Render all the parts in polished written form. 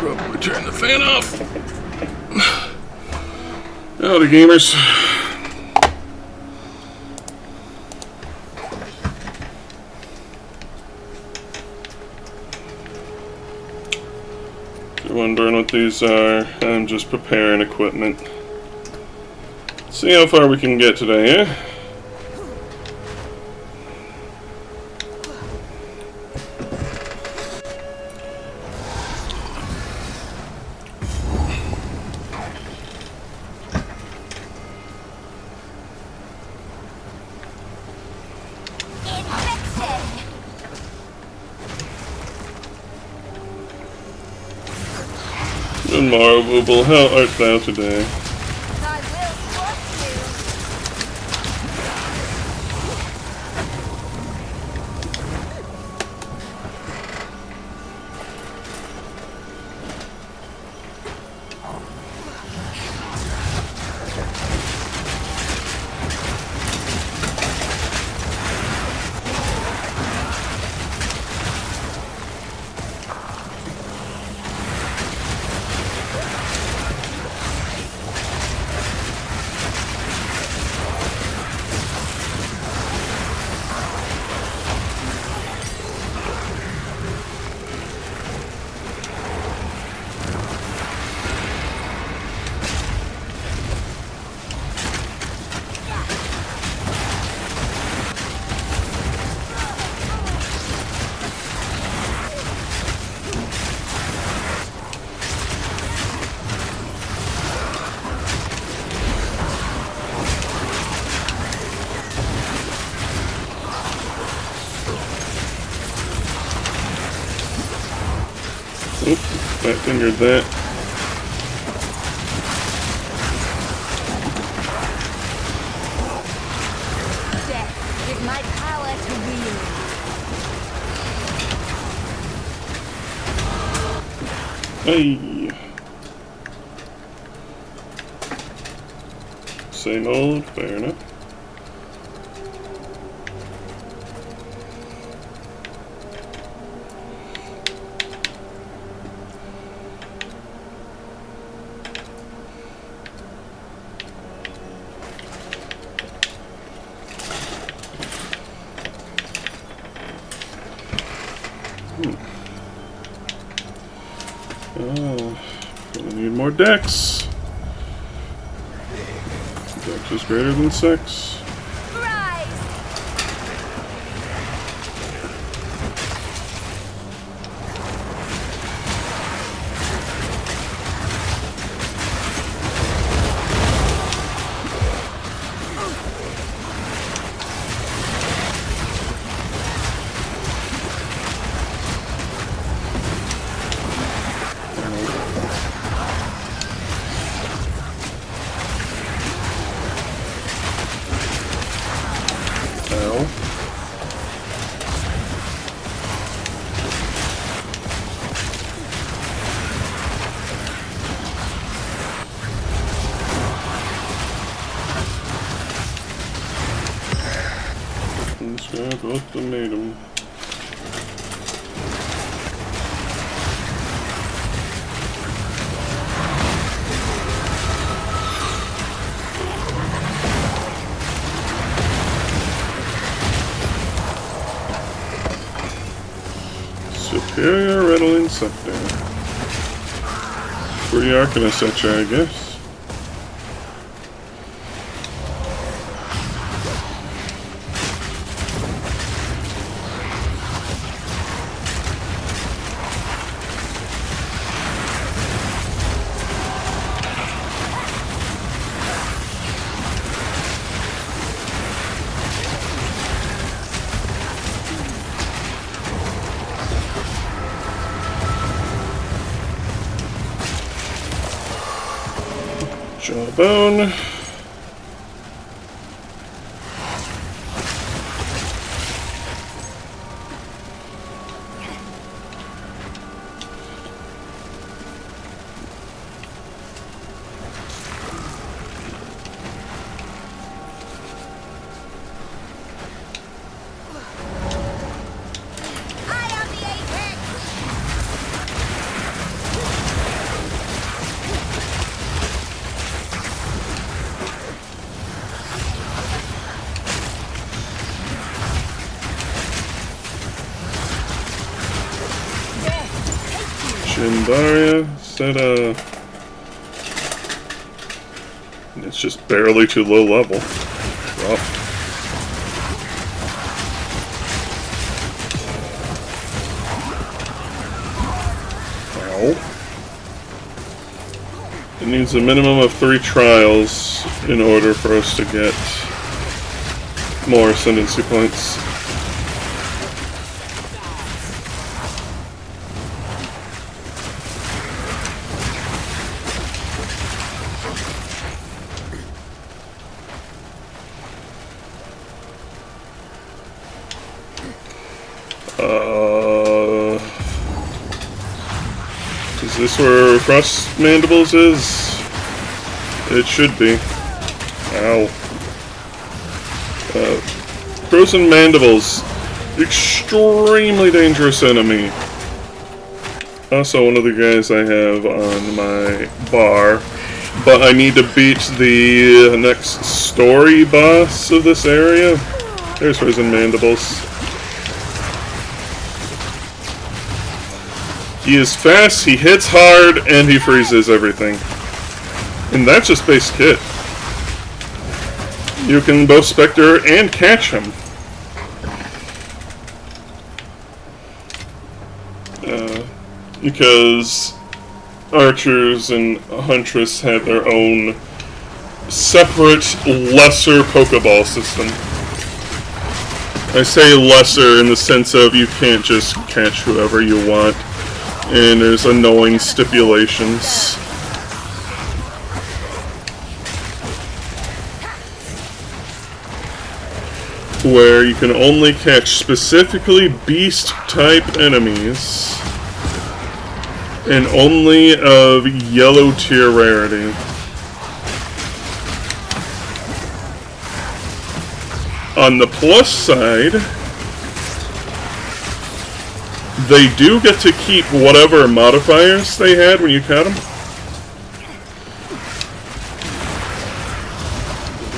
Probably turn the fan off. Howdy, gamers. If you're wondering what these are, I'm just preparing equipment. See how far we can get today, eh? Unmarvable, how art thou today? Oops, I fingered that. Death is my power to wield. Hey. Same old, fair enough. Oh, gonna need more decks. Dex is greater than 6. Both made them. Superior Riddling Scepter. Pretty Arcanist, I guess. Jawbone. Imbaria, is that it's just barely too low level. Well. Ow. It needs a minimum of 3 trials in order for us to get more ascendancy points. Is this where Frost Mandibles is? It should be. Ow. Frozen Mandibles. Extremely dangerous enemy. Also one of the guys I have on my bar. But I need to beat the next story boss of this area. There's Frozen Mandibles. He is fast, he hits hard, and he freezes everything. And that's just base kit. You can both Spectre and catch him. Because Archers and Huntress have their own separate, lesser Pokeball system. I say lesser in the sense of you can't just catch whoever you want. And there's annoying stipulations. Where you can only catch specifically beast-type enemies. And only of yellow tier rarity. On the plus side, they do get to keep whatever modifiers they had when you caught them.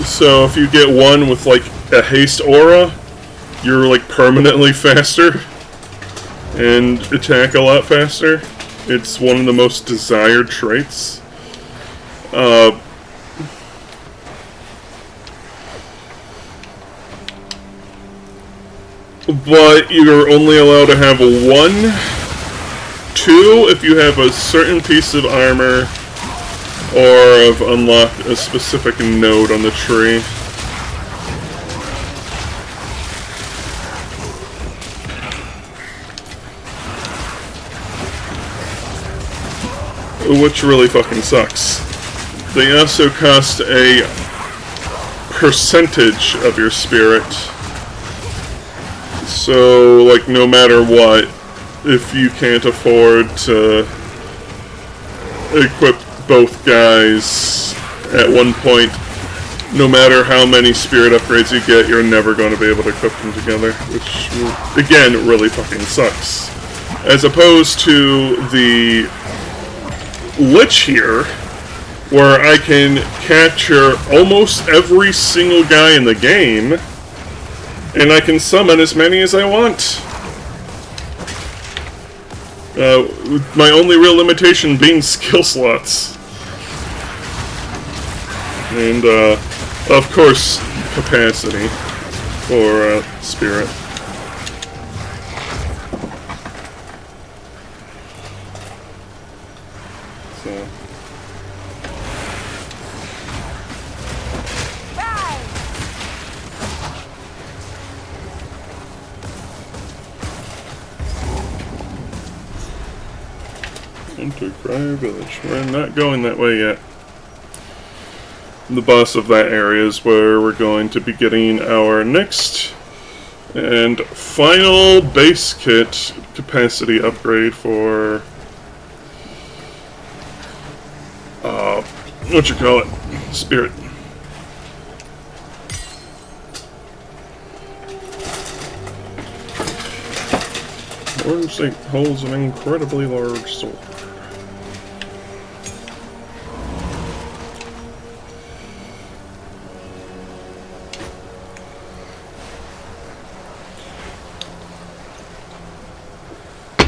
So if you get one with like a haste aura, you're like permanently faster and attack a lot faster. It's one of the most desired traits. But you're only allowed to have 1, 2 if you have a certain piece of armor or have unlocked a specific node on the tree. Which really fucking sucks. They also cost a percentage of your spirit. So, like, no matter what, if you can't afford to equip both guys at one point, no matter how many spirit upgrades you get, you're never going to be able to equip them together, which, again, really fucking sucks. As opposed to the Lich here, where I can capture almost every single guy in the game, and I can summon as many as I want. My only real limitation being skill slots. And, of course, capacity for spirit. So. Enter Briar Village. We're not going that way yet. The boss of that area is where we're going to be getting our next and final base kit capacity upgrade for what you call it? Spirit. Orange Snake holds an incredibly large sword.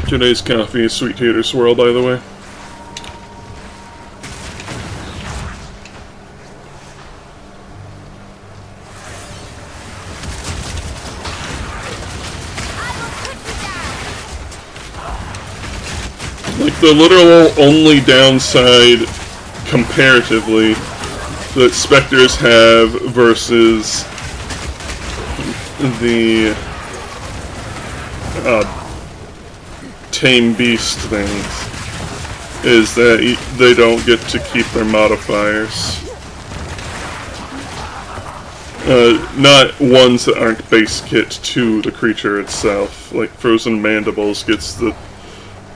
Today's coffee is Sweet Tater Swirl, by the way. Like, the literal only downside, comparatively, that Spectres have versus the Tame Beast things is that they don't get to keep their modifiers. Not ones that aren't base kit to the creature itself. Like Frozen Mandibles gets the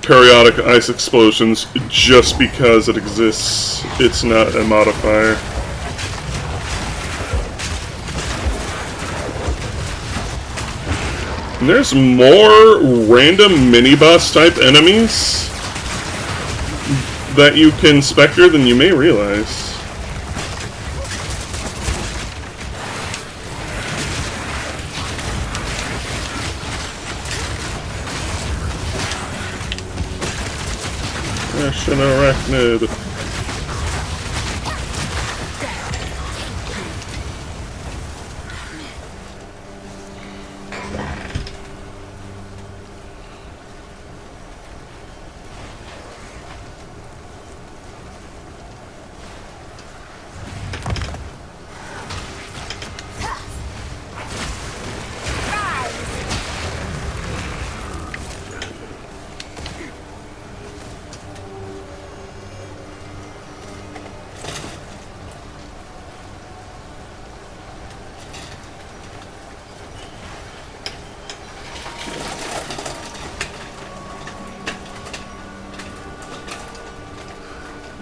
periodic ice explosions just because it exists. It's not a modifier. And there's more random mini-boss type enemies that you can Spectre than you may realize. An arachnid.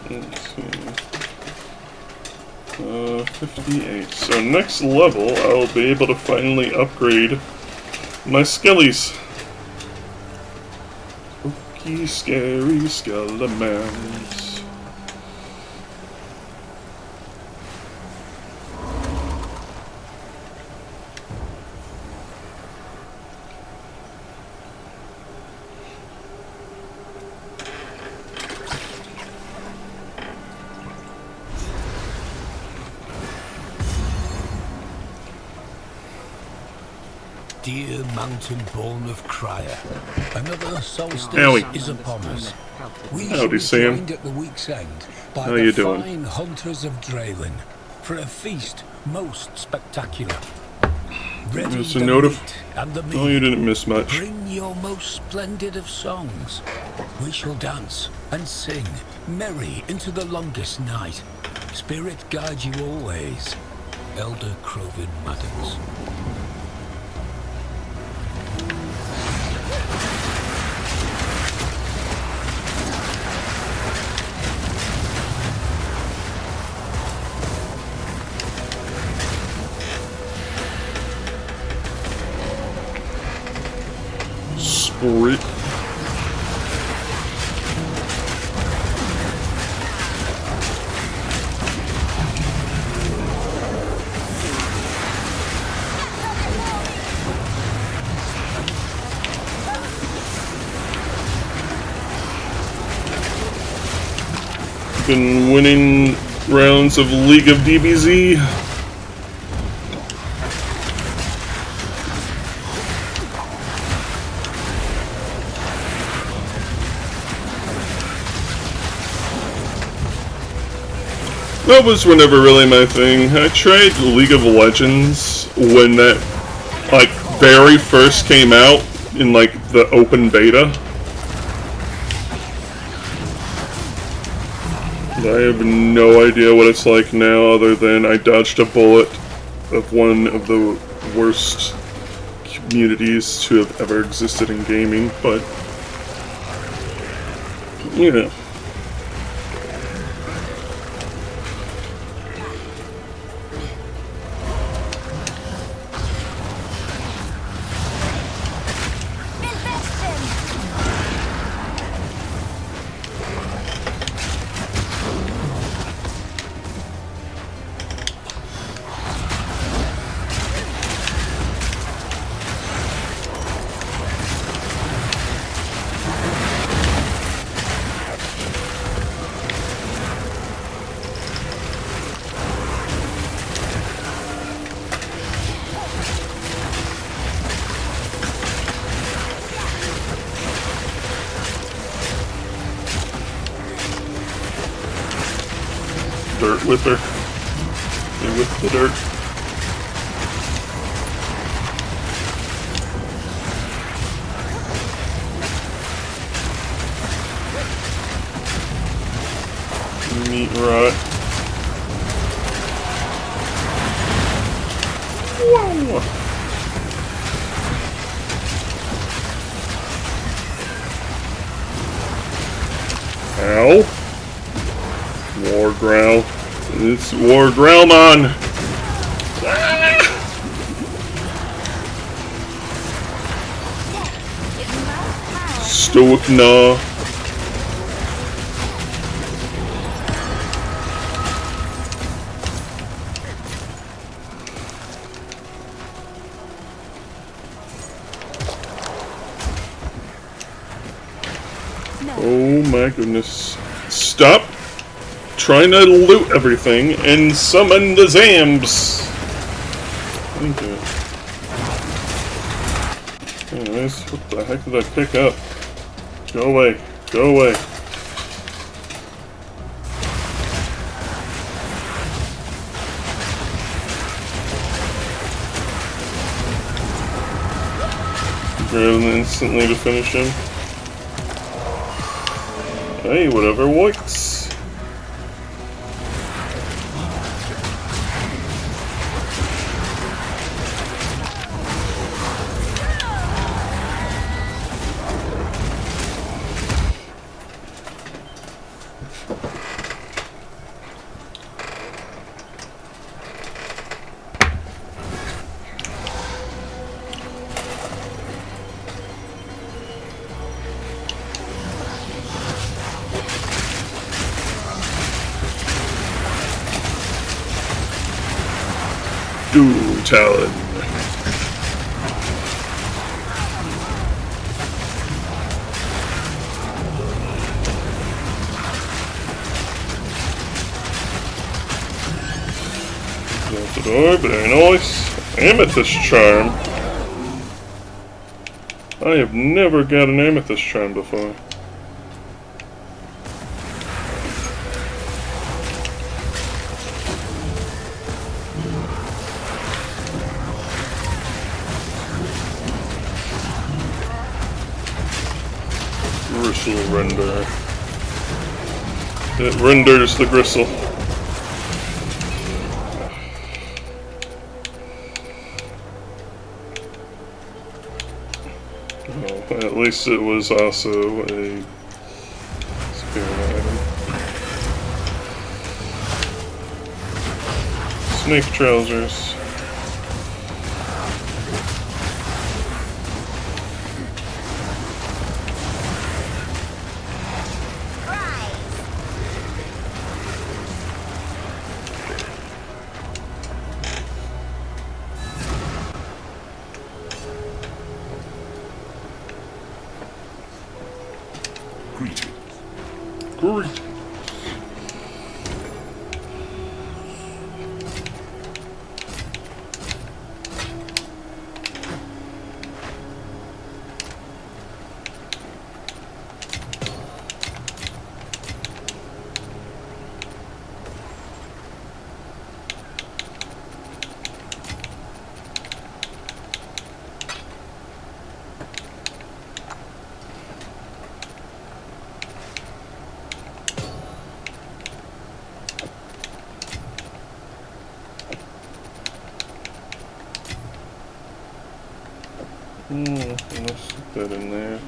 Let's see. 58. So next level, I'll be able to finally upgrade my skellies. Spooky, scary skeletons. Dear mountain-born of Crier, another solstice is upon us. We shall be joined at the week's end by the fine hunters of Draelin for a feast most spectacular. Ready There's a note of... Oh, you didn't miss much. Bring your most splendid of songs. We shall dance and sing, merry into the longest night. Spirit guide you always. Elder Crovin Maddox. Spirit. Been winning rounds of League of DBZ. MOBAs were never really my thing. I tried League of Legends when that, like, very first came out in, like, the open beta. I have no idea what it's like now, other than I dodged a bullet of one of the worst communities to have ever existed in gaming, but, you know. Dirt whipper. They whip the dirt. Meat rot. Whoa! Ow. War Growl. It's War Growlmon! Ah! Stoic Gnaw. Oh my goodness. Stop trying to loot everything and summon the Zambs! Thank you. Anyways, what the heck did I pick up? Go away. Go away. Grab him instantly to finish him. Hey, whatever works. Doom Talon. Close the door, very nice. Amethyst Charm. I have never got an Amethyst Charm before. Gristle render. It renders the gristle. Well, at least it was also a spirit item. Snake trousers. Greetings. Let's stick that in there.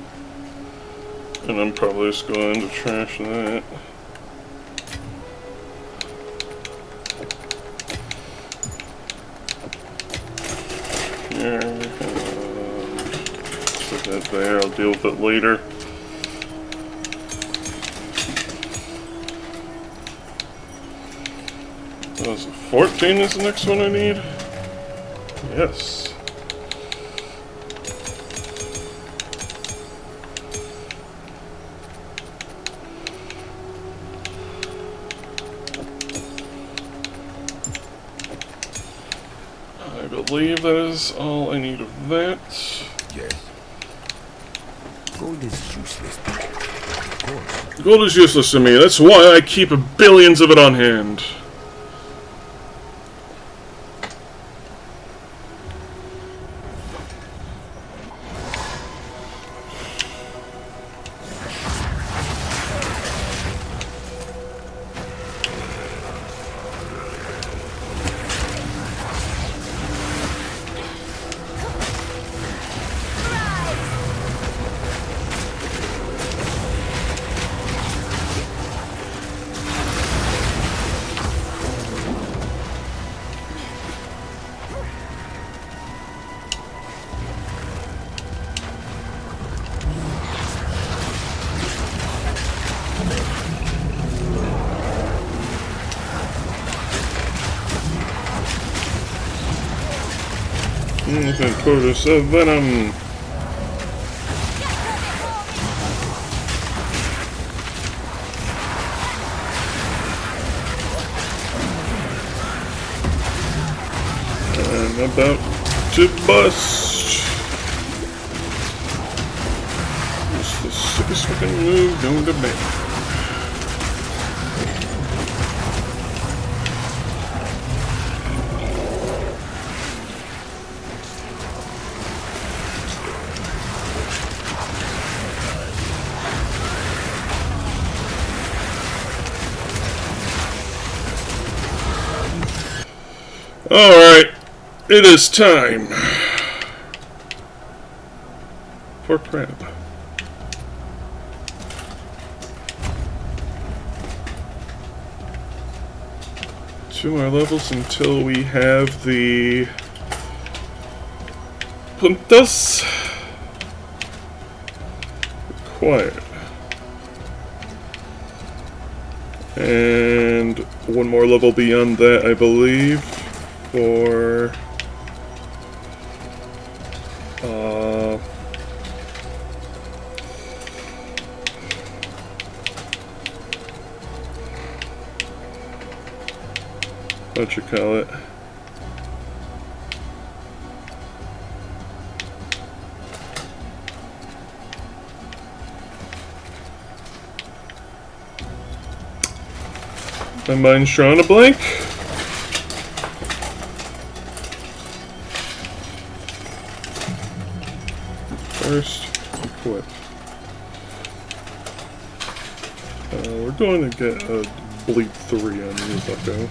And I'm probably just going to trash that. Here. Stick that there. I'll deal with it later. Oh, so 14 is the next one I need? Yes. I believe that is all I need of that. Yes. Gold is useless. Of course. Gold is useless to me. That's why I keep billions of it on hand. Tortoise of Venom. I'm about to bust. It's the sickest fucking move known to man. Alright, it is time for crab. 2 more levels until we have the puntos required. And 1 more level beyond that, I believe, for what you call it? My mind's drawing a blank. First, equip. We're going to get a bleed 3 on you, bucko.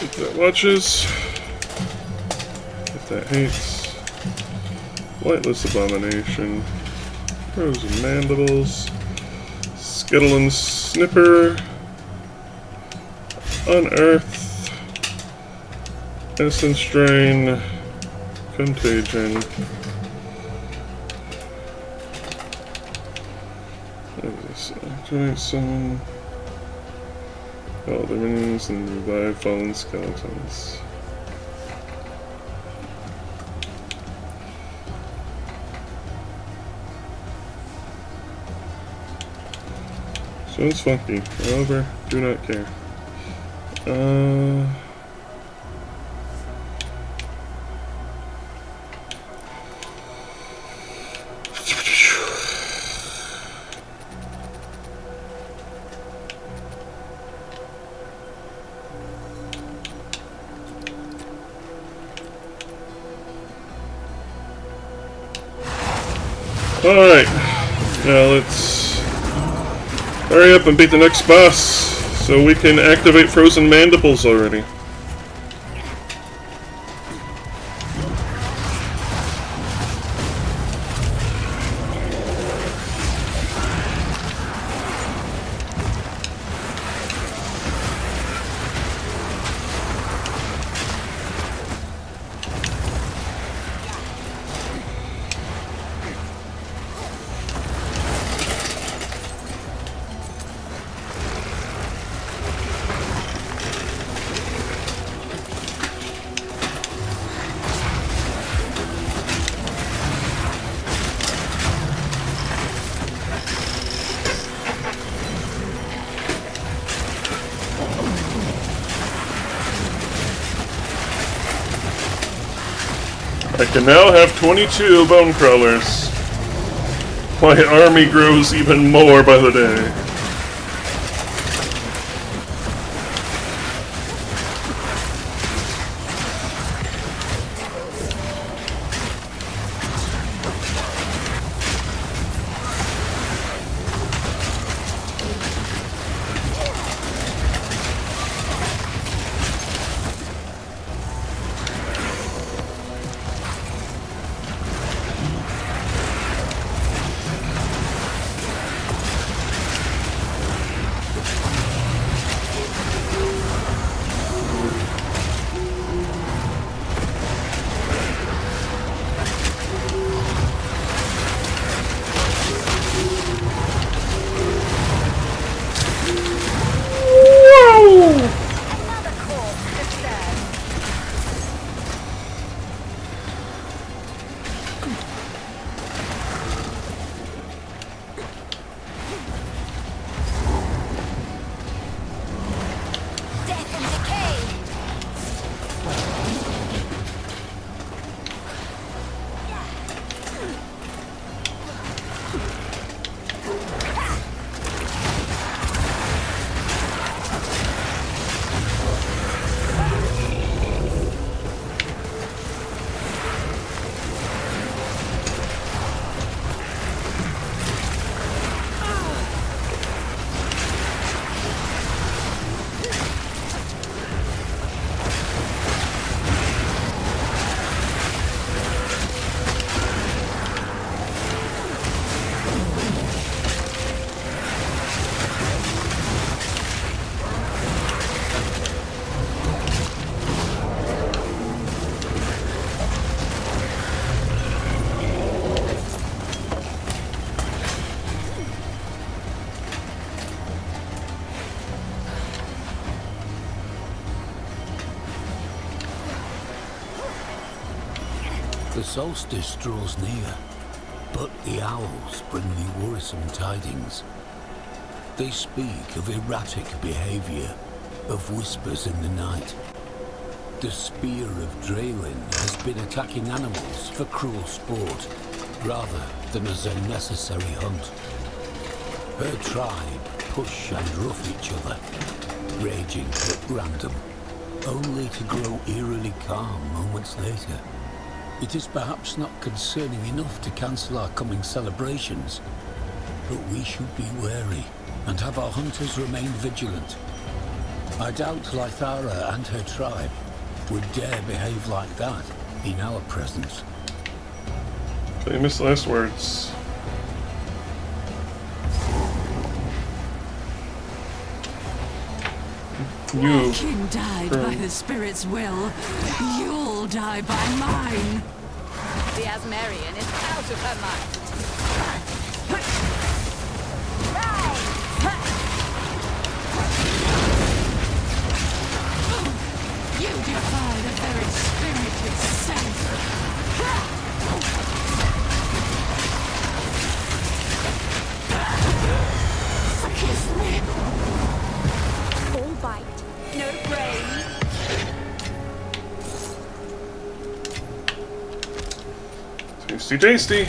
If that watches. If that hates. Lightless Abomination. Frozen Mandibles. Skittle and Snipper. Unearth. Essence Drain, Contagion. Activate some. Oh, the minions and revive fallen skeletons. Sounds funky. However, do not care. Alright, now let's hurry up and beat the next boss so we can activate Frozen Mandibles already. I can now have 22 bone crawlers. My army grows even more by the day. The solstice draws near, but the owls bring me worrisome tidings. They speak of erratic behavior, of whispers in the night. The spear of Draelyn has been attacking animals for cruel sport, rather than as a necessary hunt. Her tribe push and rough each other, raging at random, only to grow eerily calm moments later. It is perhaps not concerning enough to cancel our coming celebrations, but we should be wary and have our hunters remain vigilant. I doubt Lythara and her tribe would dare behave like that in our presence. Famous last words. You. King died by the spirit's will. You'll die by mine. The Asmarian is out of her mind. You defy the very spirit itself. Kiss me. Full bite, no brain. Tasty, tasty.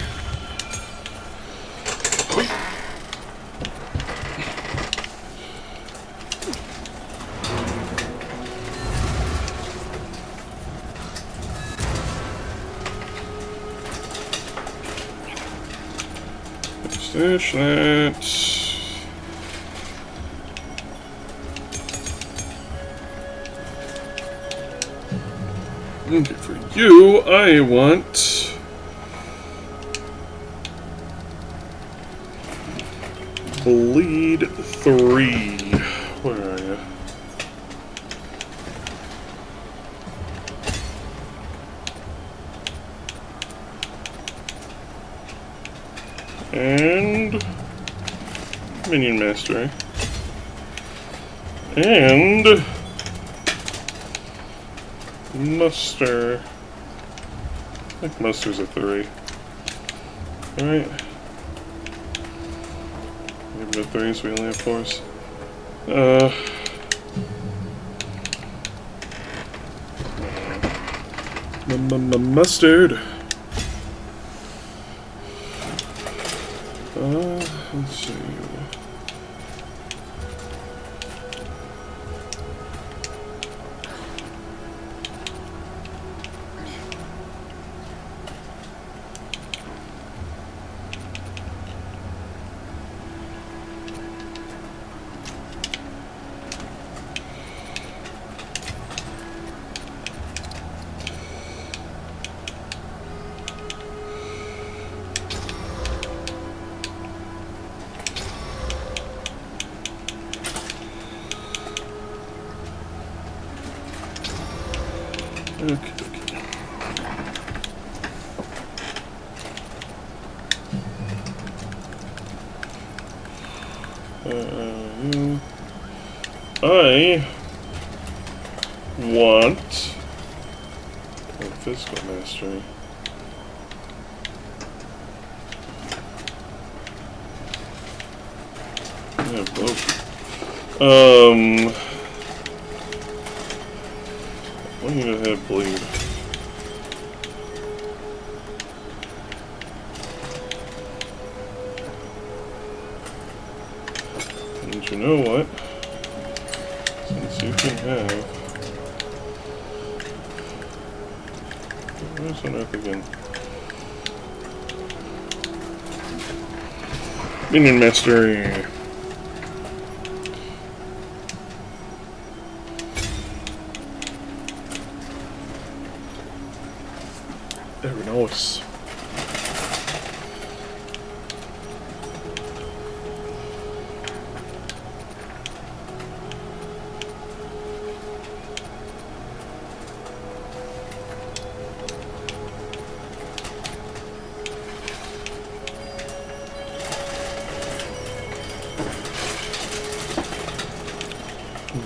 Finish that. Okay, for you, I want bleed 3. Where are you? And minion mastery. And muster. I think muster's a 3. Alright. Give it a 3 so we only have 4s. Mustard. Let's see. Okay. I want physical mastery. Yeah, both. Why do you have bleed? And you know what? Since you can have... Where's on Earth again? Minion Mastery. Very nice.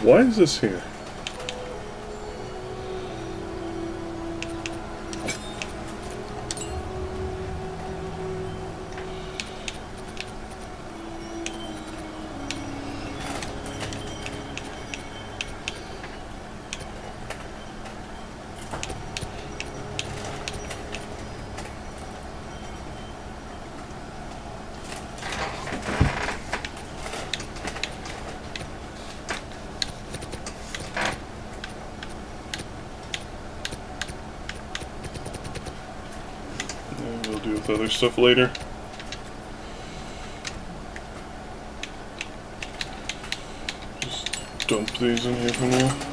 Why is this here? We'll deal with other stuff later. Just dump these in here for now.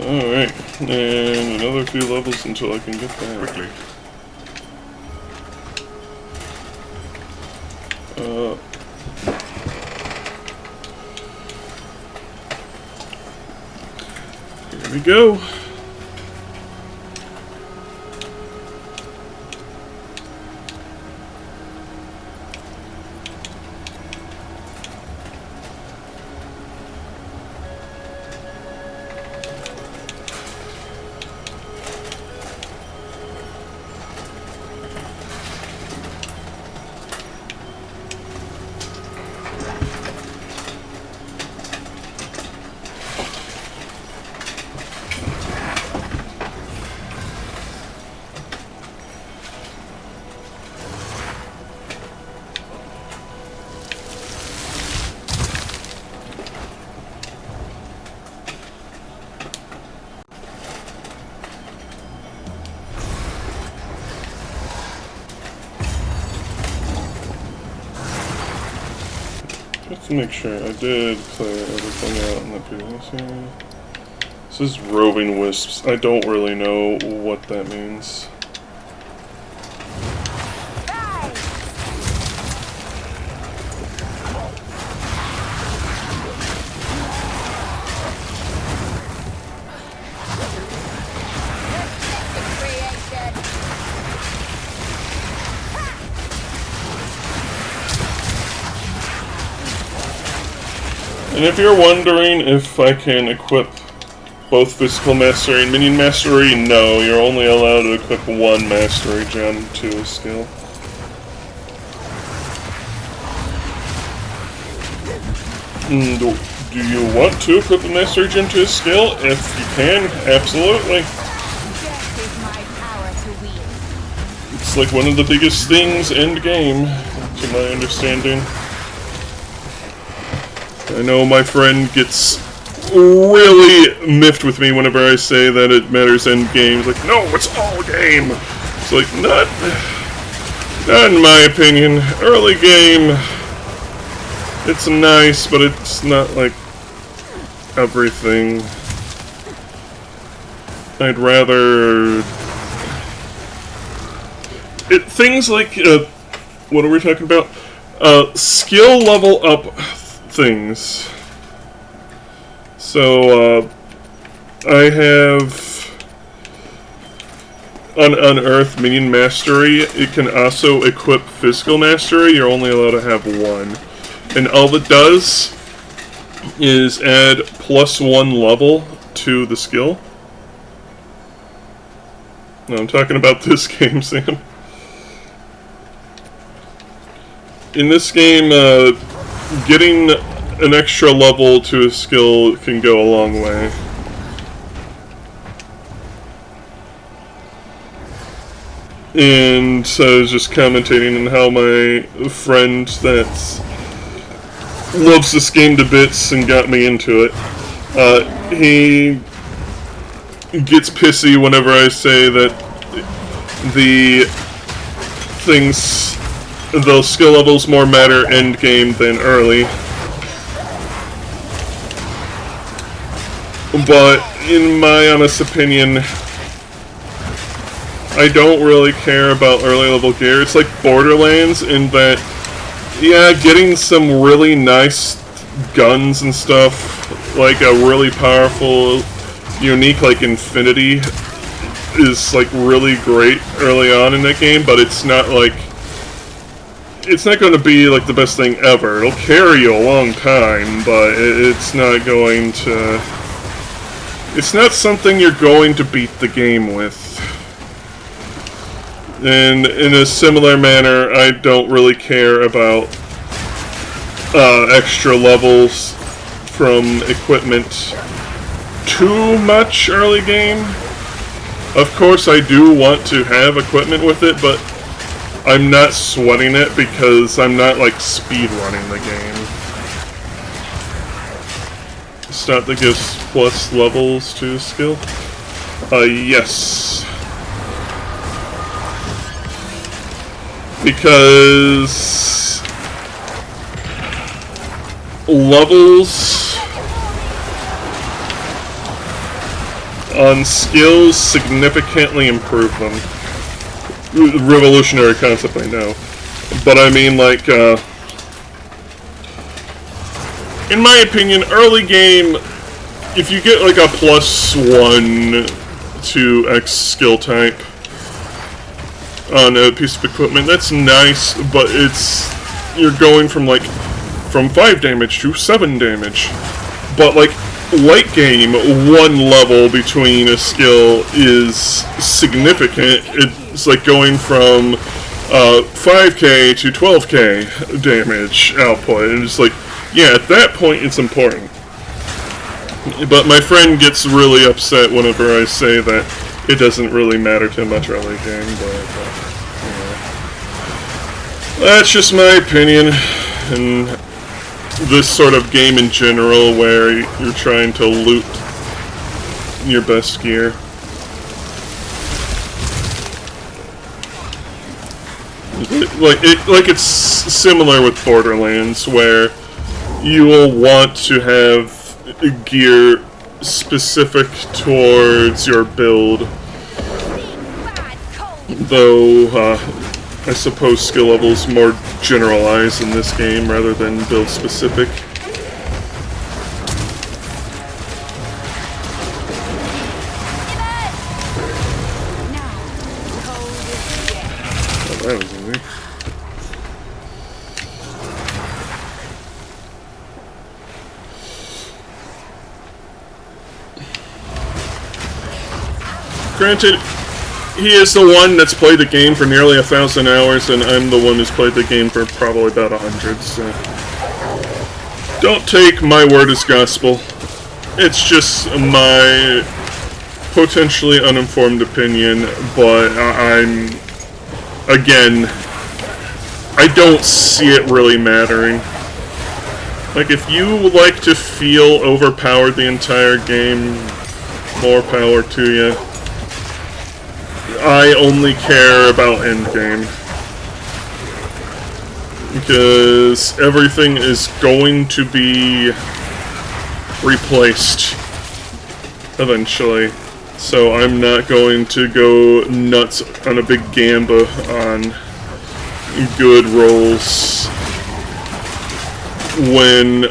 Alright, and another few levels until I can get that. Quickly. Here we go. Just to make sure, I did clear everything out in the previous area. This is roving wisps. I don't really know what that means. And if you're wondering if I can equip both Physical Mastery and Minion Mastery, no, you're only allowed to equip one Mastery gem to a skill. Do you want to equip a Mastery gem to a skill? If you can, absolutely. It's like one of the biggest things end game, to my understanding. I know my friend gets really miffed with me whenever I say that it matters end game. He's like, no, it's all game. It's like, not in my opinion. Early game, it's nice, but it's not like everything. I'd rather... things like, what are we talking about? Skill level up things. So, I have unearth minion mastery, it can also equip physical mastery. You're only allowed to have one. And all it does is add +1 level to the skill. No, I'm talking about this game, Sam. In this game, getting an extra level to a skill can go a long way. And so I was just commentating on how my friend that loves this game to bits and got me into it, he gets pissy whenever I say that the skill levels more matter end game than early. But in my honest opinion, I don't really care about early level gear. It's like Borderlands in that, yeah, getting some really nice guns and stuff, like a really powerful, unique, like Infinity, is like really great early on in that game, but it's not like, it's not going to be like the best thing ever. It'll carry you a long time, but it's not going to, it's not something you're going to beat the game with. And in a similar manner, I don't really care about extra levels from equipment too much early game. Of course, I do want to have equipment with it, but I'm not sweating it because I'm not like speed running the game. Stat that gives plus levels to skill. Yes. Because levels on skills significantly improve them. Revolutionary concept, I know. But I mean, like, in my opinion, early game, if you get like a +1 to X skill type on a piece of equipment, that's nice, but it's, you're going from 5 damage to 7 damage. But like late game, 1 level between a skill is significant. It's like going from 5k to 12k damage output, and it's like, yeah, at that point it's important. But my friend gets really upset whenever I say that it doesn't really matter too much early game, but that's just my opinion. And this sort of game in general, where you're trying to loot your best gear. Like it's similar with Borderlands, where you will want to have gear specific towards your build, though I suppose skill levels more generalized in this game rather than build specific. Oh, that was easy. Granted, he is the one that's played the game for nearly 1,000 hours, and I'm the one who's played the game for probably about 100, so don't take my word as gospel. It's just my potentially uninformed opinion, but again, I don't see it really mattering. Like, if you like to feel overpowered the entire game, more power to you. I only care about endgame, because everything is going to be replaced eventually, so I'm not going to go nuts on a big gamba on good rolls when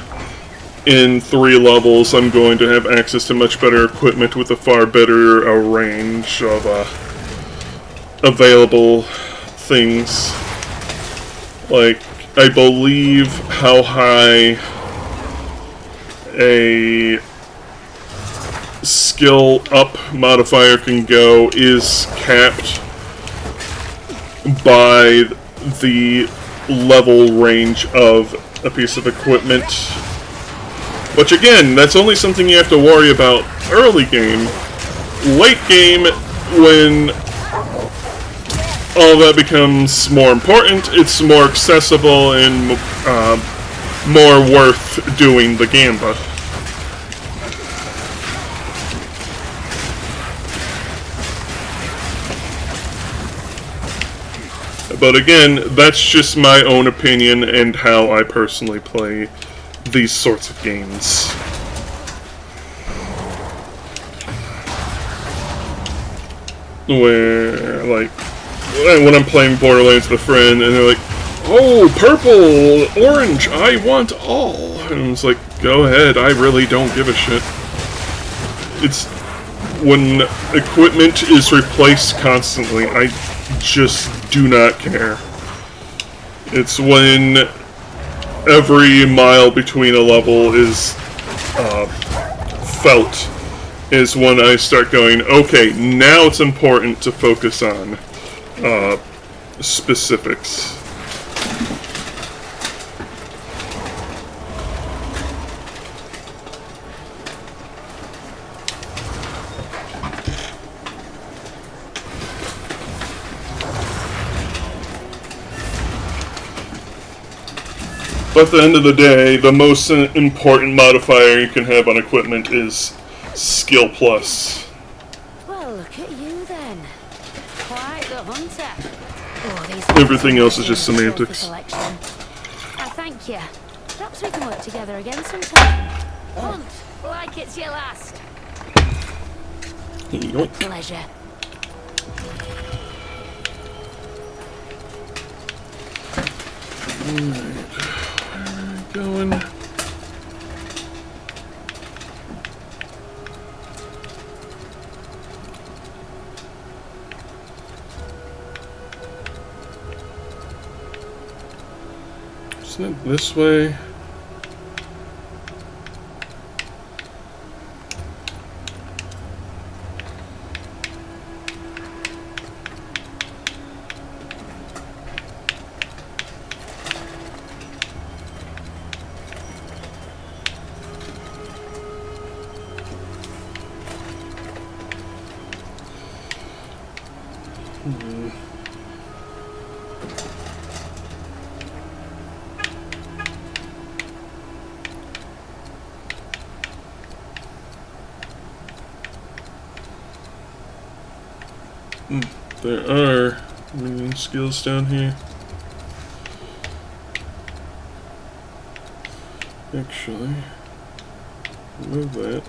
in 3 levels I'm going to have access to much better equipment with a far better range of available things. Like, I believe how high a skill up modifier can go is capped by the level range of a piece of equipment. Which again, that's only something you have to worry about early game. Late game, when all that becomes more important, it's more accessible and more worth doing the Gamba. But again, that's just my own opinion and how I personally play these sorts of games. Where, like, when I'm playing Borderlands with a friend and they're like, oh, purple, orange, I want all. And it's like, go ahead, I really don't give a shit. It's when equipment is replaced constantly, I just do not care. It's when every mile between a level is felt is when I start going, okay, now it's important to focus on specifics. But at the end of the day, the most important modifier you can have on equipment is skill plus. Well, look at you then. Quite the hunter. Everything else is just semantics. Thank you. Perhaps we can work together again sometime. Hunt like it's your last. Yoink. Pleasure. Going. Isn't it this way? There are minion skills down here. Actually, remove that.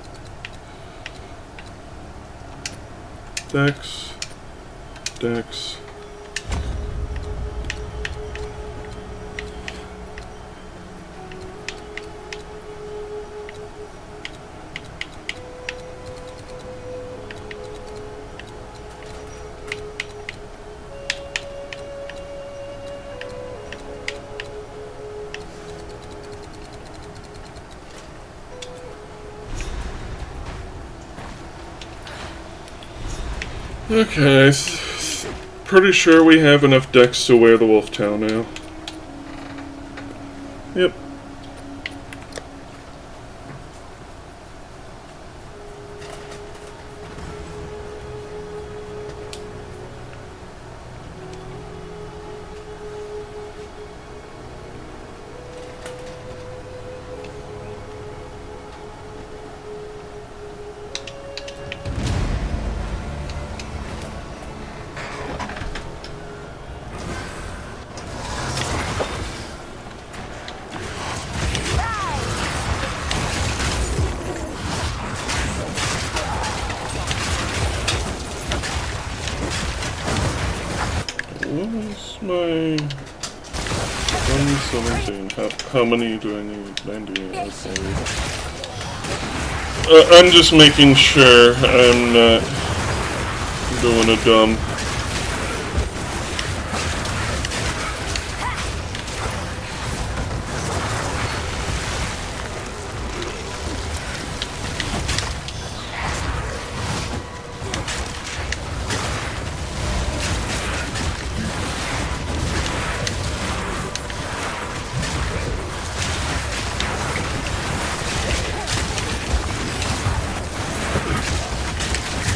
Dex. Dex. Okay, pretty sure we have enough decks to wear the Wolf Tail now. Yep. What's my 117? How many do I need? 90. Okay. I'm just making sure I'm not doing a dumb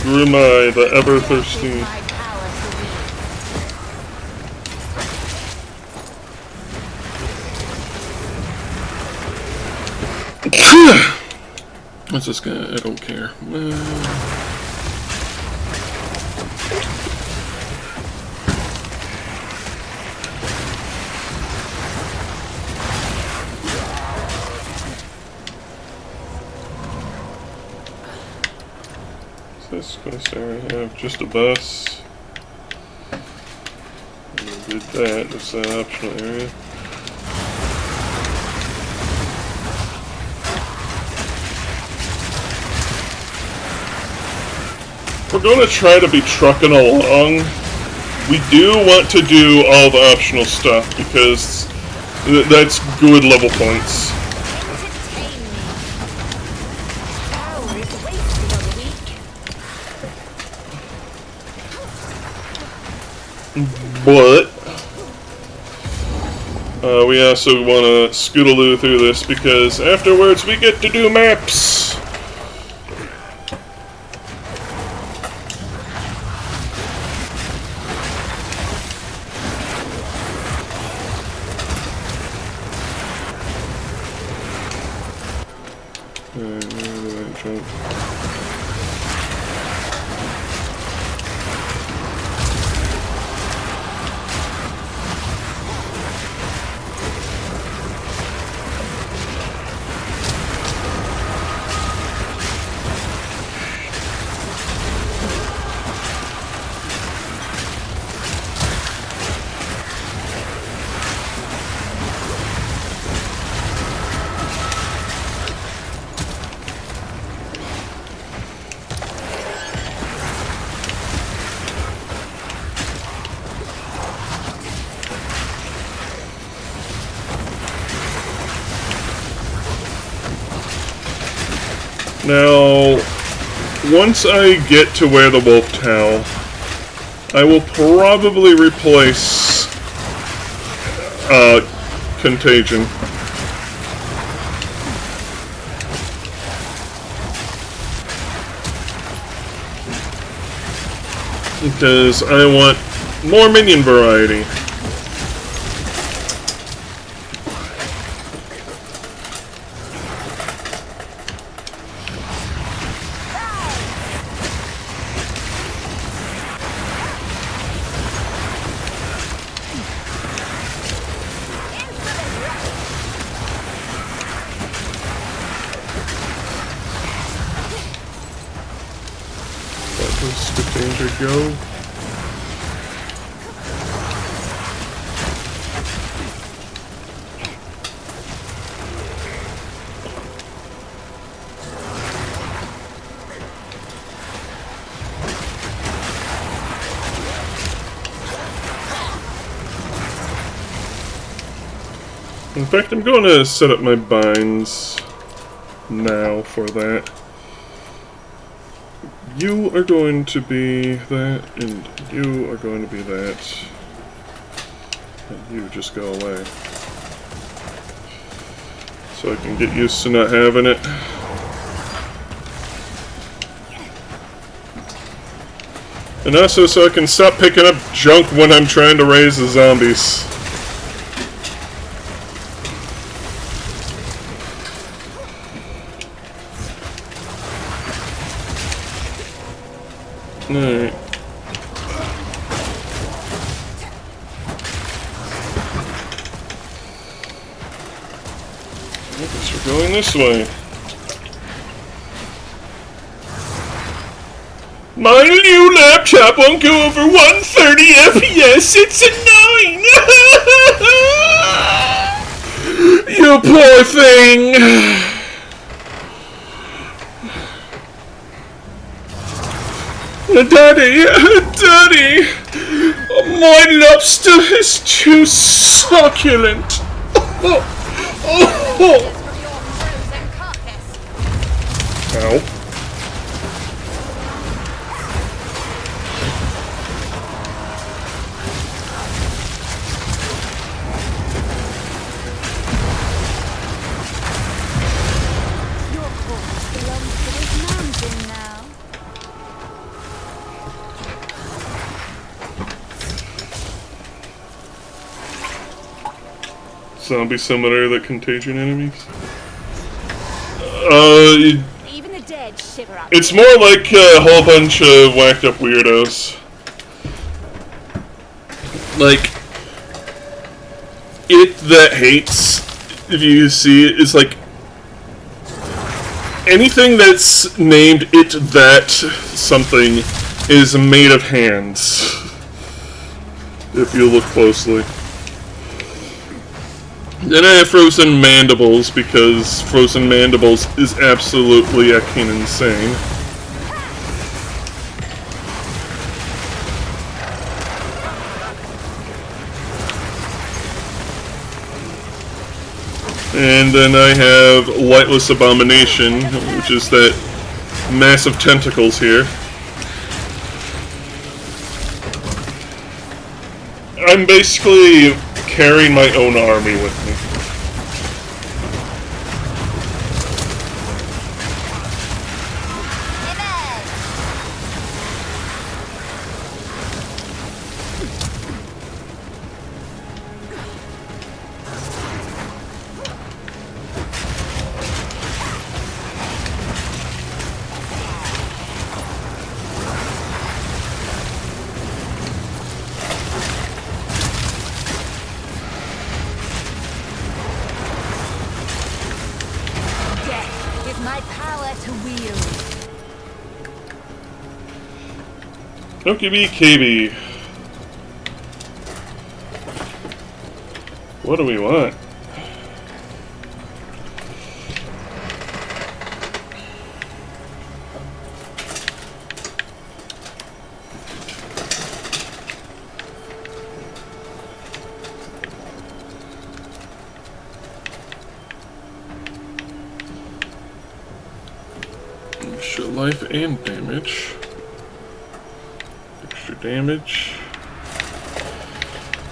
Grumai, the ever-thirsty. What's this guy? I don't care. This quest area have just a bus. We did that. That's an optional area. We're going to try to be trucking along. We do want to do all the optional stuff because that's good level points. But we also want to scootaloo through this because afterwards we get to do maps. Now, once I get to where the wolf towel, I will probably replace Contagion. Because I want more minion variety. Go. In fact, I'm going to set up my binds now for that. You are going to be that, and you are going to be that, and you just go away. So I can get used to not having it. And also so I can stop picking up junk when I'm trying to raise the zombies. Alright. I guess we're going this way. My new laptop won't go over 130 FPS. It's annoying. You poor thing. Daddy, Daddy, my lobster is too succulent. Ow. Zombie similar to contagion enemies? Even the dead shiver up. It's more like a whole bunch of whacked up weirdos. Like, it that hates, if you see it, is like anything that's named it that something is made of hands. If you look closely. Then I have Frozen Mandibles, because Frozen Mandibles is absolutely fucking insane. And then I have Lightless Abomination, which is that massive tentacles here. I'm basically carrying my own army with me. Okey KB. What do we want? Extra life and damage. Extra damage.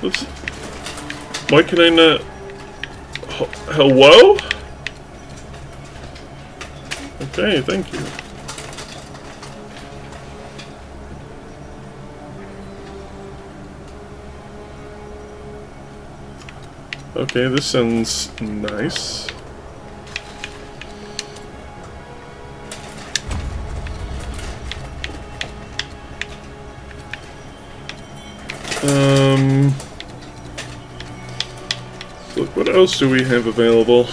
Let's. Why can I not? Hello? Okay, thank you. Okay, this sounds nice. Look, what else do we have available?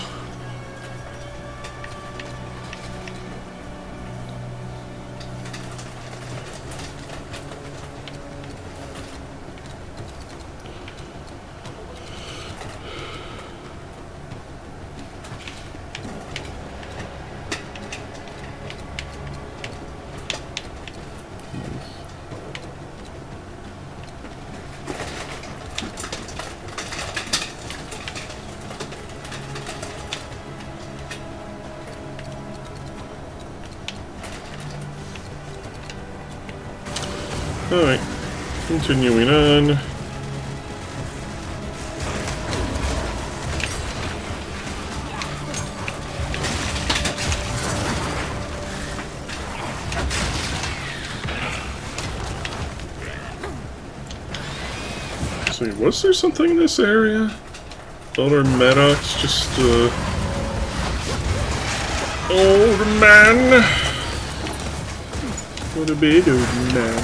Alright, continuing on. Let's see, was there something in this area? Older Maddox, just, old man. What a bit old man.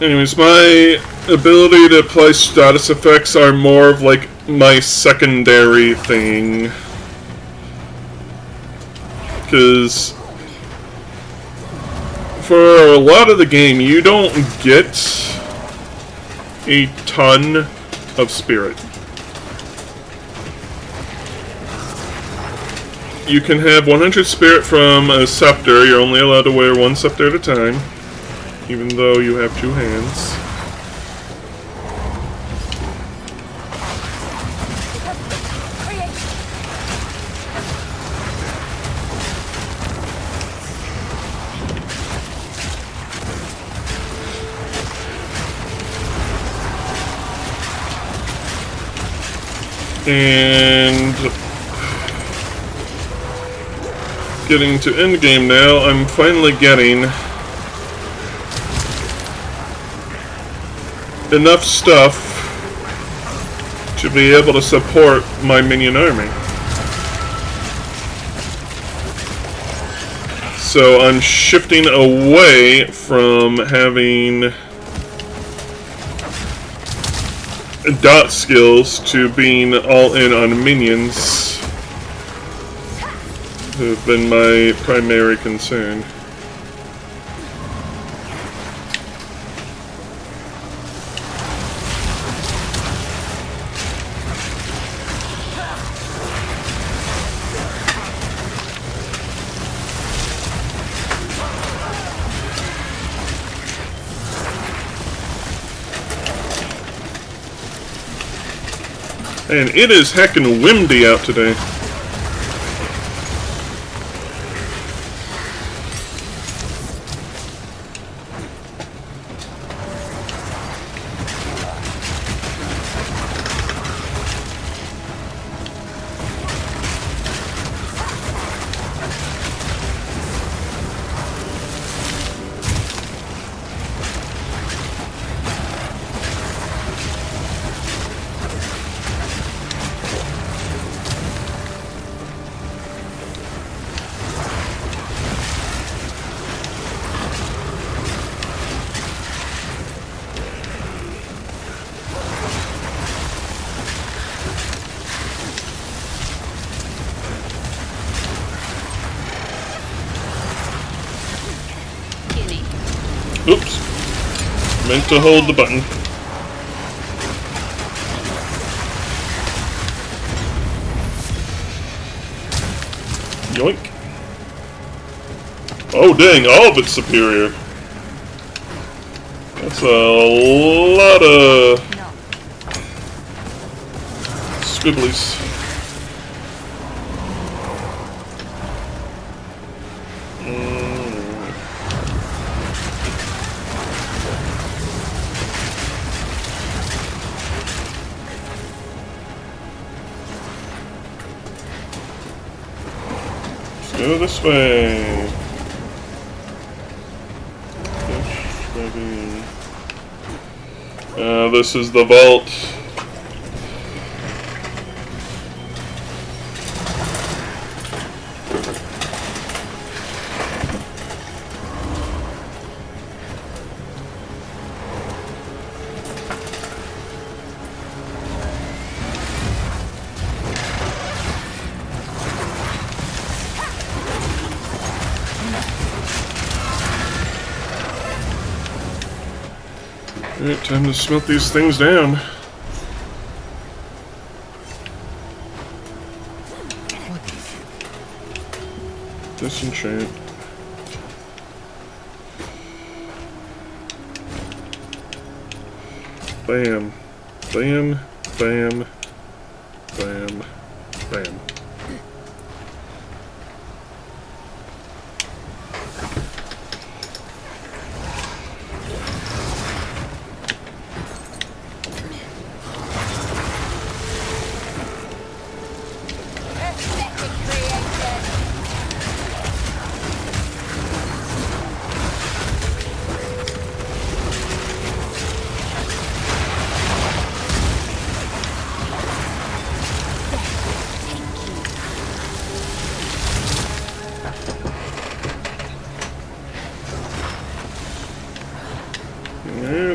Anyways, my ability to apply status effects are more of like my secondary thing. Because for a lot of the game, you don't get a ton of spirit. You can have 100 spirit from a scepter. You're only allowed to wear one scepter at a time, even though you have 2 hands. And getting to endgame now, I'm finally getting enough stuff to be able to support my minion army. So I'm shifting away from having dot skills to being all in on minions, who have been my primary concern. And it is heckin' windy out today. Oops. Meant to hold the button. Yoink. Oh dang, all of it's superior. That's a lot of squibblies. Go this way. This is the vault. Alright, time to smelt these things down. Disenchant. Bam. Bam. Bam. Bam. Bam.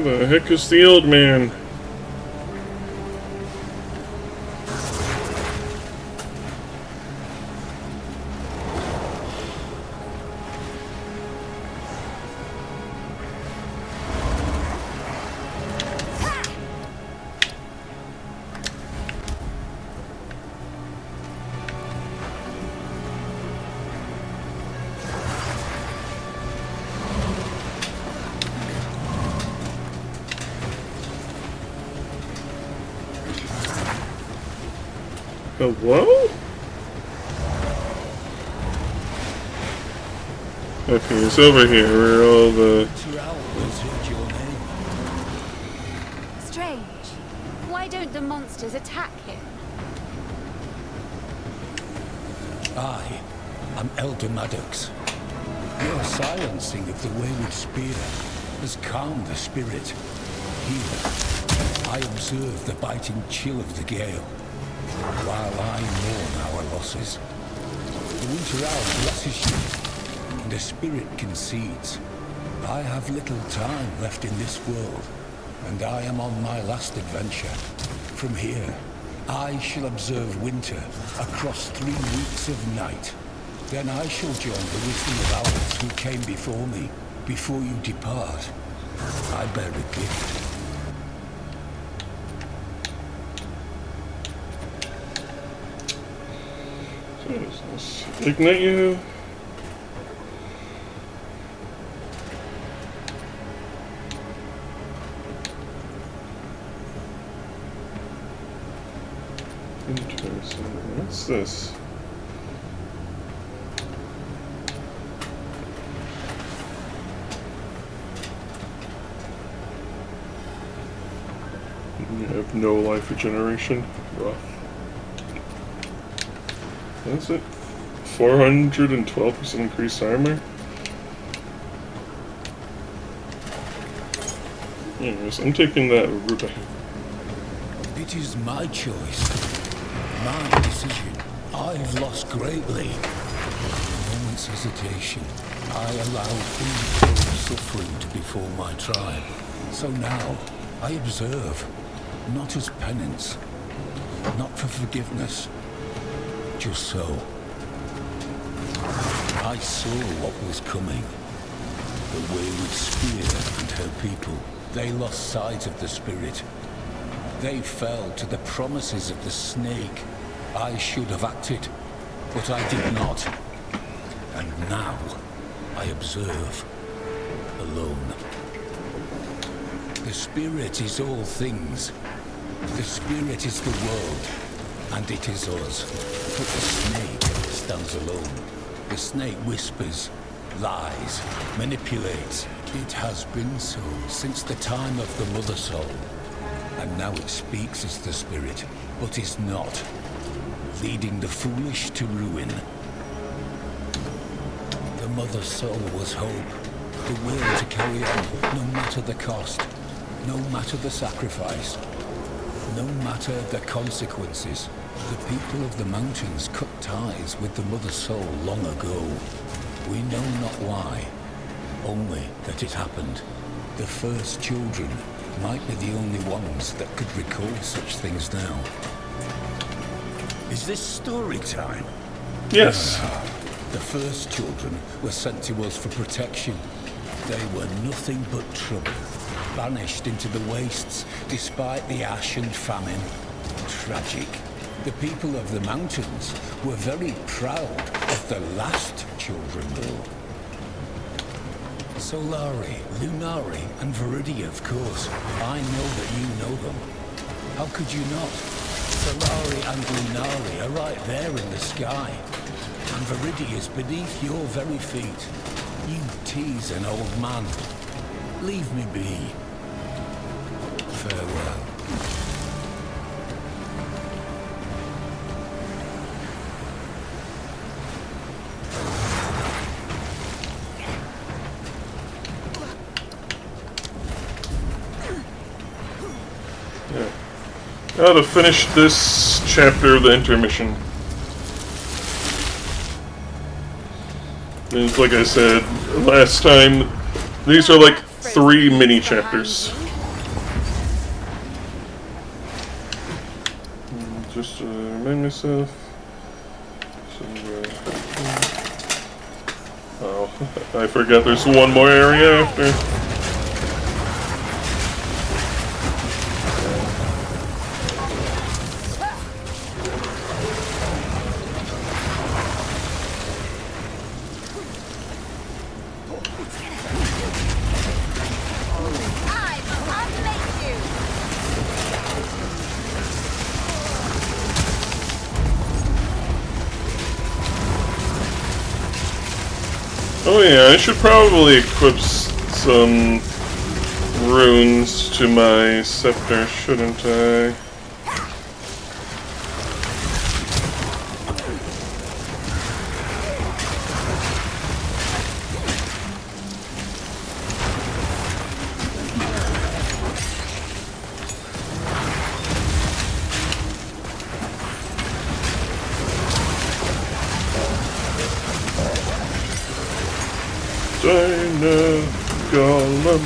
Where the heck is the old man? Hello? Okay, it's over here where all the... Strange. Why don't the monsters attack him? I am Elder Maddox. Your silencing of the wayward spear has calmed the spirit. Here, I observe the biting chill of the gale, while I mourn our losses. The winter owl blesses you, and the spirit concedes. I have little time left in this world, and I am on my last adventure. From here, I shall observe winter across 3 weeks of night. Then I shall join the wisdom of owls who came before me. Before you depart, I bear a gift. Ignite you. Interesting. What's this? You have no life regeneration. Rough. That's it. 412% increased armor. Anyways, I'm taking that Ruby. It is my choice, my decision. I've lost greatly. A moment's hesitation, I allowed intolerable suffering to befall my tribe. So now, I observe, not as penance, not for forgiveness, just so. I saw what was coming. The wayward spear and her people, they lost sight of the spirit. They fell to the promises of the snake. I should have acted, but I did not. And now, I observe, alone. The spirit is all things. The spirit is the world, and it is us. But the snake stands alone. The snake whispers, lies, manipulates. It has been so since the time of the Mother Soul. And now it speaks as the spirit, but is not, leading the foolish to ruin. The Mother Soul was hope, the will to carry on, no matter the cost, no matter the sacrifice, no matter the consequences. The people of the mountains cut ties with the Mother Soul long ago. We know not why, only that it happened. The first children might be the only ones that could recall such things now. Is this story time? Yes. The first children were sent to us for protection. They were nothing but trouble, banished into the wastes despite the ash and famine. Tragic. The people of the mountains were very proud of the last children, though. Solari, Lunari, and Viridia, of course. I know that you know them. How could you not? Solari and Lunari are right there in the sky. And Viridia is beneath your very feet. You tease an old man. Leave me be. Farewell. Now to finish this chapter of the intermission. It's like I said last time, these are like 3 mini chapters. Just to remind myself. Oh, I forgot there's one more area after. Oh yeah, I should probably equip some runes to my scepter, shouldn't I? Dana Golem.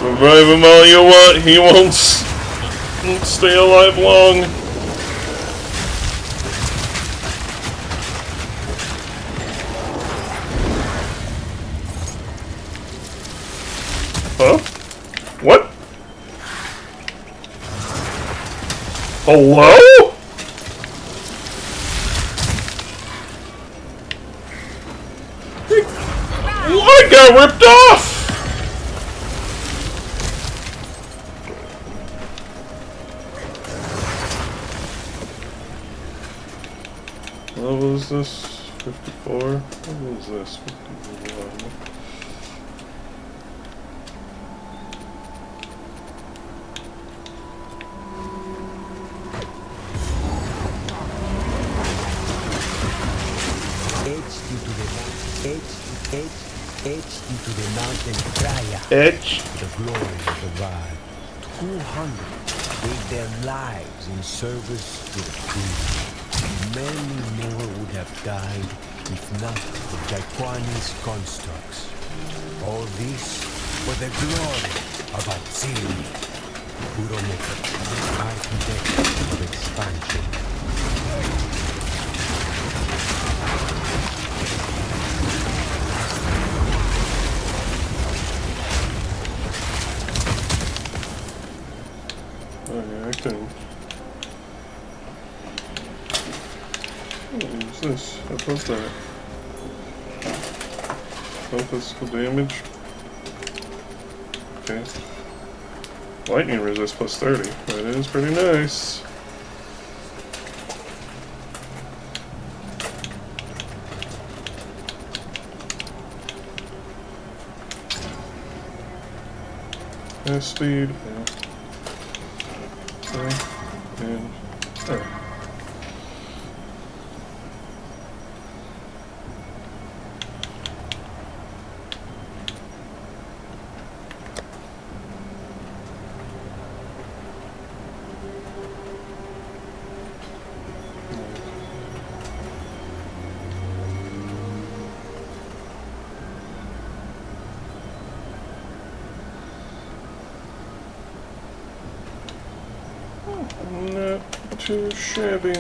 Revive him all you want, he won't stay alive long. Huh? What? Hello? I got ripped off! What was this? 54? What was this? 51. Etched into the mountain Kraya, Edge. the glory of the god. 200 gave their lives in service to the queen. Many more would have died if not for Jaquani's constructs. All this for the glory of Exile, architect of expansion. Okay, I can. What is this? How about that? No physical damage. Okay. Lightning resist plus 30. That is pretty nice. Speed. Yeah. Okay. And. Alright. Not too shabby.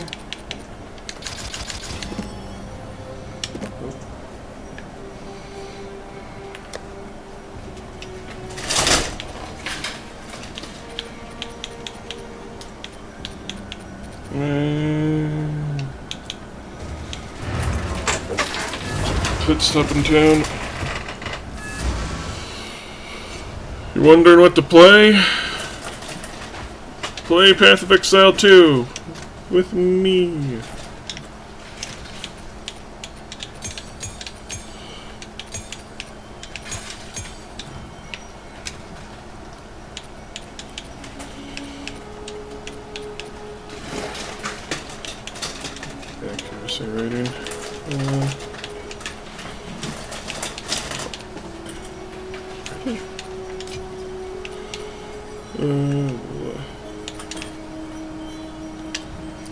Pit stop in town. You wondering what to play? Play Path of Exile 2 with me. Accuracy rating.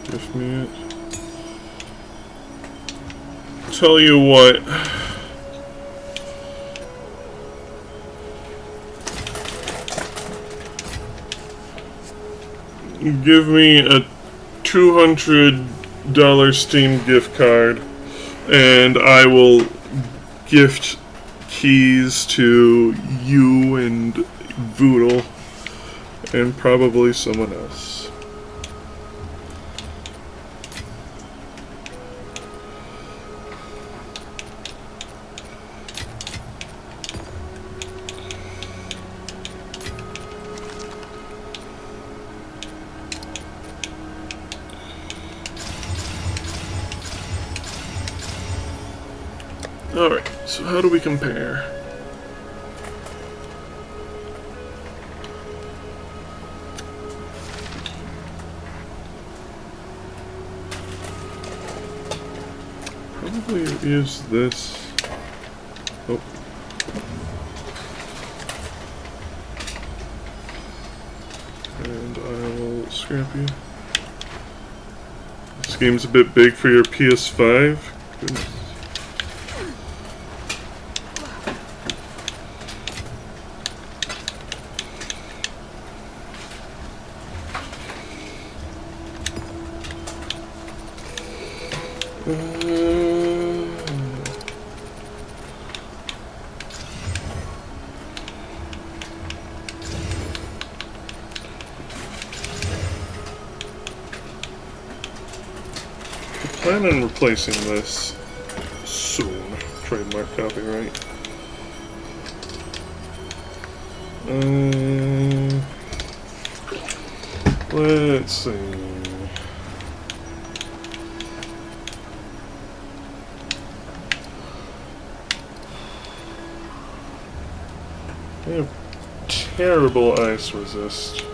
Give me it. Tell you what. Give me a $200 Steam gift card, and I will gift keys to you and Voodle, and probably someone else. Alright, so how do we compare? Probably use this. Oh. And I will scrap you. This game's a bit big for your PS5. Goodness. I plan on replacing this soon. Trademark copyright. Let's see. They have terrible ice resist.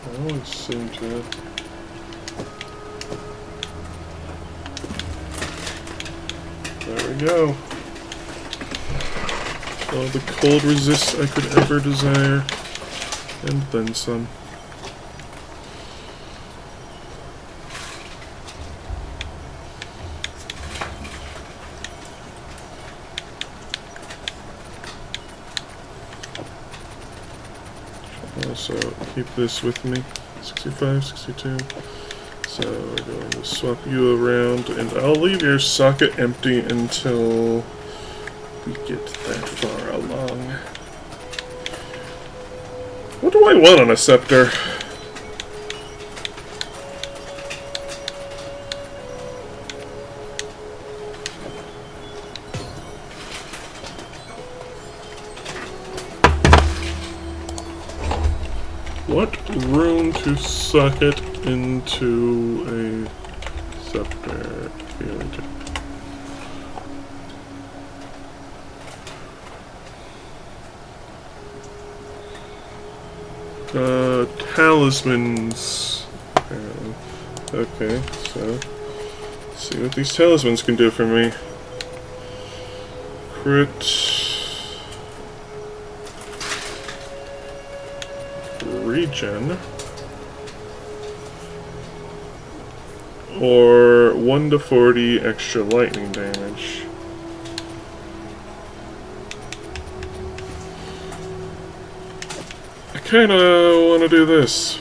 I always seem to. There we go. All the cold resist I could ever desire, and then some. Also, keep this with me. 65, 62. So we're going to swap you around, and I'll leave your socket empty until we get that far along. What do I want on a scepter? What rune to socket into a scepter? Talismans. Okay, so let's see what these talismans can do for me. Crit. Regen, or 1 to 40 extra lightning damage. kinda wanna do this.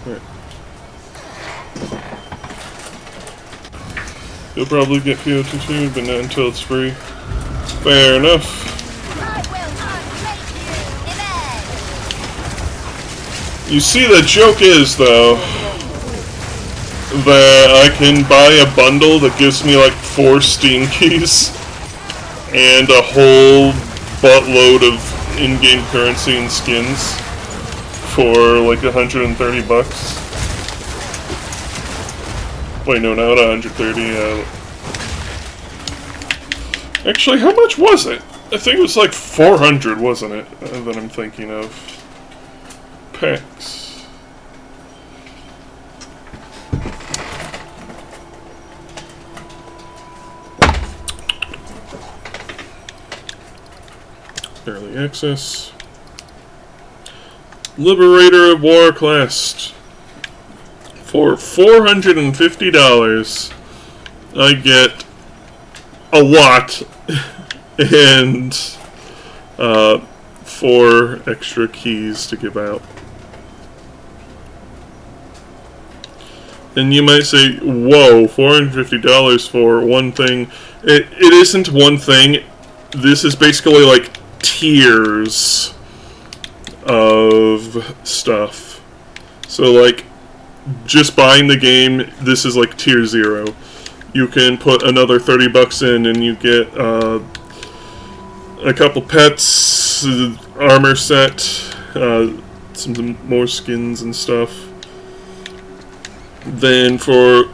Right. You'll probably get PO2 soon, but not until it's free. Fair enough. You see, the joke is, though, that I can buy a bundle that gives me like 4 Steam keys and a whole buttload of in-game currency and skins for like 130 bucks. Wait, no, not 130. Actually, how much was it? I think it was like 400, wasn't it? That I'm thinking of. Packs. Early access. Liberator of War class. For $450, I get a lot and 4 extra keys to give out. And you might say, whoa, $450 for one thing. It isn't one thing. This is basically like tiers of stuff. So like, just buying the game, this is like tier 0. You can put another 30 bucks in and you get a couple pets, armor set, some more skins and stuff. Then for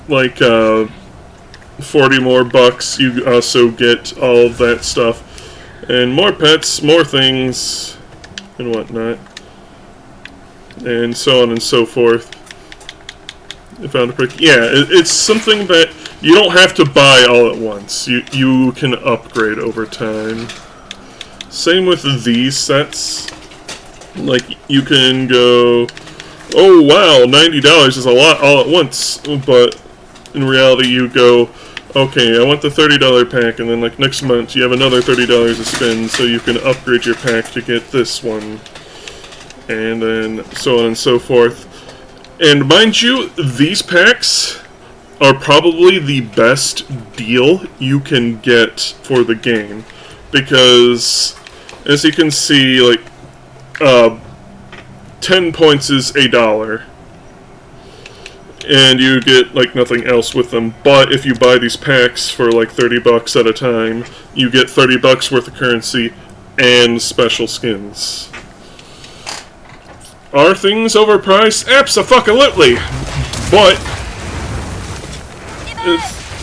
like 40 more bucks, you also get all of that stuff. And more pets, more things, and whatnot. And so on and so forth. I found a pretty... Yeah, it's something that you don't have to buy all at once. You can upgrade over time. Same with these sets. Like, you can go... Oh wow, $90 is a lot all at once, but in reality you go, okay, I want the $30 pack, and then like next month you have another $30 to spend, so you can upgrade your pack to get this one, and then so on and so forth. And mind you, these packs are probably the best deal you can get for the game, because as you can see, like 10 points is $1, and you get like nothing else with them. But if you buy these packs for like 30 bucks at a time, you get 30 bucks worth of currency and special skins. Are things overpriced? Abso-fucking-lutely! But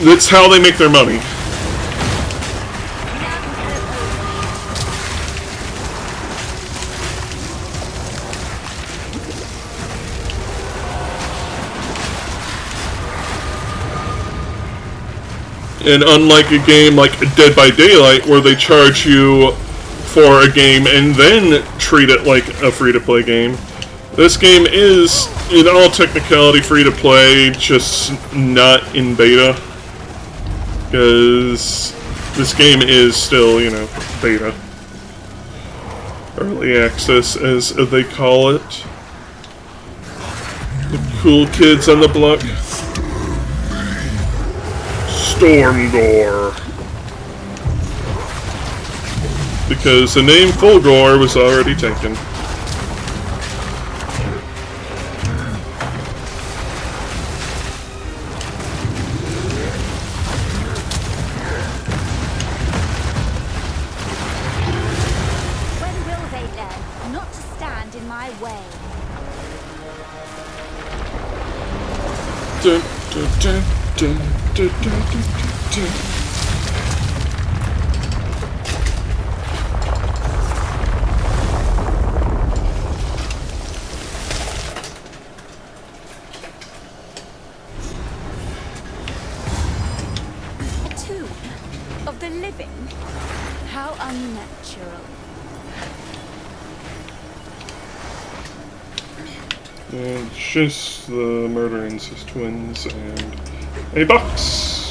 it's how they make their money. And unlike a game like Dead by Daylight, where they charge you for a game and then treat it like a free-to-play game, this game is, in all technicality, free-to-play, just not in beta. Because this game is still, you know, beta. Early access, as they call it. The cool kids on the block. Stormgore. Because the name Fulgore was already taken. When will they learn not to stand in my way? Dun, dun, dun, dun. A tomb of the living? How unnatural. And just the murder incest twins and a box.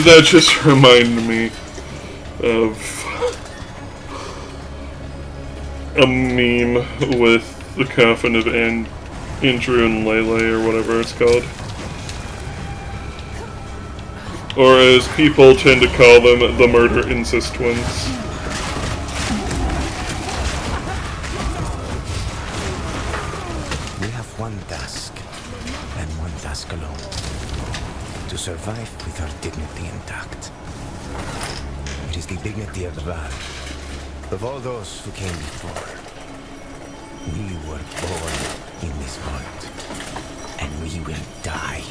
That just reminded me of a meme with the coffin of Andrew and Lele, or whatever it's called. Or as people tend to call them, the murder incest twins. We have one task, and one task alone. To survive with our dignity intact. It is the dignity of the Val, of all those who came before. We were born in this world, and we will die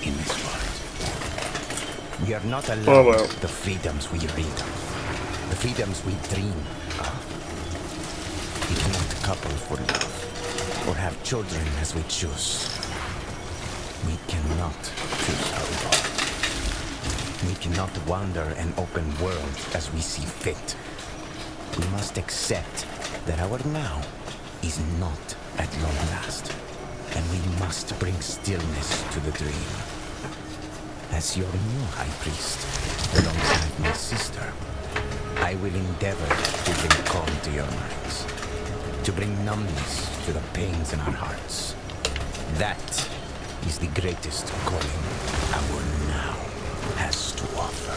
in this world. We are not allowed the freedoms we read of, the freedoms we dream of. We cannot couple for love, or have children as we choose. We cannot choose our God. We cannot wander an open world as we see fit. We must accept that our now is not at long last, and we must bring stillness to the dream. As your new high priest, alongside my sister, I will endeavor to bring calm to your minds, to bring numbness to the pains in our hearts. That is the greatest calling our now has to offer.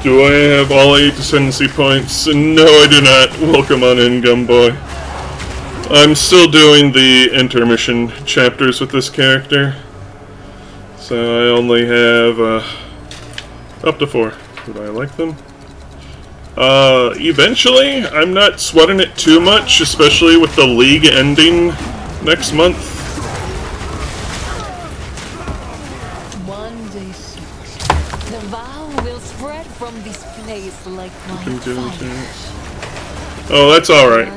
Do I have all 8 ascendancy points? No, I do not. Welcome on in, Gumboy. I'm still doing the intermission chapters with this character. So I only have up to 4. Do I like them? Eventually, I'm not sweating it too much, especially with the League ending next month. One day soon, the vow will spread from this place like wildfire. Oh, that's alright.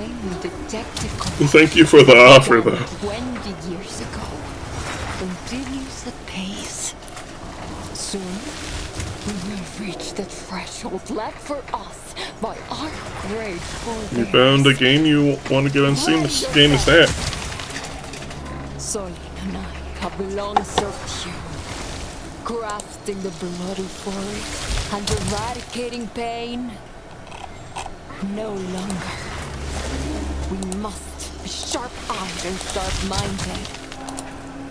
Thank you for the offer, though. 20 years ago, continues at pace. Soon, we will reach the threshold left for us by our great forebears. You found a game you want to get on Steam? This game is that. Solin and I have long served you, crafting the bloody forest and eradicating pain. No longer. We must be sharp-eyed and sharp-minded.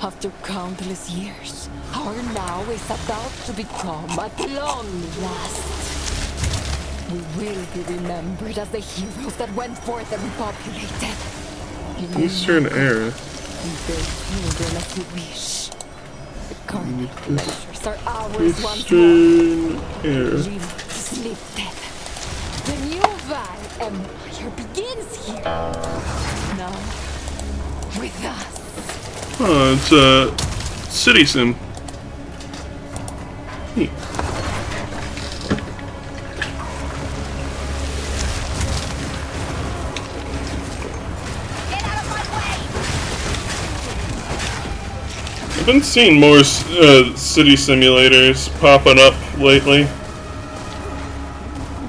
After countless years, our now is about to become at long last. We will be remembered as the heroes that went forth and repopulated. Eastern Air. We build children as you wish. The carnal pleasures are ours once more. Eastern Air. Dreams lifted. The new Val Empire begins here. Now, with us. Oh, it's a city sim. Neat. I've been seeing more city simulators popping up lately.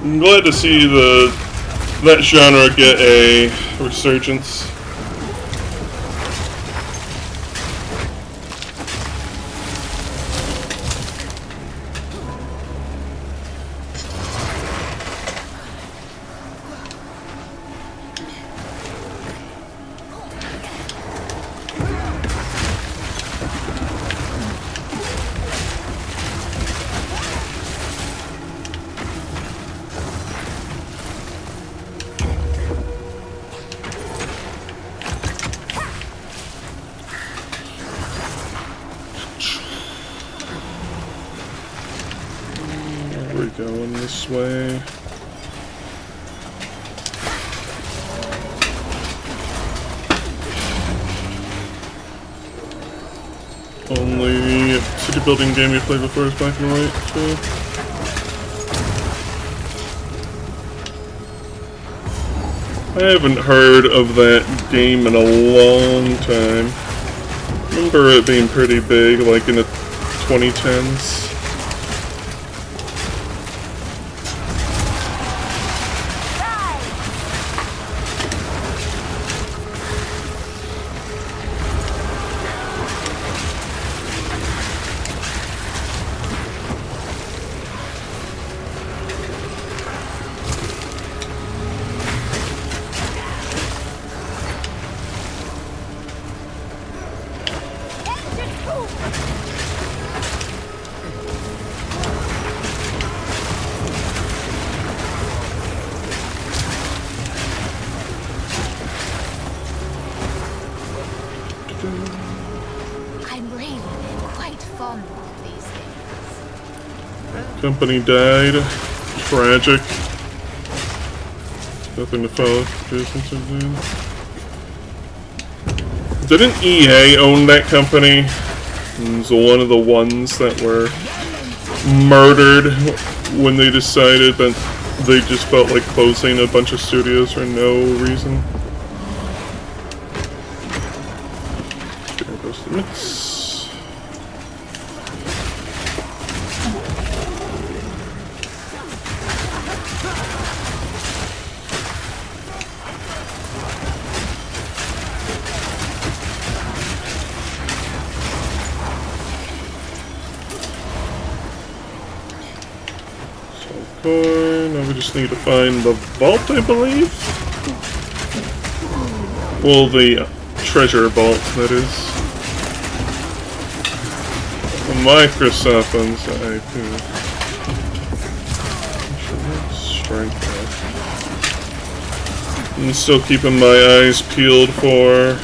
I'm glad to see that genre get a resurgence. Going this way. Only city building game you played before is Black and White, too. I haven't heard of that game in a long time. Remember it being pretty big, like in the 2010s. I'm really quite fond of these things. Company died. Tragic. Nothing to follow. Didn't EA own that company? It was one of the ones that were murdered when they decided that they just felt like closing a bunch of studios for no reason. There goes the mix. Now we just need to find the vault, I believe. Well, the treasure vault, that is. The Microsoft owns the IP. Strength. I'm still keeping my eyes peeled for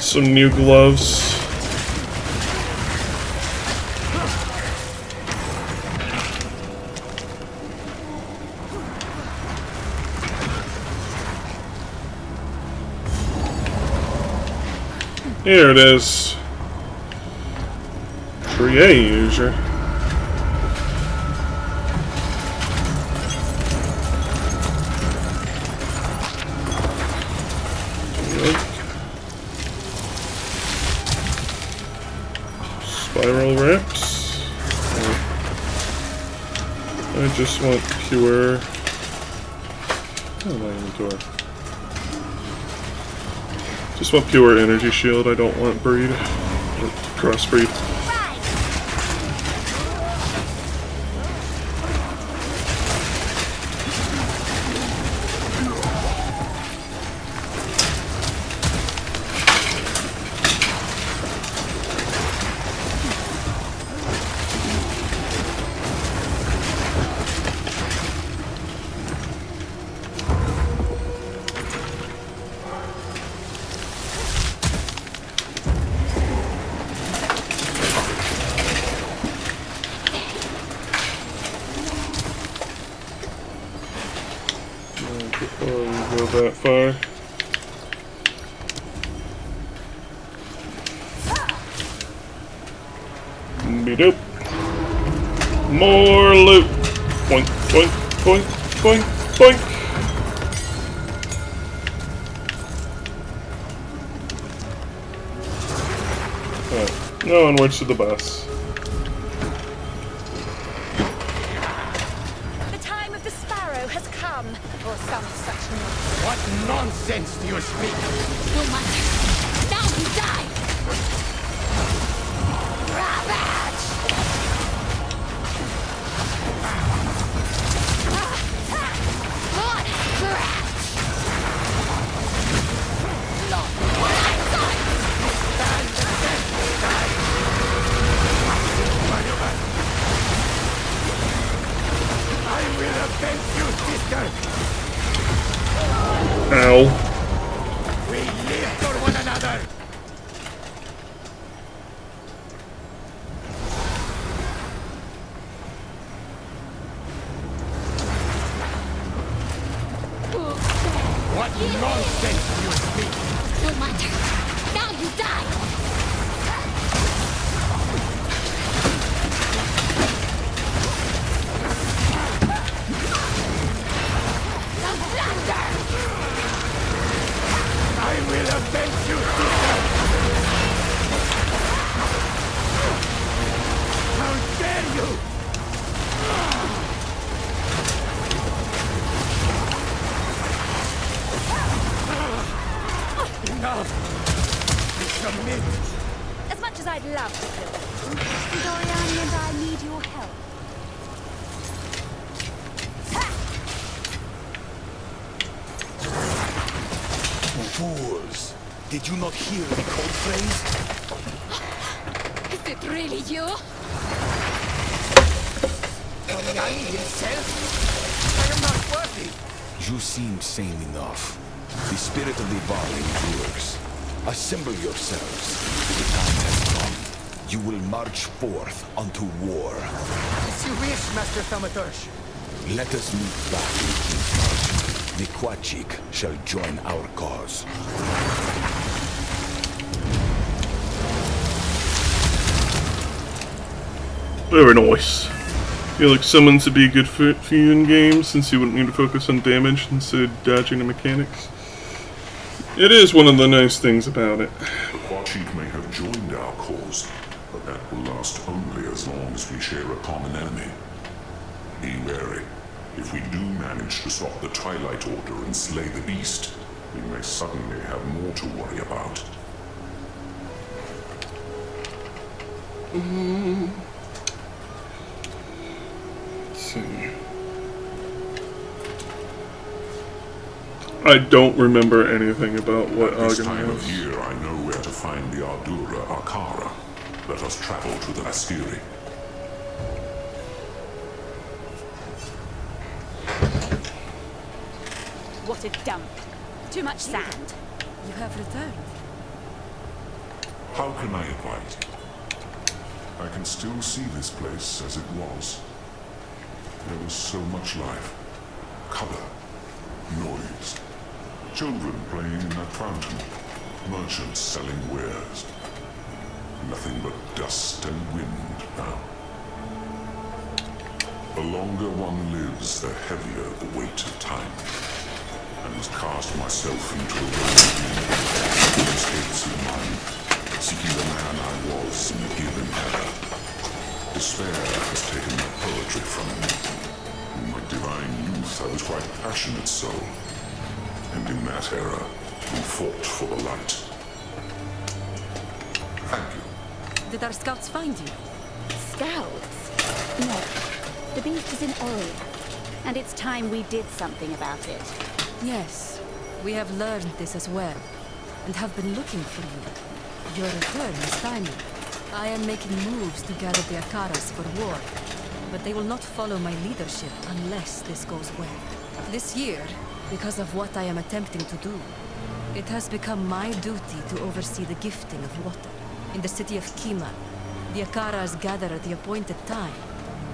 some new gloves. Here it is. Create user. Spiral rips. I just want pure. Oh, my inventory. Just want pure energy shield, I don't want breed. Or crossbreed. Before we go that far. Beat up. More loot. Boink, boink, boink, boink, boink. Alright, now onwards to the bus. Or some such nonsense. What nonsense do you speak? No matter. Now you die! Ravage! Blood scratch! Not what I thought! Stand the test or die! I will avenge you, sister! Ow. We live for one another! Nonsense you speak! No matter. Now you die! I will avenge you, sister! How dare you! Enough! Submit! As much as I'd love to kill you, Doriani and I need your help. Fools! Did you not hear the code phrase? Is it really you? Doriani himself? I am not worthy! You seem sane enough. The spirit of the Val endures. Assemble yourselves. The time has come. You will march forth unto war. As you wish, Master Thaumaturge. Let us meet back in Kingsmarch. The Quachik shall join our cause. Very nice. Feel like summons would be good for you in games, since you wouldn't need to focus on damage instead of dodging the mechanics. It is one of the nice things about it. The Quachik may have joined our cause, but that will last only as long as we share a common enemy. Be wary. If we do manage to stop the Twilight Order and slay the beast, we may suddenly have more to worry about. Let's see. I don't remember anything about what This Ogden time of was. year, I know where to find the Ardura Akara. Let us travel to the Astiri. What a dump. Too much sand. You have returned. How can I advise? I can still see this place as it was. There was so much life, color, noise, children playing in that fountain, merchants selling wares. Nothing but dust and wind now. The longer one lives, the heavier the weight of time. I must cast myself into a world of escapes in mind, seeking the man I was in a given era. Despair has taken my poetry from me. In my divine youth, I was quite a passionate soul. And in that era, we fought for the light. Thank you. Did our scouts find you? Scouts? No. The beast is in Orient, and it's time we did something about it. Yes, we have learned this as well, and have been looking for you. Your return is timely. I am making moves to gather the Akaras for war, but they will not follow my leadership unless this goes well. This year, because of what I am attempting to do, it has become my duty to oversee the gifting of water. In the city of Kima, the Akaras gather at the appointed time,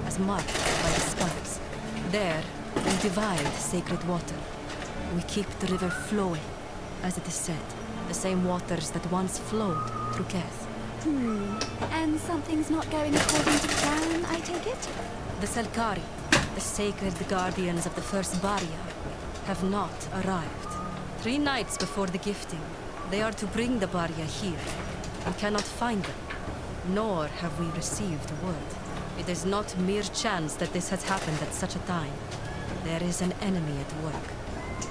as marked by the skies. There, we divide sacred water. We keep the river flowing, as it is said, the same waters that once flowed through Keth. And something's not going according to plan, I take it? The Selkari, the sacred guardians of the first barrier, have not arrived. 3 nights before the gifting, they are to bring the barrier here. We cannot find them, nor have we received word. It is not mere chance that this has happened at such a time. There is an enemy at work.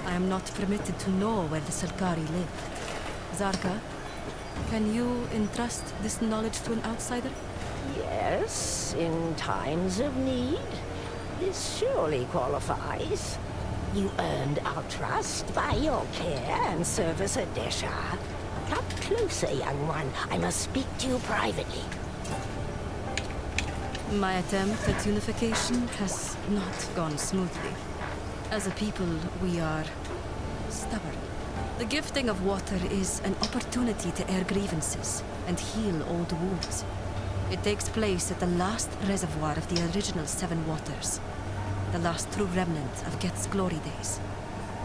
I am not permitted to know where the Selkari live. Zarka, can you entrust this knowledge to an outsider? Yes, in times of need. This surely qualifies. You earned our trust by your care and service at Desha. Come closer, young one. I must speak to you privately. My attempt at unification has not gone smoothly. As a people, we are stubborn. The gifting of water is an opportunity to air grievances and heal old wounds. It takes place at the last reservoir of the original 7 waters, the last true remnant of Geth's glory days.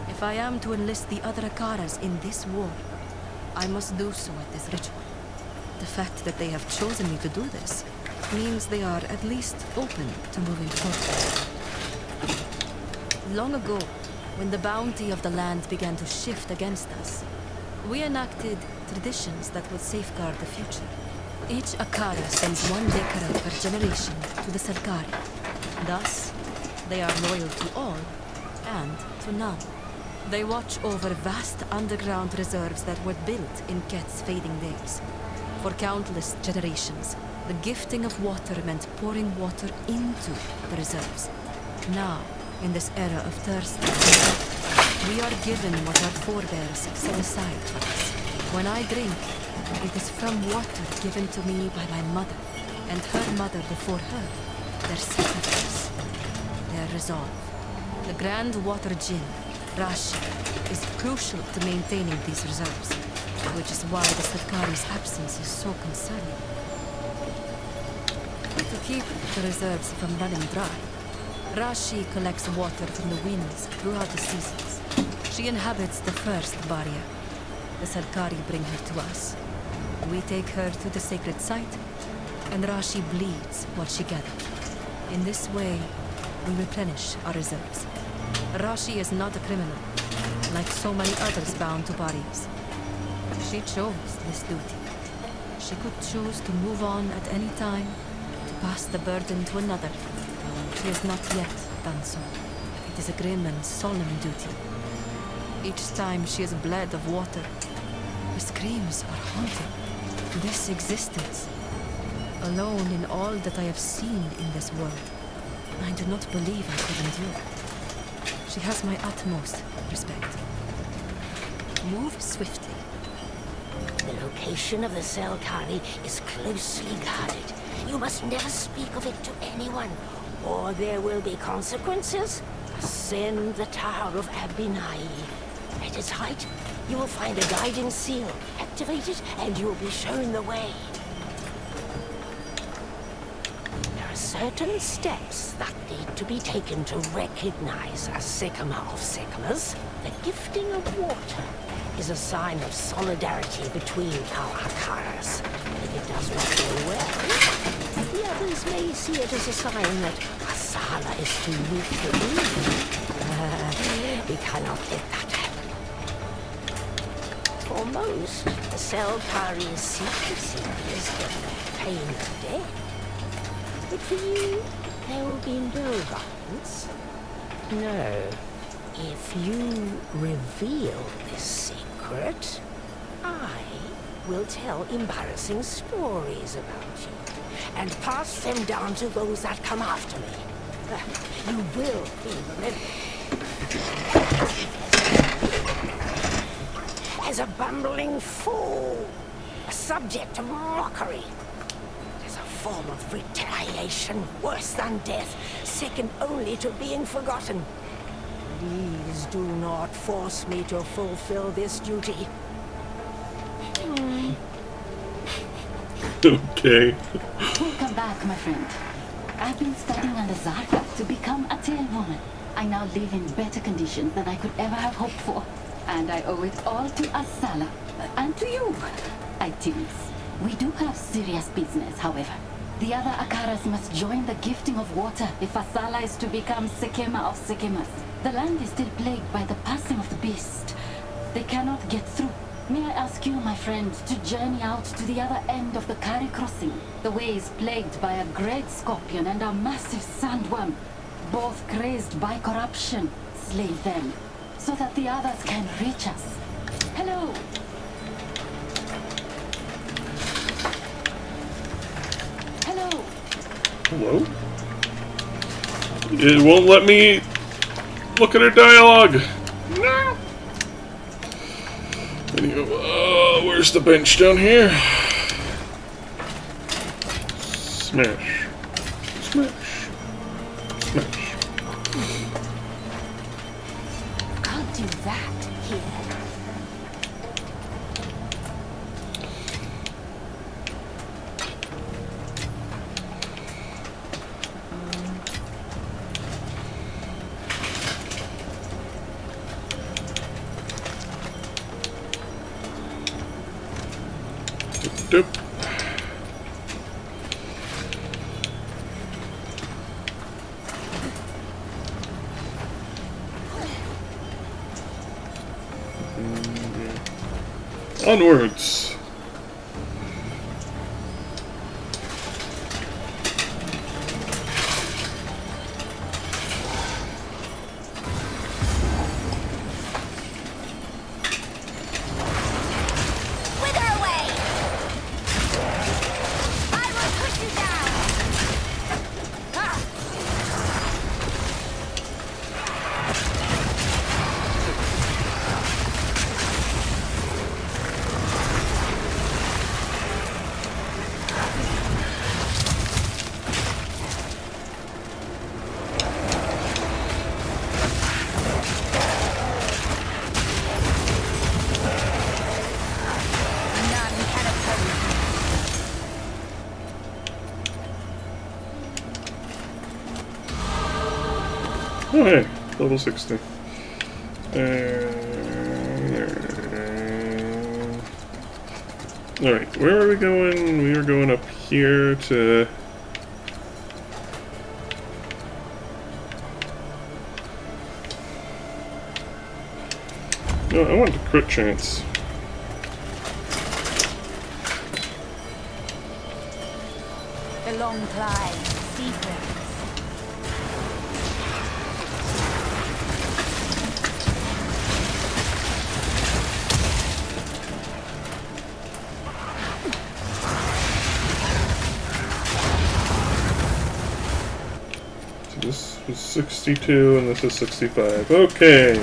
If I am to enlist the other Akaras in this war, I must do so at this ritual. The fact that they have chosen me to do this means they are at least open to moving forward. Long ago, when the bounty of the land began to shift against us, we enacted traditions that would safeguard the future. Each Akara sends one Dekara per generation to the Sarkari. Thus, they are loyal to all and to none. They watch over vast underground reserves that were built in Ket's fading days. For countless generations, the gifting of water meant pouring water into the reserves. Now, in this era of thirst, we are given what our forebears set aside for us. When I drink, it is from water given to me by my mother, and her mother before her, their sacrifice, their resolve. The Grand Water Djinn, Rashi, is crucial to maintaining these reserves, which is why the Sarkari's absence is so concerning. To keep the reserves from running dry, Rashi collects water from the winds throughout the seasons. She inhabits the first barrier. The Sarkari bring her to us. We take her to the sacred site, and Rashi bleeds what she gathered. In this way, we replenish our reserves. Rashi is not a criminal, like so many others bound to barriers. She chose this duty. She could choose to move on at any time, to pass the burden to another. She has not yet done so. It is a grim and solemn duty. Each time she has bled of water, her screams are haunting. This existence, alone in all that I have seen in this world, I do not believe I could endure. She has my utmost respect. Move swiftly. The location of the Sarkari is closely guarded. You must never speak of it to anyone, or there will be consequences. Ascend the Tower of Abinai. At its height, you will find a guiding seal. Activate it, and you will be shown the way. There are certain steps that need to be taken to recognize a Sycamore of Sycamores. The gifting of water is a sign of solidarity between our Akaras. If it does not go well, the others may see it as a sign that Asala is too weak to lead. We cannot let that happen. For most, the Sarkari's secrecy is the pain of death. But for you, there will be no violence. No. If you reveal this secret, I will tell embarrassing stories about you and pass them down to those that come after me. You will be remembered as a bumbling fool, a subject of mockery. It is a form of retaliation worse than death, second only to being forgotten. Please do not force me to fulfill this duty. Okay. Welcome back, my friend. I've been studying under Zarka to become a tail woman. I now live in better conditions than I could ever have hoped for. And I owe it all to Asala. And to you, Items. We do have serious business, however. The other Akaras must join the gifting of water if Asala is to become Sekema of Sekemas. The land is still plagued by the passing of the beast. They cannot get through. May I ask you, my friend, to journey out to the other end of the Kari crossing? The way is plagued by a great scorpion and a massive sandworm. Both crazed by corruption. Slay them, so that the others can reach us. Hello! Hello! Hello? It won't let me look at her dialogue. No. Anyway, where's the bench down here? Smash. Smash. Smash. Can't do that here. Doop. Onwards. Oh hey, level 60. Alright, where are we going? We are going up here to... No, I want the crit chance. The long climb, secrets. This was 62 and this is 65. Okay.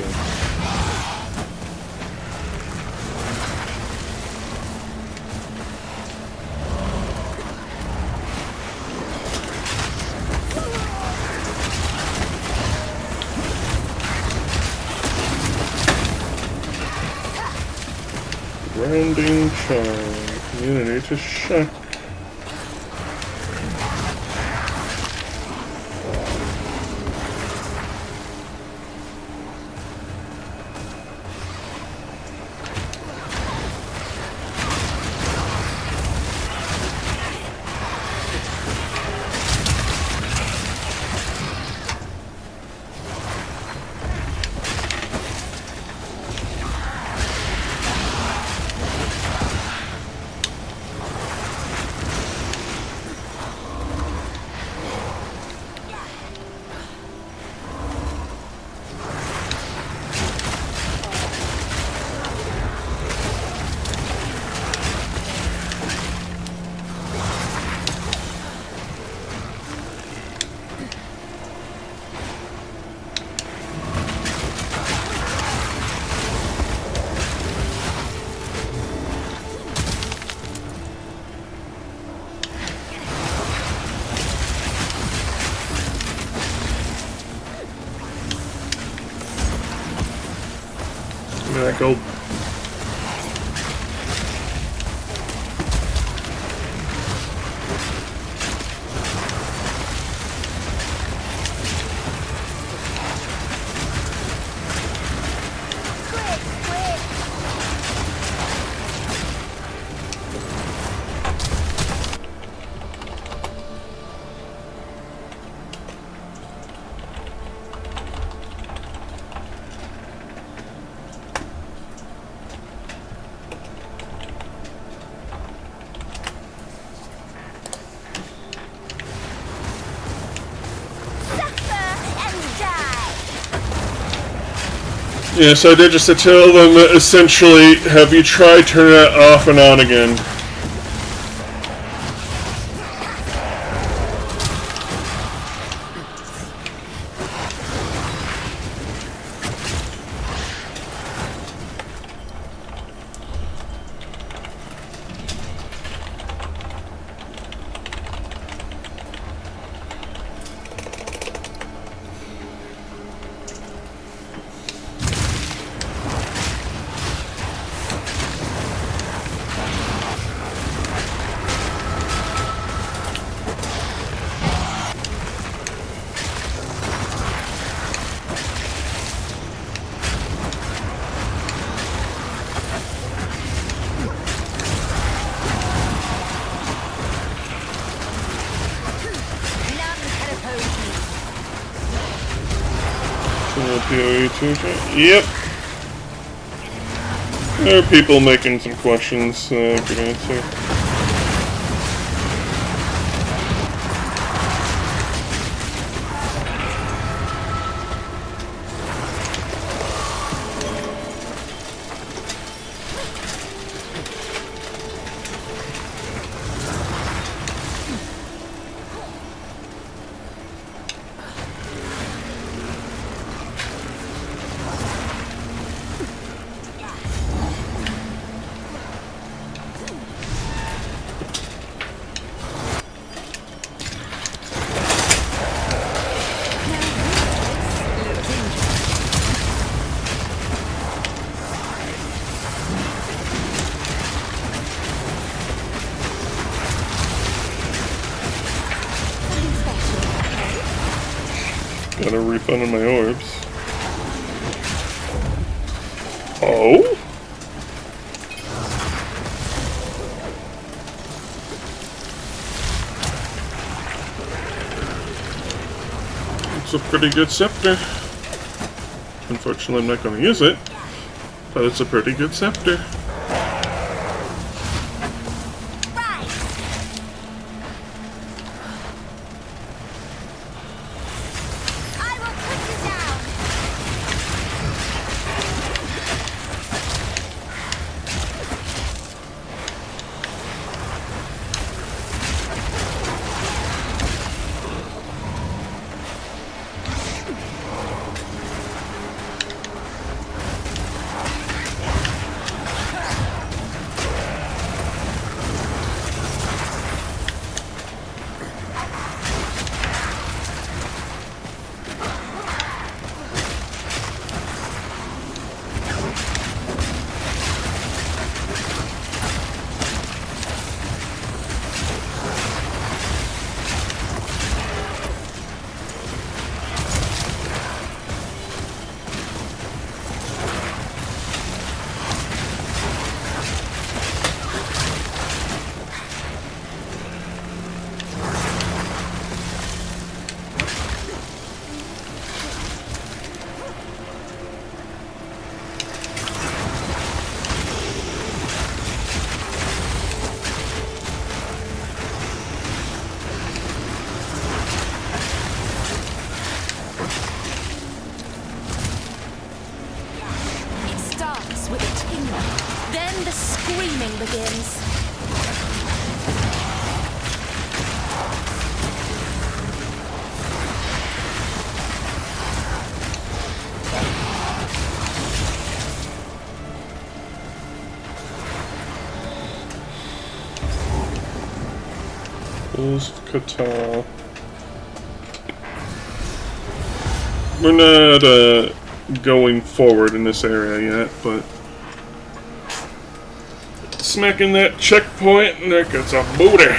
Grounding charm. Community to shock. That gold. Yeah, so I did just to tell them, essentially, have you tried turning that off and on again? PoE 2 chat. Yep. There are people making some questions good answer. Got a refund on my orbs. Oh? It's a pretty good scepter. Unfortunately, I'm not going to use it, but it's a pretty good scepter. Qatar. We're not going forward in this area yet, but smacking that checkpoint and there gets a booty.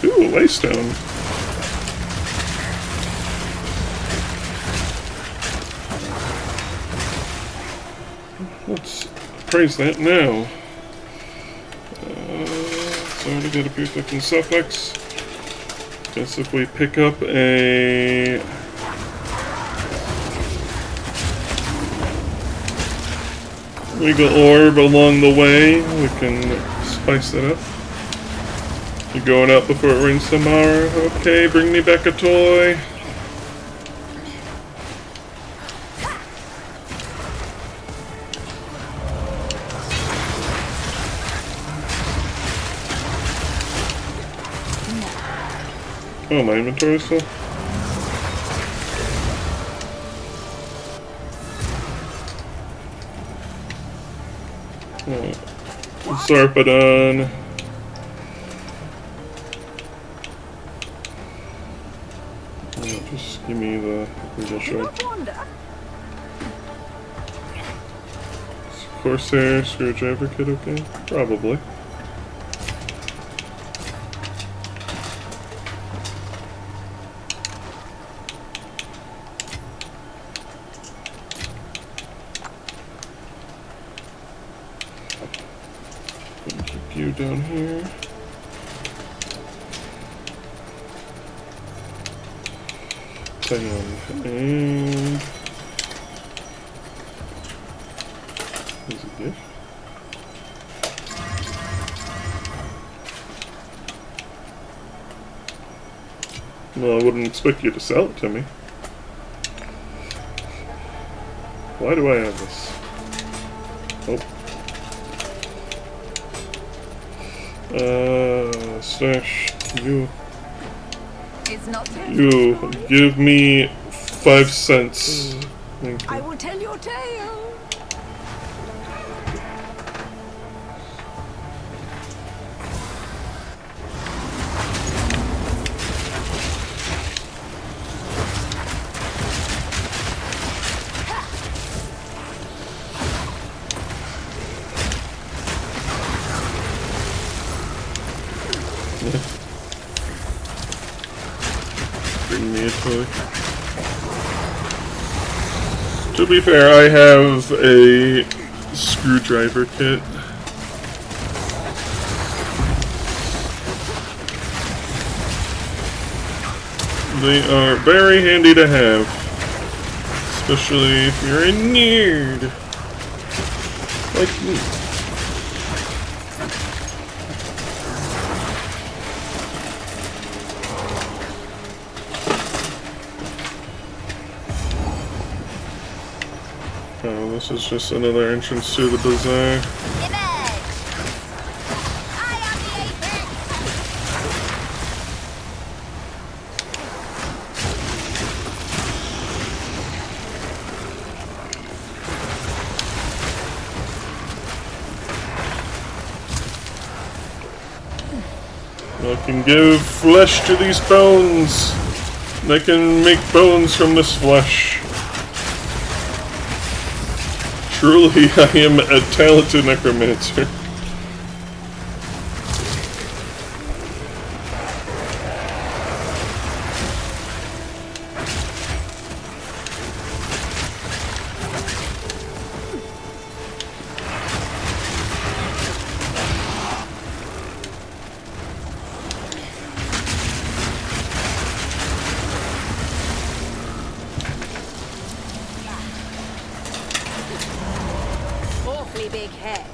Ooh, Laystone. Let's praise that now. already got a prefix and suffix. Guess if we pick up a legal orb along the way, we can spice it up. You going out before it rains tomorrow? Okay, bring me back a toy. Oh, my inventory's full. Sarpedon. Just give me the legal shard. Corsair screwdriver kit, okay? Probably. Keep you down here. And there's a gift. Well, I wouldn't expect you to sell it to me. Why do I have this? Oh. Stash you. You give me 5 cents. Thank you. I will tell your tale. Bring me a toy. To be fair, I have a screwdriver kit. They are very handy to have, especially if you're a nerd like me. Oh, this is just another entrance to the bazaar. I can give flesh to these bones. And I can make bones from this flesh. Truly, I am a talented necromancer. Big head.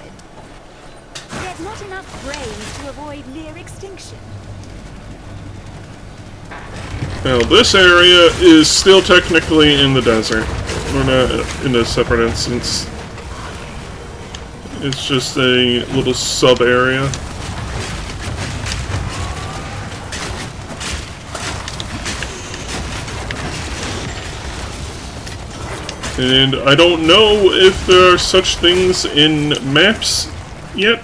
There's not enough brains to avoid near extinction. Now, this area is still technically in the desert. We're not in a separate instance. It's just a little sub-area. And I don't know if there are such things in maps yet.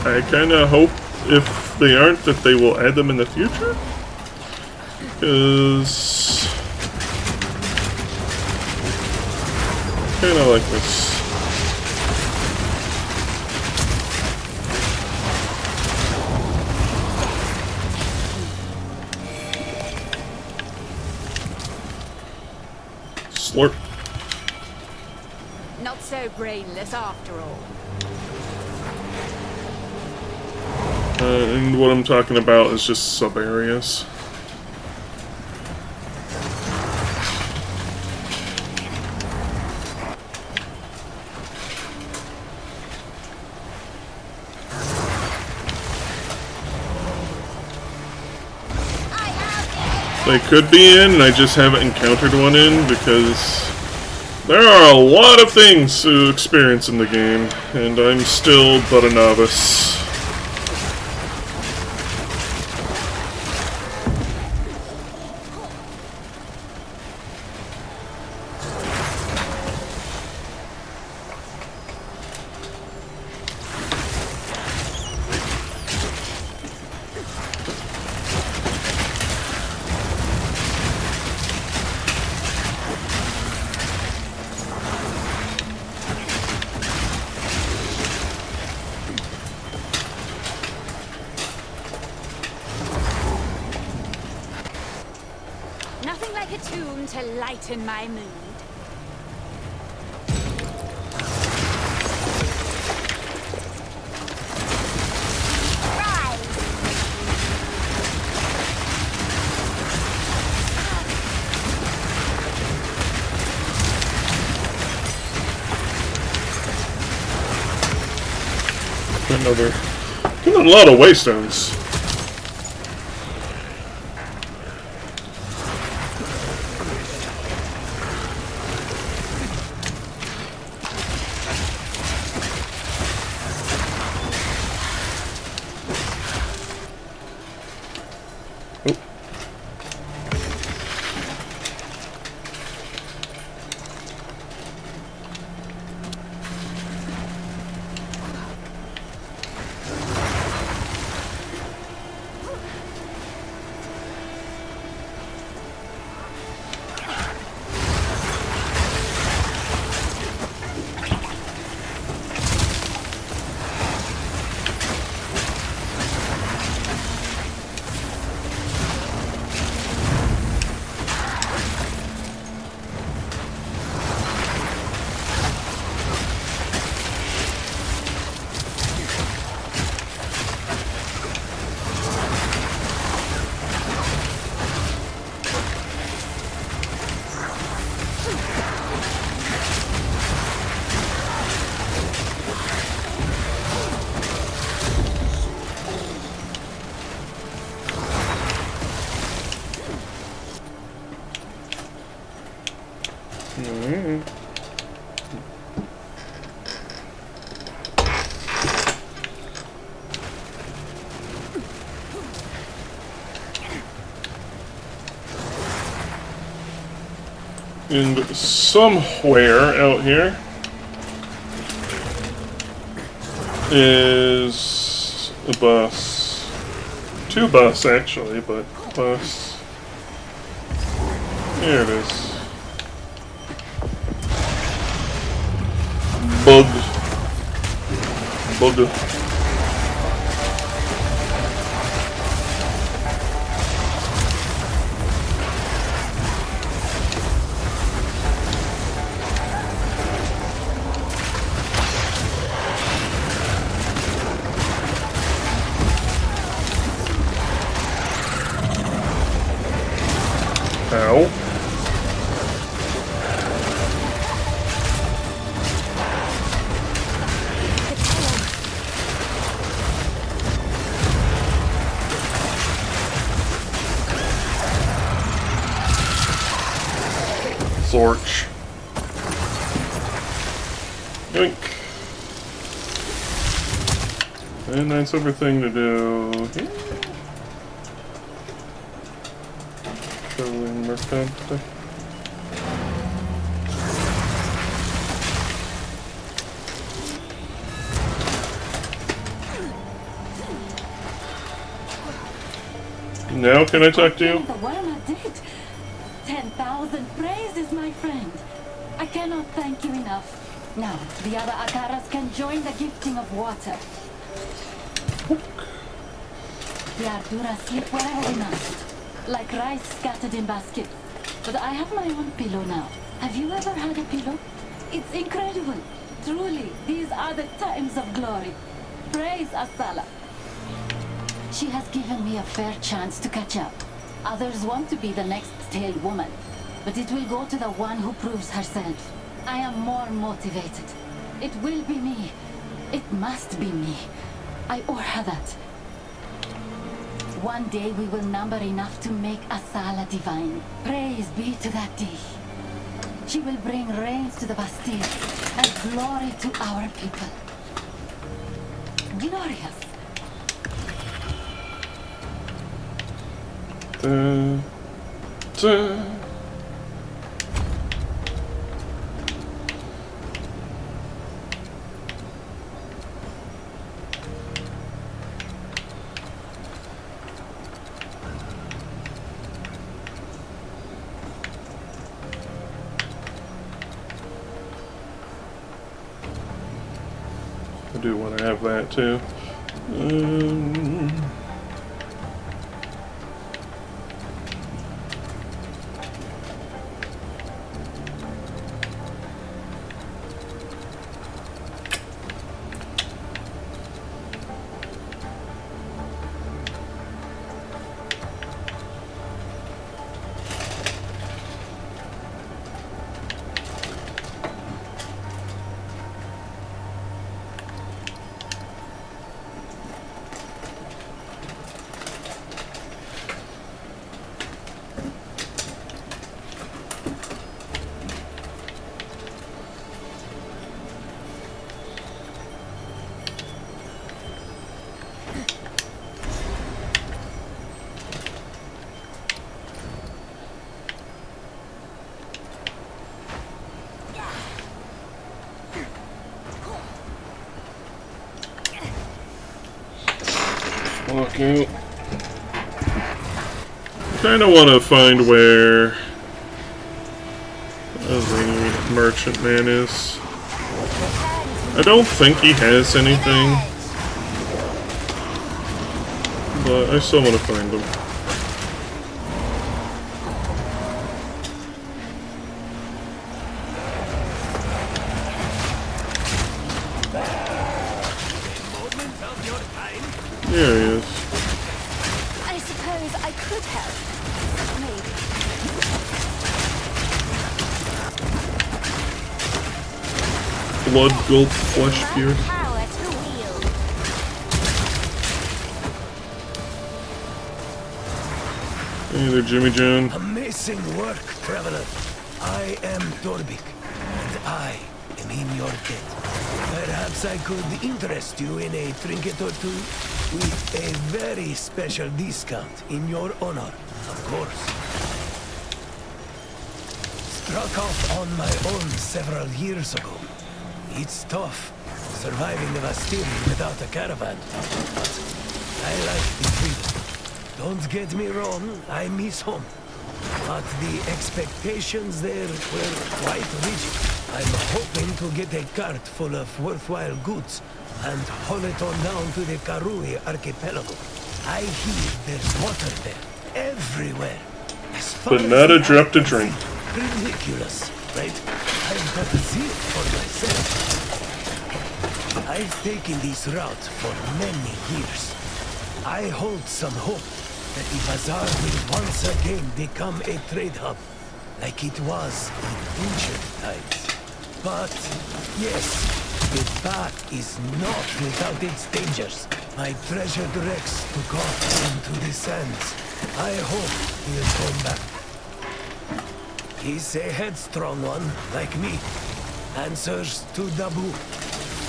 I kinda hope if they aren't that they will add them in the future. Because kinda like this. Slurp. Not so brainless after all. And what I'm talking about is just sub-areas. They could be in, and I just haven't encountered one in, because there are a lot of things to experience in the game, and I'm still but a novice. Nothing like a tune to lighten my mood. Another. Getting a lot of waystones. And somewhere out here is a bus. Two bus, actually, but bus. Here it is. Bug. Ow. Zorch. Yoink. And that's everything to do here. Showing Mercante. Now can I talk to you? The worm did. 10,000 praises, my friend. I cannot thank you enough. Now, the other Akaras can join the gifting of water. The Ardura sleep wherever we must, like rice scattered in baskets. But I have my own pillow now. Have you ever had a pillow? It's incredible. Truly, these are the times of glory. Praise Asala. She has given me a fair chance to catch up. Others want to be the next tailed woman, but it will go to the one who proves herself. I am more motivated. It will be me. It must be me. I owe her that. One day we will number enough to make Asala divine. Praise be to that day. She will bring rains to the Bastille and glory to our people. Glorious. I do want to have that too. Walk out. Kinda wanna find where the merchant man is. I don't think he has anything, but I still wanna find him. There he is. I suppose I could help. Maybe. Blood gulp flesh pierce. Power to wield. Hey there, Jimmy John. Amazing work, traveler. I am Torbik, and I am in your debt. Perhaps I could interest you in a trinket or two with a very special discount in your honor, of course. Struck off on my own several years ago. It's tough, surviving the Bastille without a caravan, but I like the freedom. Don't get me wrong, I miss home. But the expectations there were quite rigid. I'm hoping to get a cart full of worthwhile goods and haul it on down to the Karui archipelago. I hear there's water there, everywhere. As far But not as a drop to drink. Ridiculous, right? I've got to see it for myself. I've taken this route for many years. I hold some hope that the bazaar will once again become a trade hub, like it was in ancient times. But, yes, the path is not without its dangers. My treasured Rex took off into the sands. I hope he'll come back. He's a headstrong one, like me. Answers to Dabu.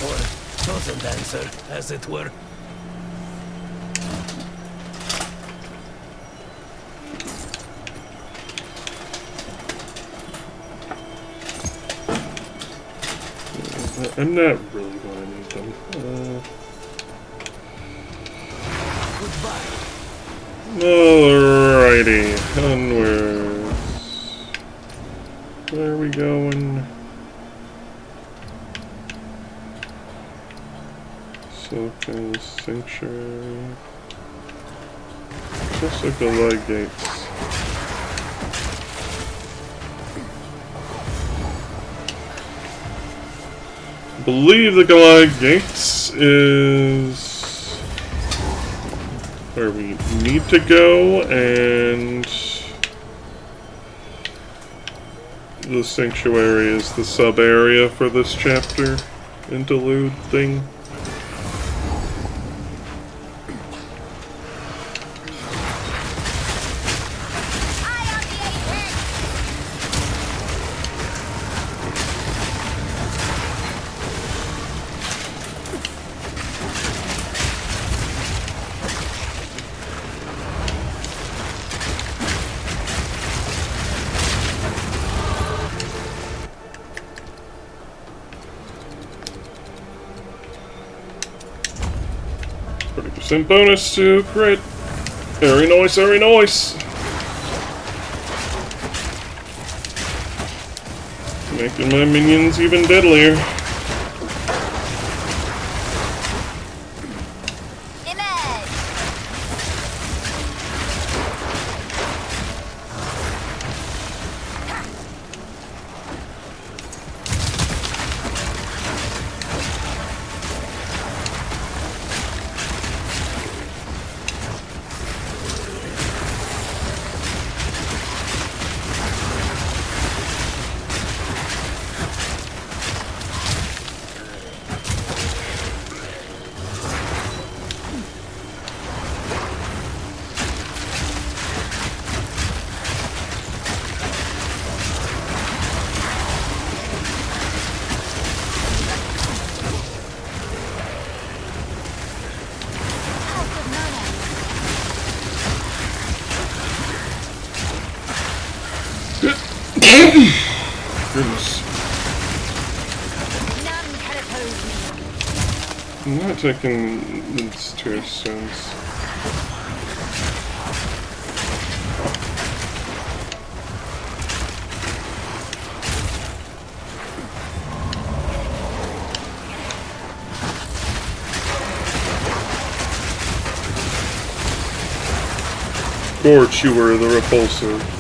Or doesn't answer, as it were. I'm not really going to need them. Goodbye. Alrighty, onwards. Where are we going? Silken Sanctuary. Just like the light gates. I believe the Goliath Gates is where we need to go, and the sanctuary is the sub-area for this chapter interlude thing. Bonus to crit. Very nice, very nice. Making my minions even deadlier. Goodness. I'm not taking these tombstones. Gorge, you were the repulsor.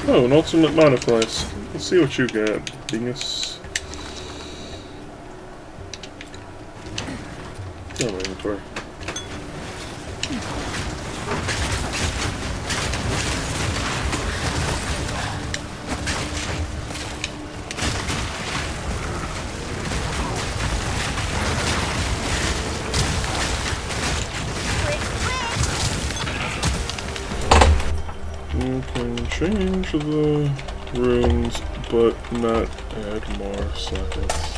Oh, an ultimate mana flask. Let's see what you got, Dingus. Oh, my inventory. You can change the runes, but not add more sockets.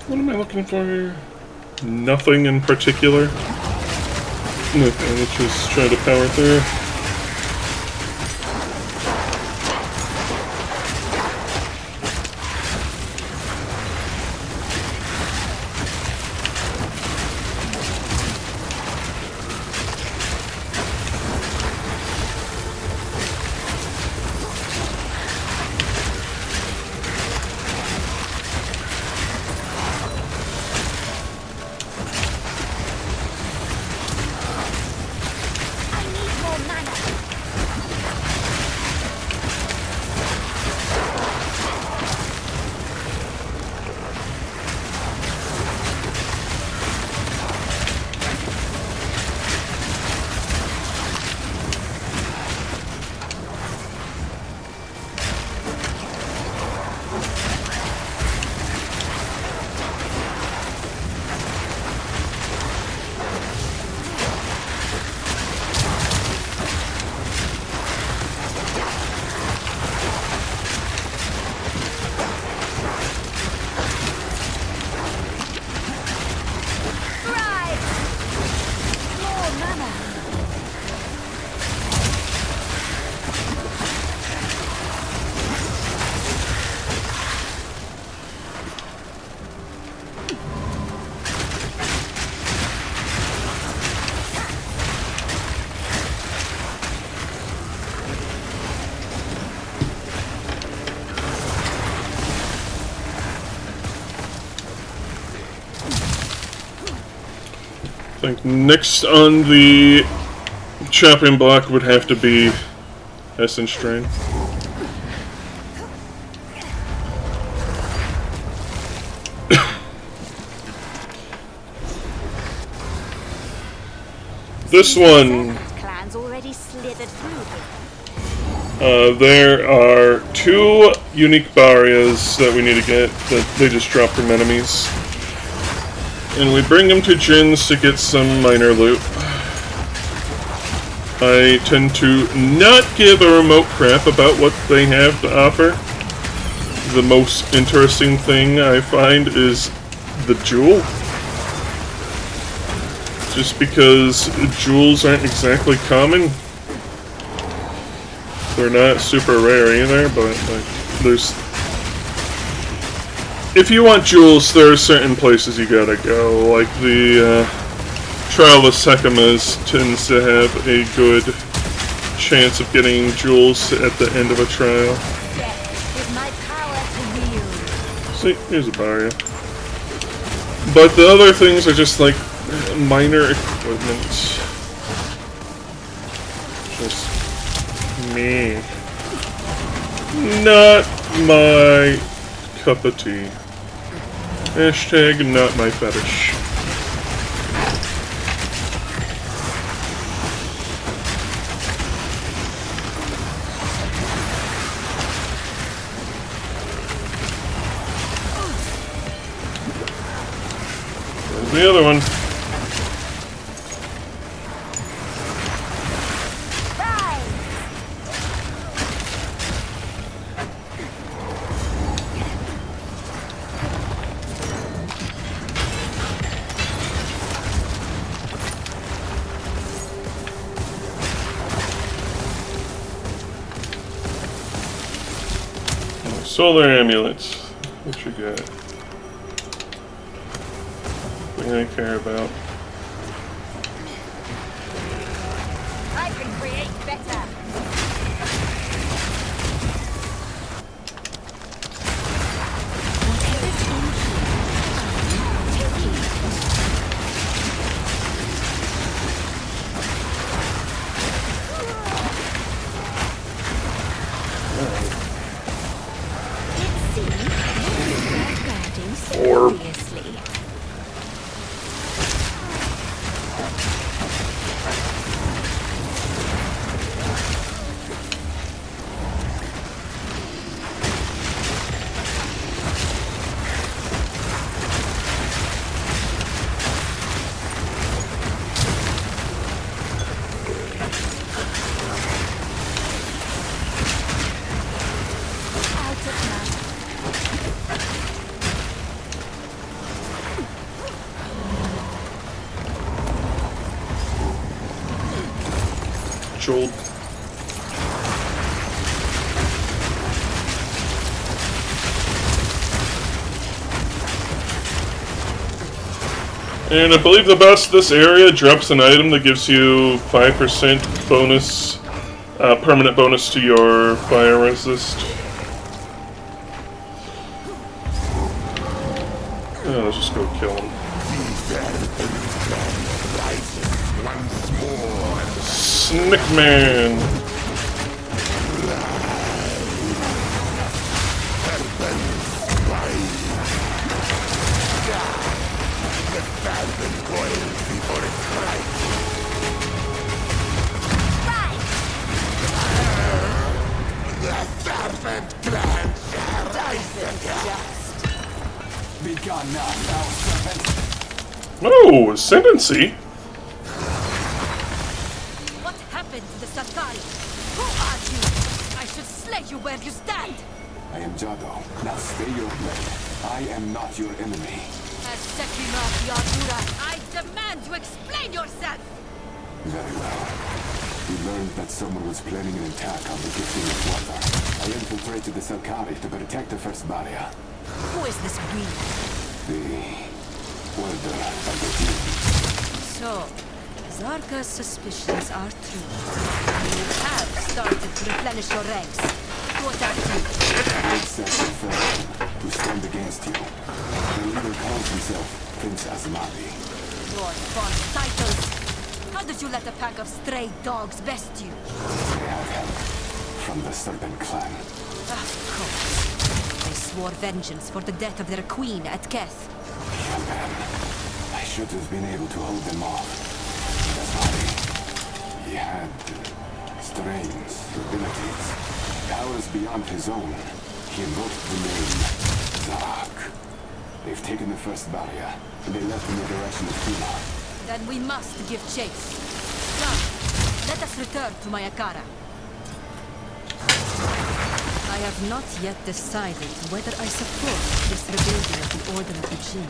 What am I looking for here? Nothing in particular. Okay, let's just try to power through. I think next on the chopping block would have to be Essence Drain. This one, there are 2 unique barriers that we need to get that they just drop from enemies. And we bring them to Jin's to get some minor loot. I tend to not give a remote crap about what they have to offer. The most interesting thing I find is the jewel. Just because jewels aren't exactly common. They're not super rare either, but like, there's... If you want jewels, there are certain places you gotta go. Like the Trial of Sekhmet tends to have a good chance of getting jewels at the end of a trial. See, here's a barrier. But the other things are just like minor equipment. Just me. Not my cup of tea. Hashtag not my fetish. There's the other one. Solar amulets. What you got? Thing I care about. I can create better. Orb. Jolt. And I believe the boss of this area drops an item that gives you 5% bonus, permanent bonus to your fire resist. Oh, let's just go kill him. Snickman! Oh, ascendancy! What happened to the Satari? Who are you? I should slay you where you stand! I am Jado. Now stay your blade. I am not your enemy. As Sekinoff Yadura, I demand you explain yourself! Very well. We learned that someone was planning an attack on the gifting of water. I infiltrated the Salkari to protect the first barrier. Who is this we? The Order of the Demon. So, Zarka's suspicions are true. You have started to replenish your ranks. What are you? Exactly faction who stand against you. The leader calls himself Prince Asmadi. your false titles. How did you let a pack of stray dogs best you? They have help from the Serpent Clan. Of course. They swore vengeance for the death of their queen at Keth. Young man, I should have been able to hold them off. That's why he had strange abilities, powers beyond his own. He invoked the name Zarak. They've taken the first barrier, and they left in the direction of Kima. Then we must give chase. Come, let us return to Mayakara. I have not yet decided whether I support this rebuilding of the Order of the Jinn.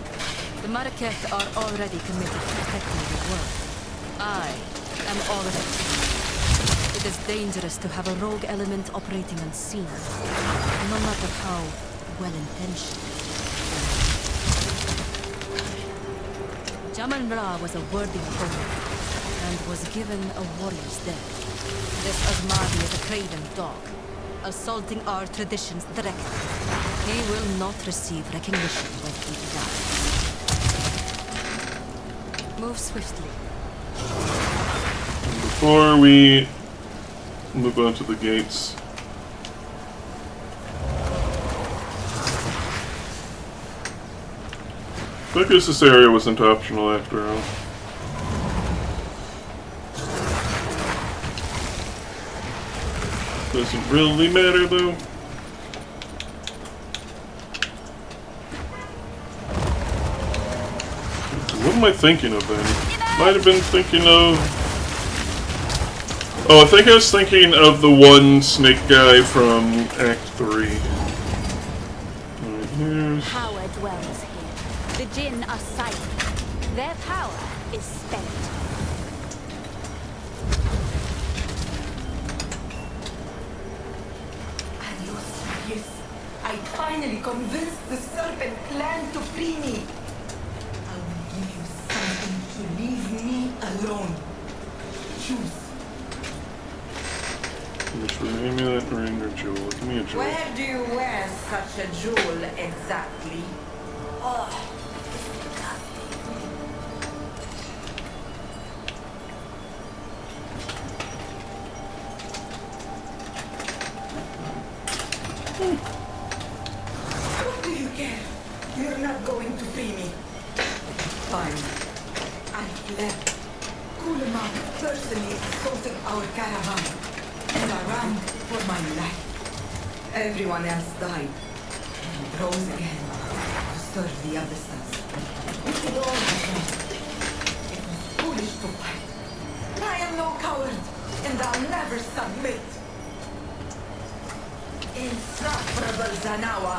The Maraketh are already committed to protecting the world. I am already. It is dangerous to have a rogue element operating unseen, no matter how well-intentioned. Jaman Ra was a worthy opponent, and was given a warrior's death. This Asmadi is a craven dog, assaulting our traditions directly. He will not receive recognition when he dies. Move swiftly. Before we move on to the gates, I guess this area wasn't optional after all. Doesn't really matter though. What am I thinking of then? Might have been thinking of... Oh, I think I was thinking of the one snake guy from Act 3. Right, here's... Power dwells here. The Jinn are silent. Their power is spent. Are you serious? I finally convinced the Serpent Clan to free me. I will give you something to leave me alone. Choose. Which was amulet, ring, or jewel? Give me a jewel. Where do you wear such a jewel exactly? Oh. What do you care? You're not going to free me. Fine. I fled. Kulima personally escorted our caravan, and I ran for my life. Everyone else died, and rose again to serve the Abyssals. We should all have known. It was foolish to fight. I am no coward, and I'll never submit. Insufferable Zanawa!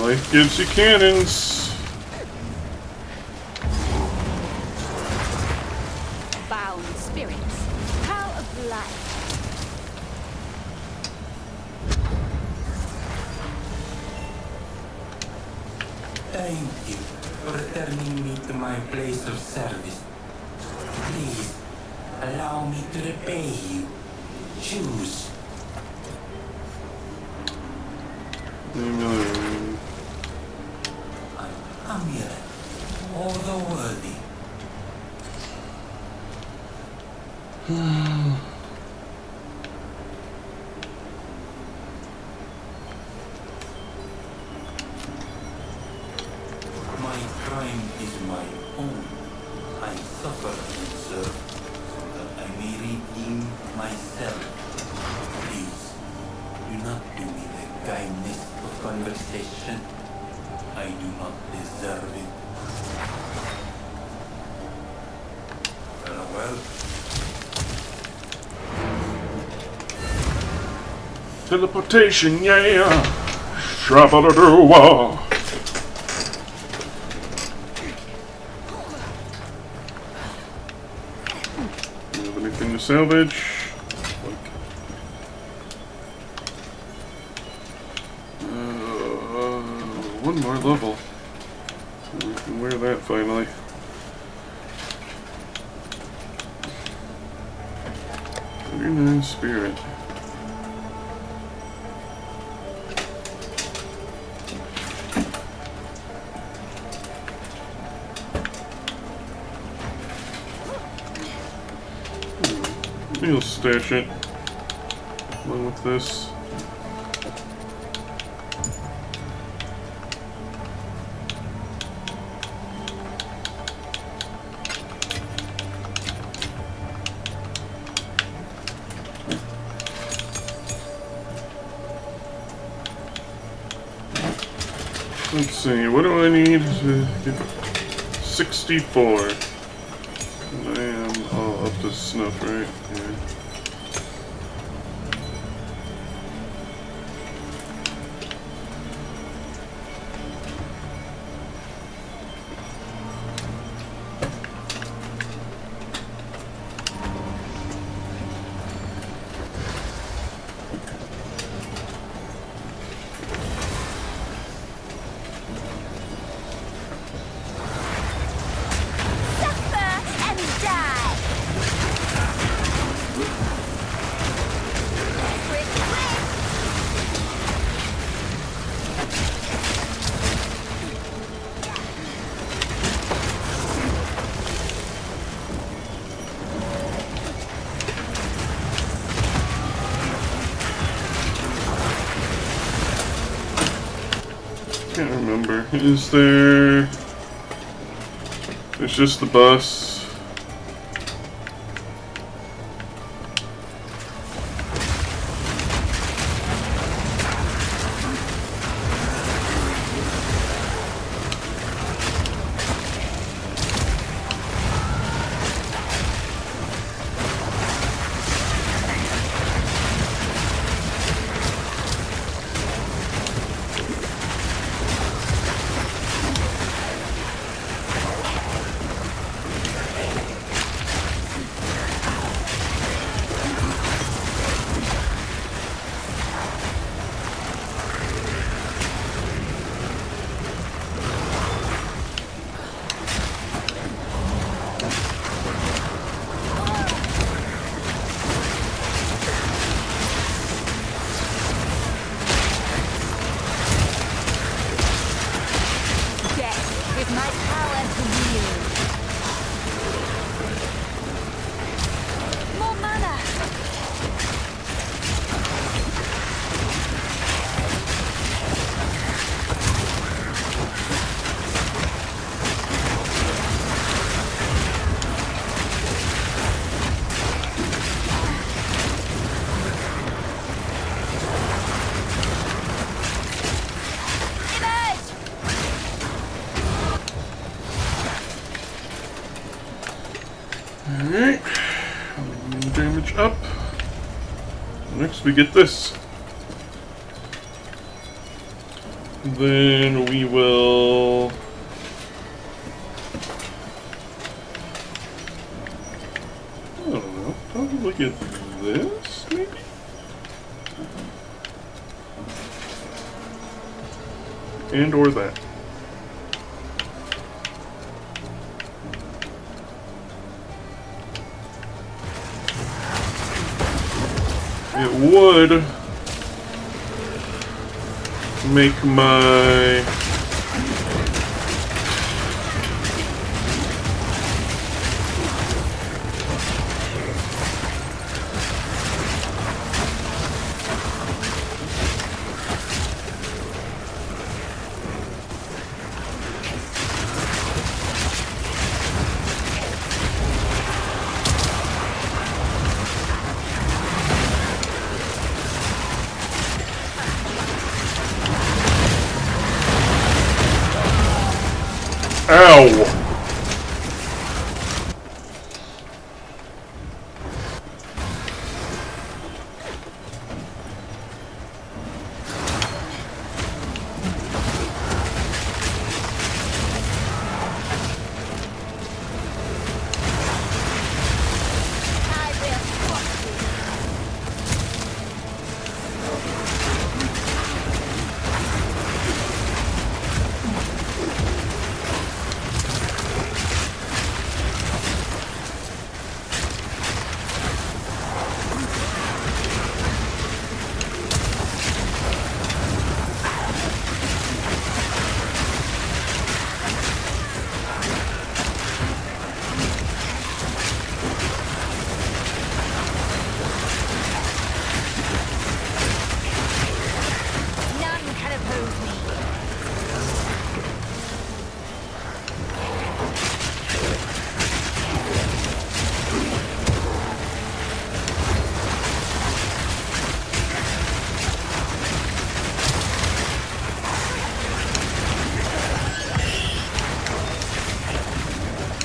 Life gives you cannons. Bound spirits. How of life. Thank you for returning me to my place of service. Please, allow me to repay you. Choose. Amulet, all the worthy. My crime is my own. I suffer and serve so that I may redeem myself. Please, do not do me the kindness of conversation. I do not deserve it. well. Teleportation, yeah! Shabba-da-doo-wah! Do you have anything to salvage? One more level. So we can wear that finally. Nice spirit. We'll stash it along with this. Let's see, what do I need to get 64? And I am all up to snuff, right? Yeah. Can't remember. Is there... There's just the bus. Alright. Damage up. Next we get this. Then we will... I don't know. Probably get this, maybe? And or that. It would make my ow!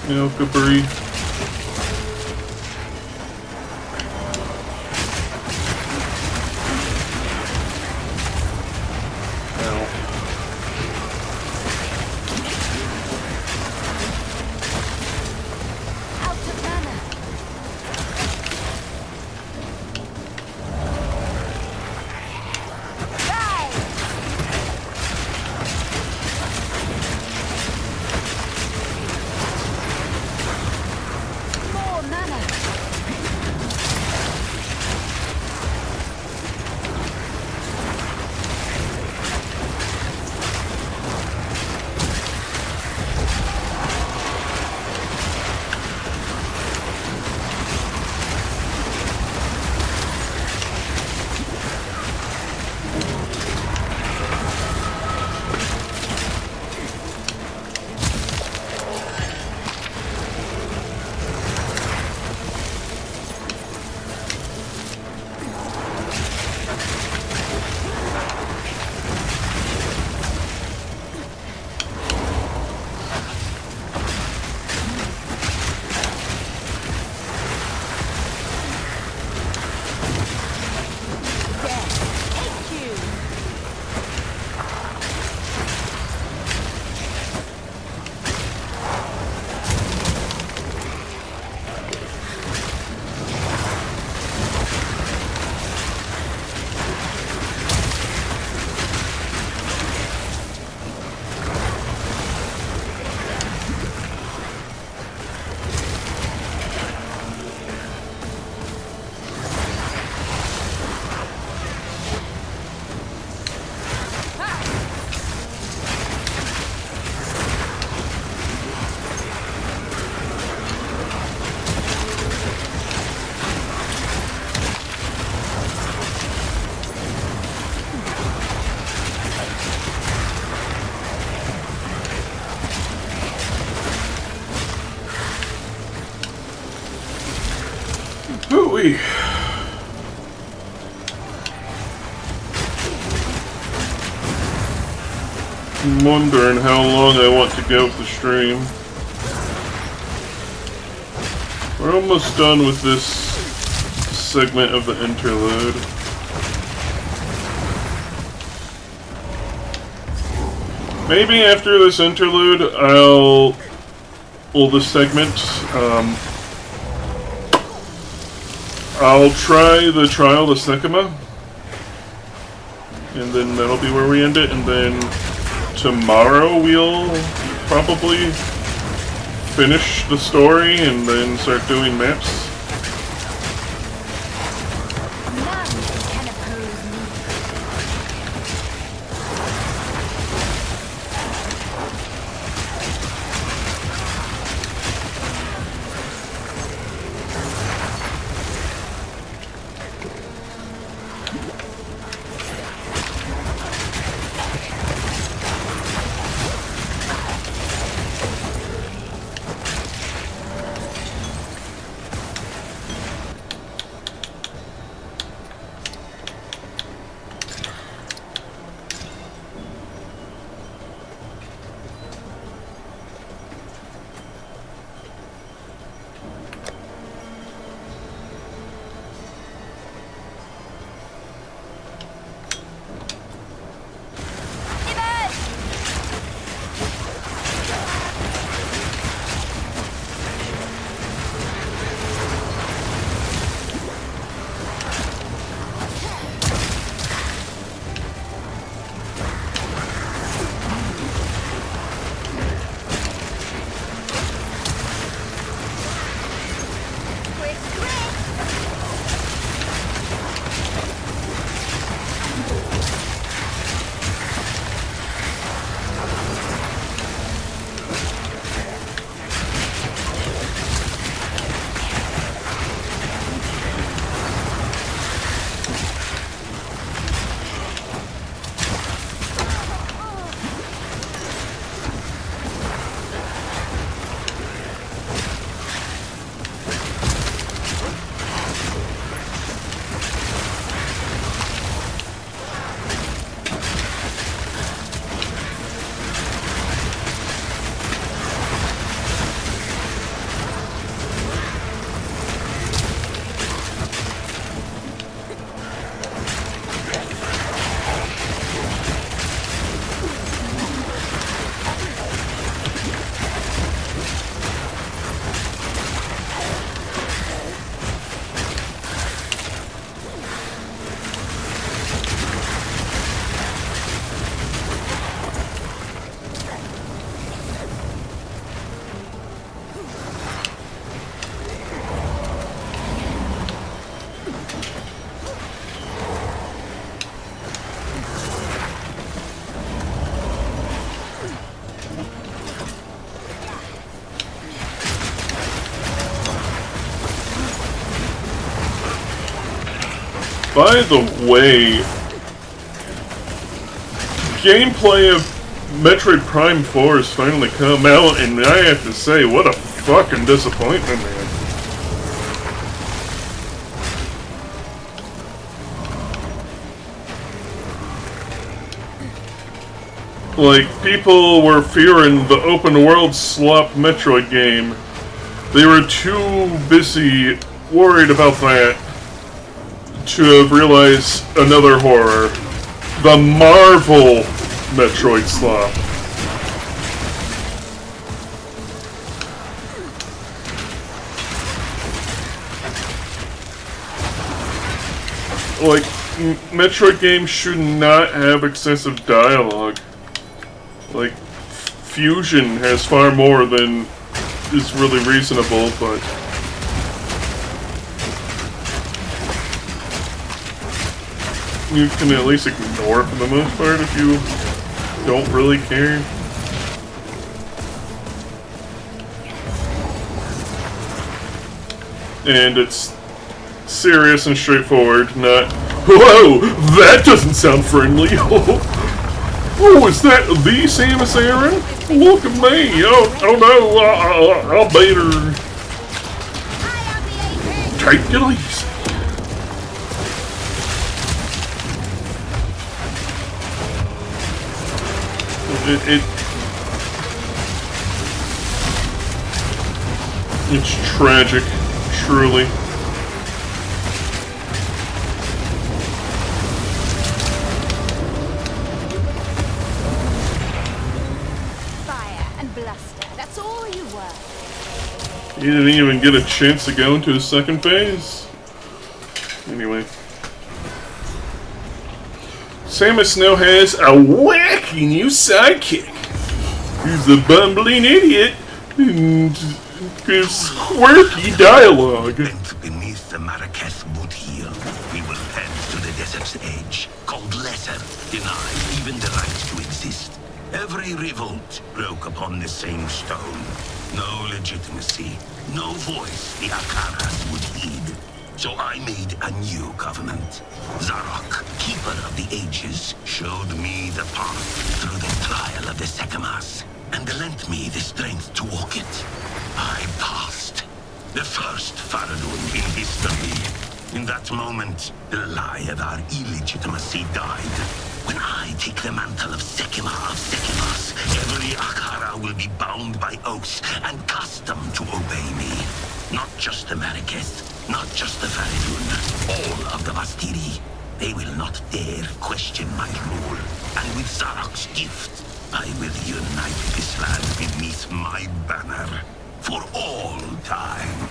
Alkabri. Hooey. I'm wondering how long I want to go with the stream. We're almost done with this segment of the interlude. Maybe after this interlude, this segment, I'll try the Trial of Sekima, and then that'll be where we end it, and then tomorrow we'll probably finish the story and then start doing maps. By the way, gameplay of Metroid Prime 4 has finally come out, and I have to say, what a fucking disappointment, man. Like, people were fearing the open world slop Metroid game. They were too busy worried about that to have realized another horror. The Marvel Metroid slop. Like, Metroid games should not have excessive dialogue. Like, Fusion has far more than is really reasonable, but you can at least ignore for the most part if you don't really care. And it's serious and straightforward, not, whoa, that doesn't sound friendly. Oh, is that the Samus Aran? Look at me! Oh no! I'll beat her. Take it easy. It's tragic, truly. He didn't even get a chance to go into his second phase. Anyway. Samus now has a wacky new sidekick. He's a bumbling idiot and gives quirky dialogue. Bent beneath the Marrakech wood heel, we will head to the desert's edge, called Lesser, denied even the right to exist. Every revolt broke upon the same stone. No legitimacy, no voice the Akaras would heed. So I made a new covenant. Zarok, keeper of the ages, showed me the path through the trial of the Sekemas, and lent me the strength to walk it. I passed. The first Faradun in history. In that moment, the lie of our illegitimacy died. When I take the mantle of Sekima of Sekimas, every Akara will be bound by oaths and custom to obey me. Not just the Marrakech, not just the Faradun, all of the Bastiri. They will not dare question my rule. And with Zarok's gift, I will unite this land beneath my banner for all time.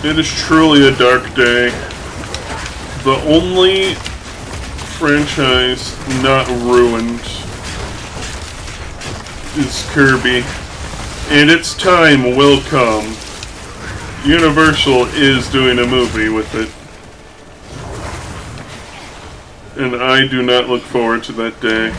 It is truly a dark day. The only franchise not ruined is Kirby, and its time will come. Universal is doing a movie with it, and I do not look forward to that day.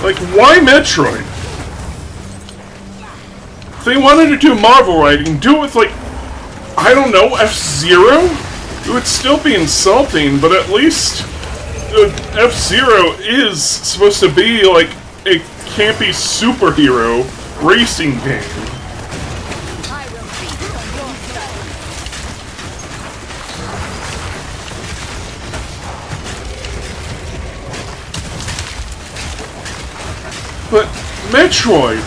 Like, why Metroid? If they wanted to do Marvel writing, do it with, like, I don't know, F-Zero? It would still be insulting, but at least F-Zero is supposed to be, like, a campy superhero racing game. But Metroid!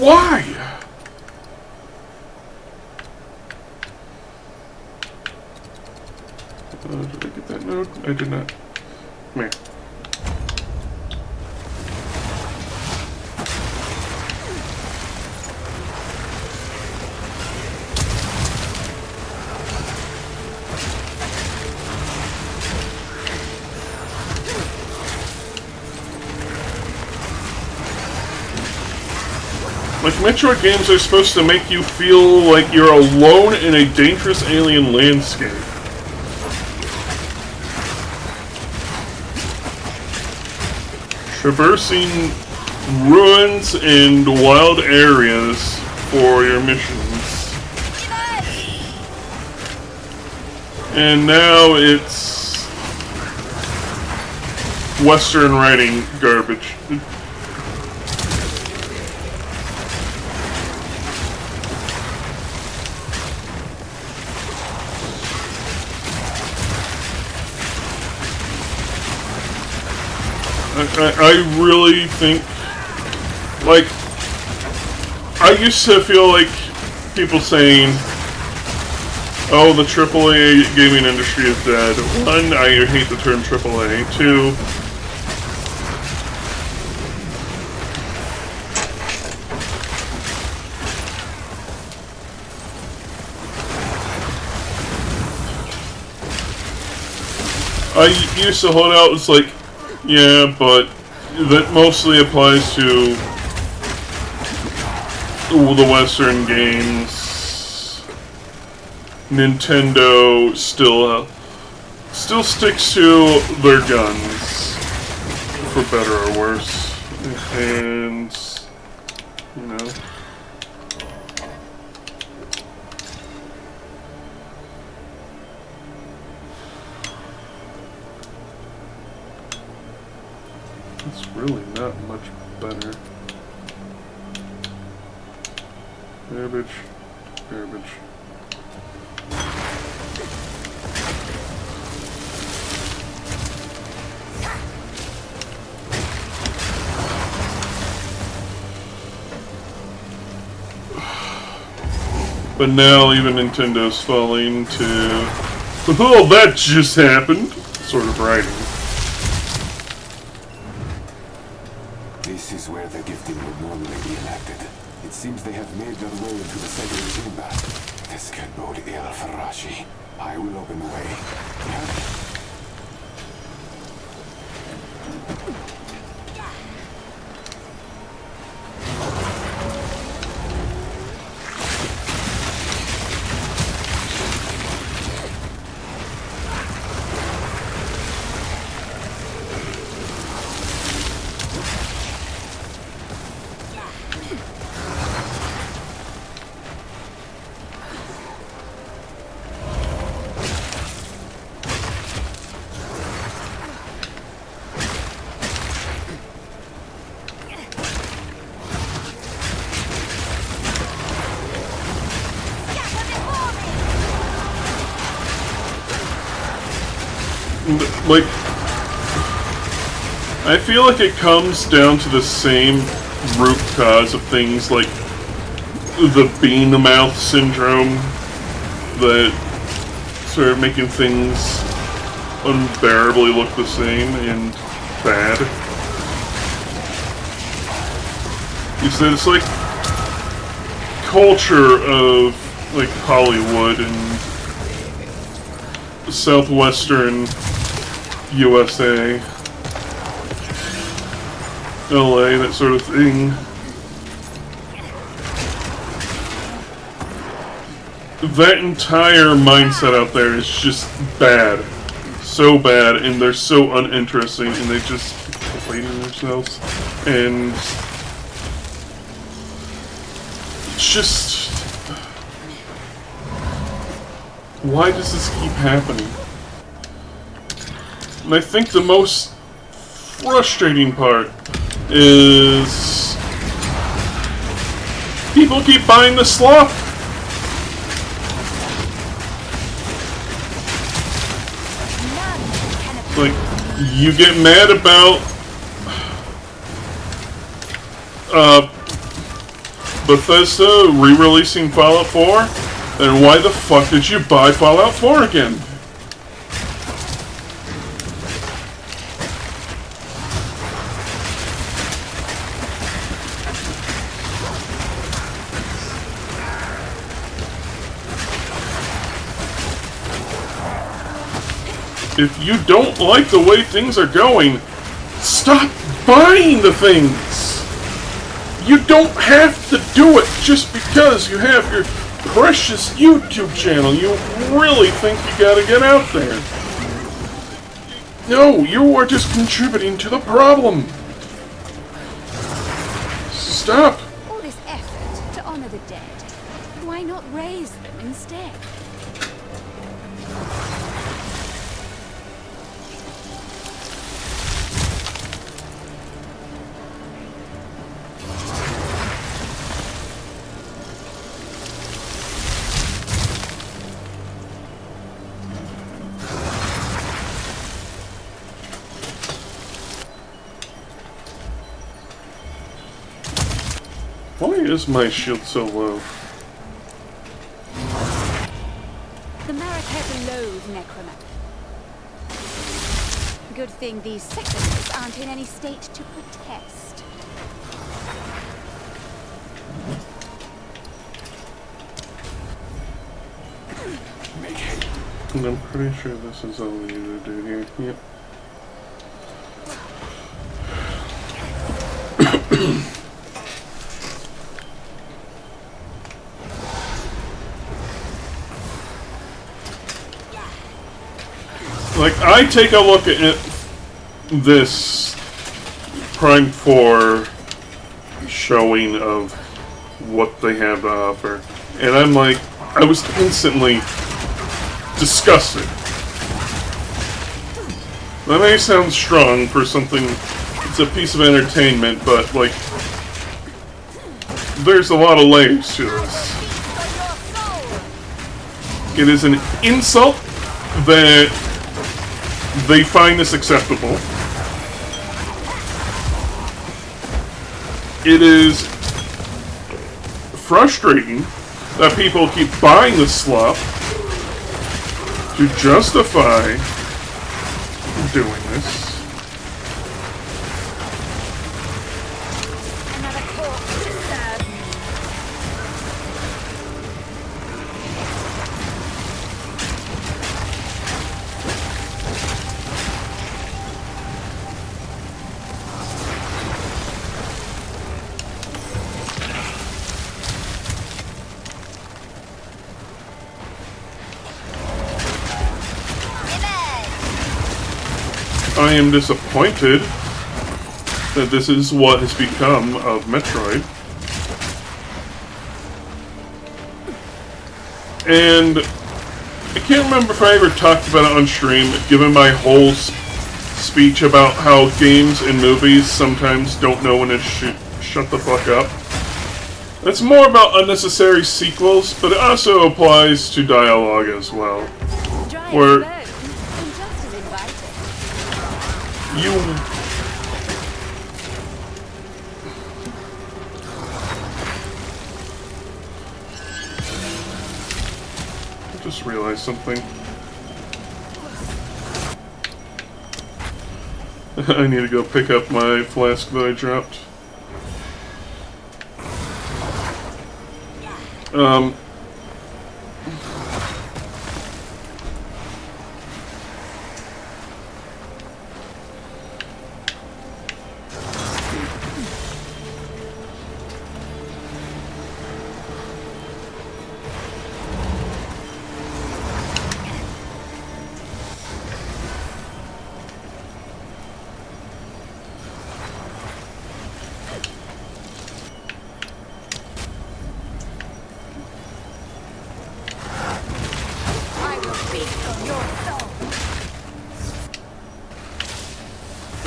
Why? Did I get that note? I did not. Come here. Like, Metroid games are supposed to make you feel like you're alone in a dangerous alien landscape. Traversing ruins and wild areas for your missions. And now it's Western writing garbage. I really think, like, I used to feel like people saying, oh, the AAA gaming industry is dead. One, I hate the term AAA. Two, I used to hold out, it's like, yeah, but that mostly applies to the Western games. Nintendo still sticks to their guns, for better or worse. And, you know. It's really not much better. Garbage. Garbage. But now even Nintendo's falling to, oh, that just happened, sort of writing. This is where the gifting would normally be enacted. It seems they have made their way into the sacred chamber. This could bode ill for Rashi. I will open the way. Like, I feel like it comes down to the same root cause of things like the bean-mouth syndrome that sort of making things unbearably look the same and bad. You said it's like culture of like Hollywood and southwestern USA, LA, that sort of thing. That entire mindset out there is just bad. So bad, and they're so uninteresting, and they just keep completing themselves. And it's just, why does this keep happening? And I think the most frustrating part is people keep buying the slop. Like, You get mad about Bethesda re-releasing Fallout 4, then why the fuck did you buy Fallout 4 again? If you don't like the way things are going, stop buying the things! You don't have to do it just because you have your precious YouTube channel. You really think you gotta get out there. No, you are just contributing to the problem. Stop. All this effort to honor the dead. Why not raise them instead? Why is my shield so low? The Marrakesh loathe necromancy. Good thing these secretaries aren't in any state to protest. And I'm pretty sure this is all we need to do here. Yep. Like, I take a look at this Prime 4 showing of what they have to offer, and I'm like, I was instantly disgusted. That may sound strong for something, it's a piece of entertainment, but, like, there's a lot of layers to this. It is an insult that they find this acceptable. It is frustrating that people keep buying the stuff to justify doing this. I am disappointed that this is what has become of Metroid. And I can't remember if I ever talked about it on stream, given my whole speech about how games and movies sometimes don't know when to shut the fuck up. It's more about unnecessary sequels, but it also applies to dialogue as well. Where you I just realized something. I need to go pick up my flask that I dropped.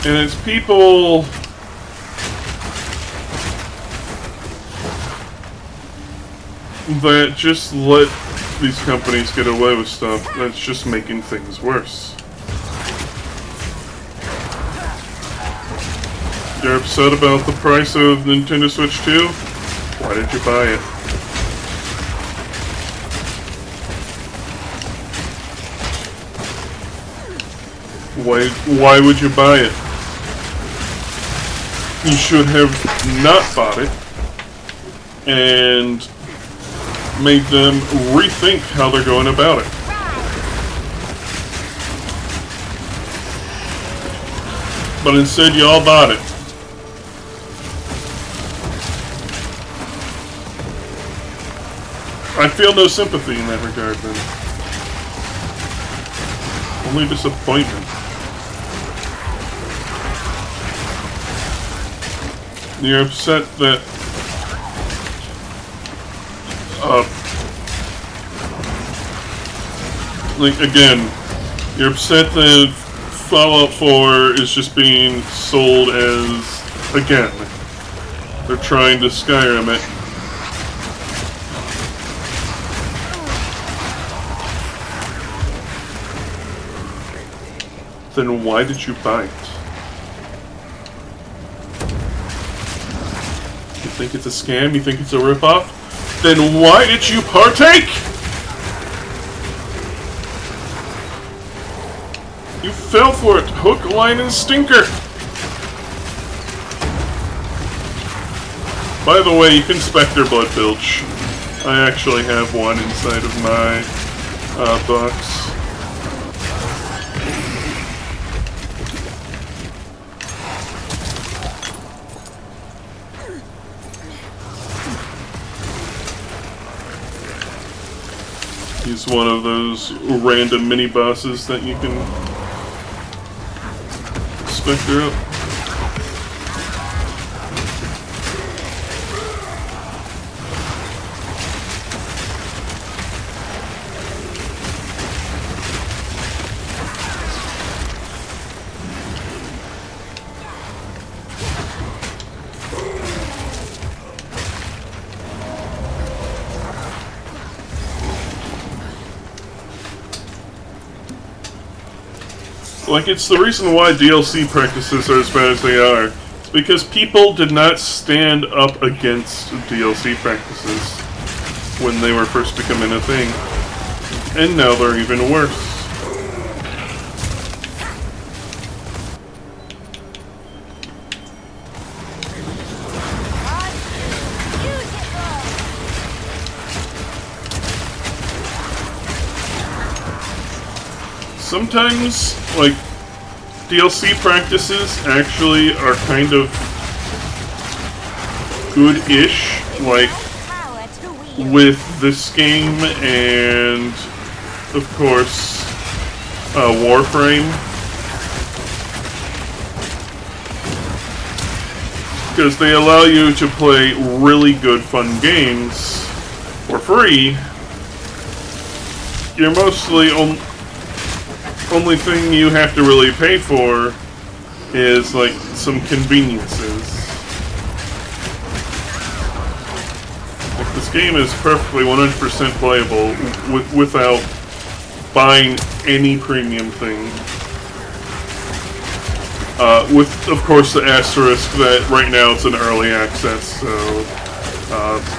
And it's people that just let these companies get away with stuff that's just making things worse. You're upset about the price of Nintendo Switch 2? Why did you buy it? Why would you buy it? You should have not bought it and made them rethink how they're going about it. But instead you all bought it. I feel no sympathy in that regard then. Only disappointment. You're upset that like again, you're upset that Fallout 4 is just being sold as, again, they're trying to Skyrim it. Then why did you buy it? You think it's a scam? You think it's a ripoff? Then why did you partake? You fell for it, hook, line, and sinker. By the way, you can Spectre Blood Bilge. I actually have one inside of my box. He's one of those random mini bosses that you can Spectre up. Like, it's the reason why DLC practices are as bad as they are. It's because people did not stand up against DLC practices when they were first becoming a thing. And now they're even worse. Sometimes, like, DLC practices actually are kind of good-ish, like, with this game and, of course, Warframe. Because they allow you to play really good, fun games for free. You're mostly only thing you have to really pay for is, like, some conveniences. Like, this game is perfectly 100% playable without buying any premium thing. With, of course, the asterisk that right now it's an early access, so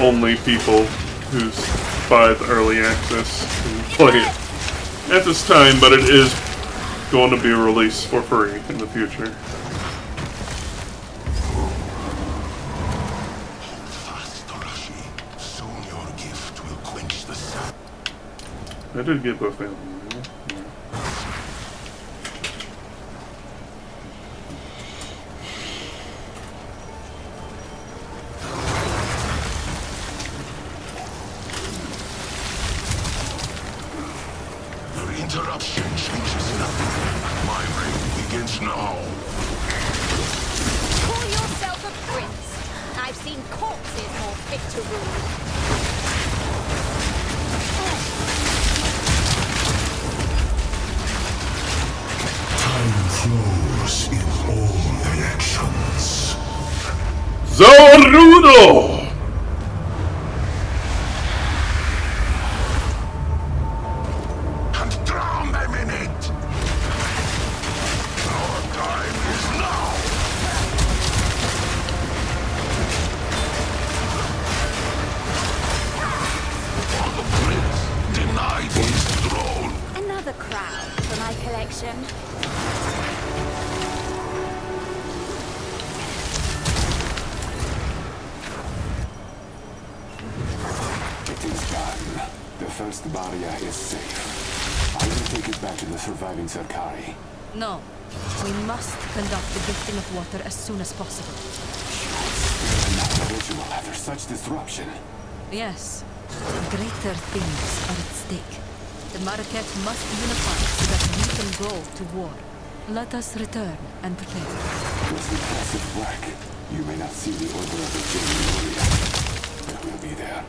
only people who buy the early access can play it at this time, but it is going to be released for free in the future. I did get both of them. Interruption changes nothing. My reign begins now. Call yourself a prince. I've seen corpses more fit to rule. Time flows in all directions. Zorudo! another crown for my collection. It is done. The first barrier is safe. I will take it back to the surviving Sarkari. No. We must conduct the gifting of water as soon as possible. Another ritual after such disruption. Yes. Greater things are at stake. The Marquette must unify so that we can go to war. Let us return and prepare. It was impressive work. You may not see the order of the Jinn yet, but we'll be there,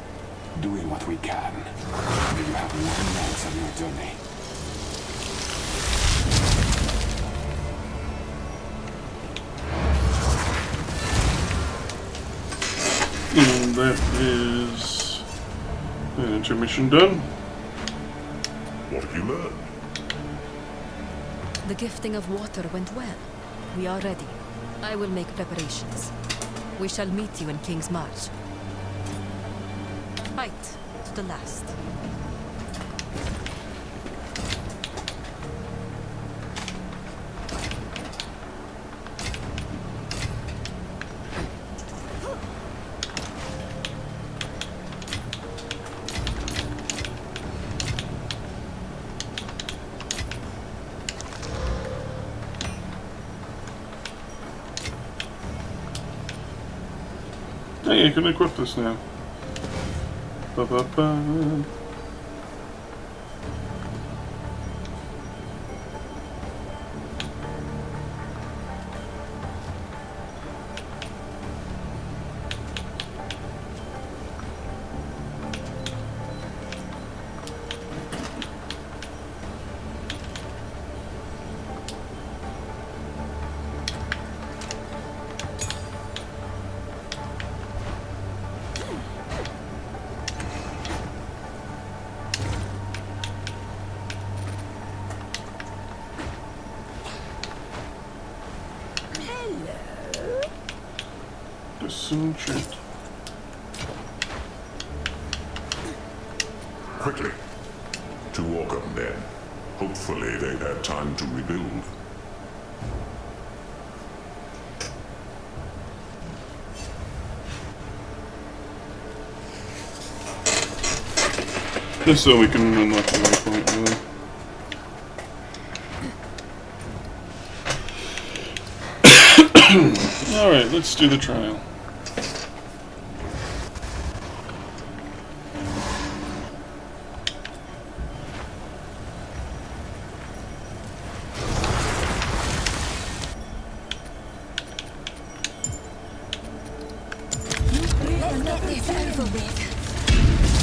doing what we can. May you have long nights on your journey. And that is the intermission done. What have you learned? The gifting of water went well. We are ready. I will make preparations. We shall meet you in King's March. Fight to the last. Hey, you can equip this now. Ba-ba-ba. Disenchant. Quickly. To Orkham, then. Hopefully they've had time to rebuild. Just so we can unlock the waypoint, really. Alright, let's do the trial.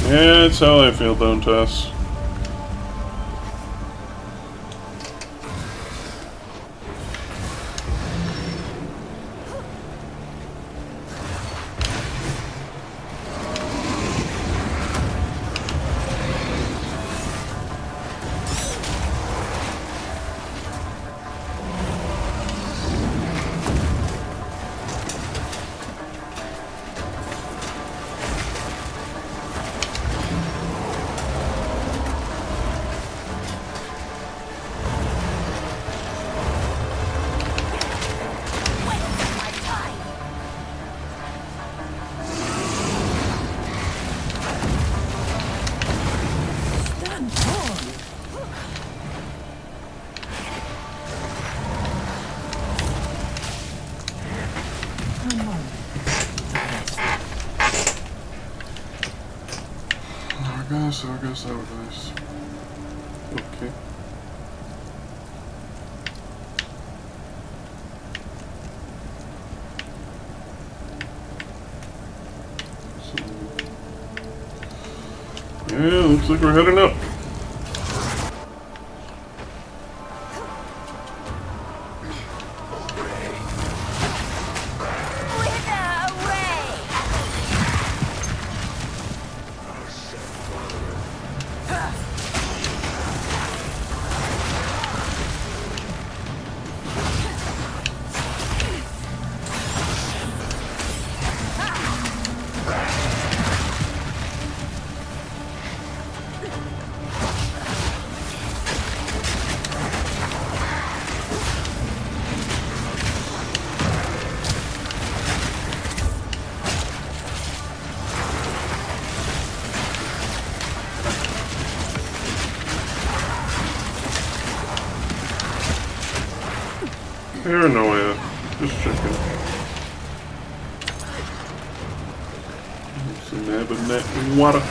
Yeah, that's how I feel, Bone Toss. Argus. Okay. So, yeah, looks like we're heading up. Paranoia. Just checking. Some nab of net water.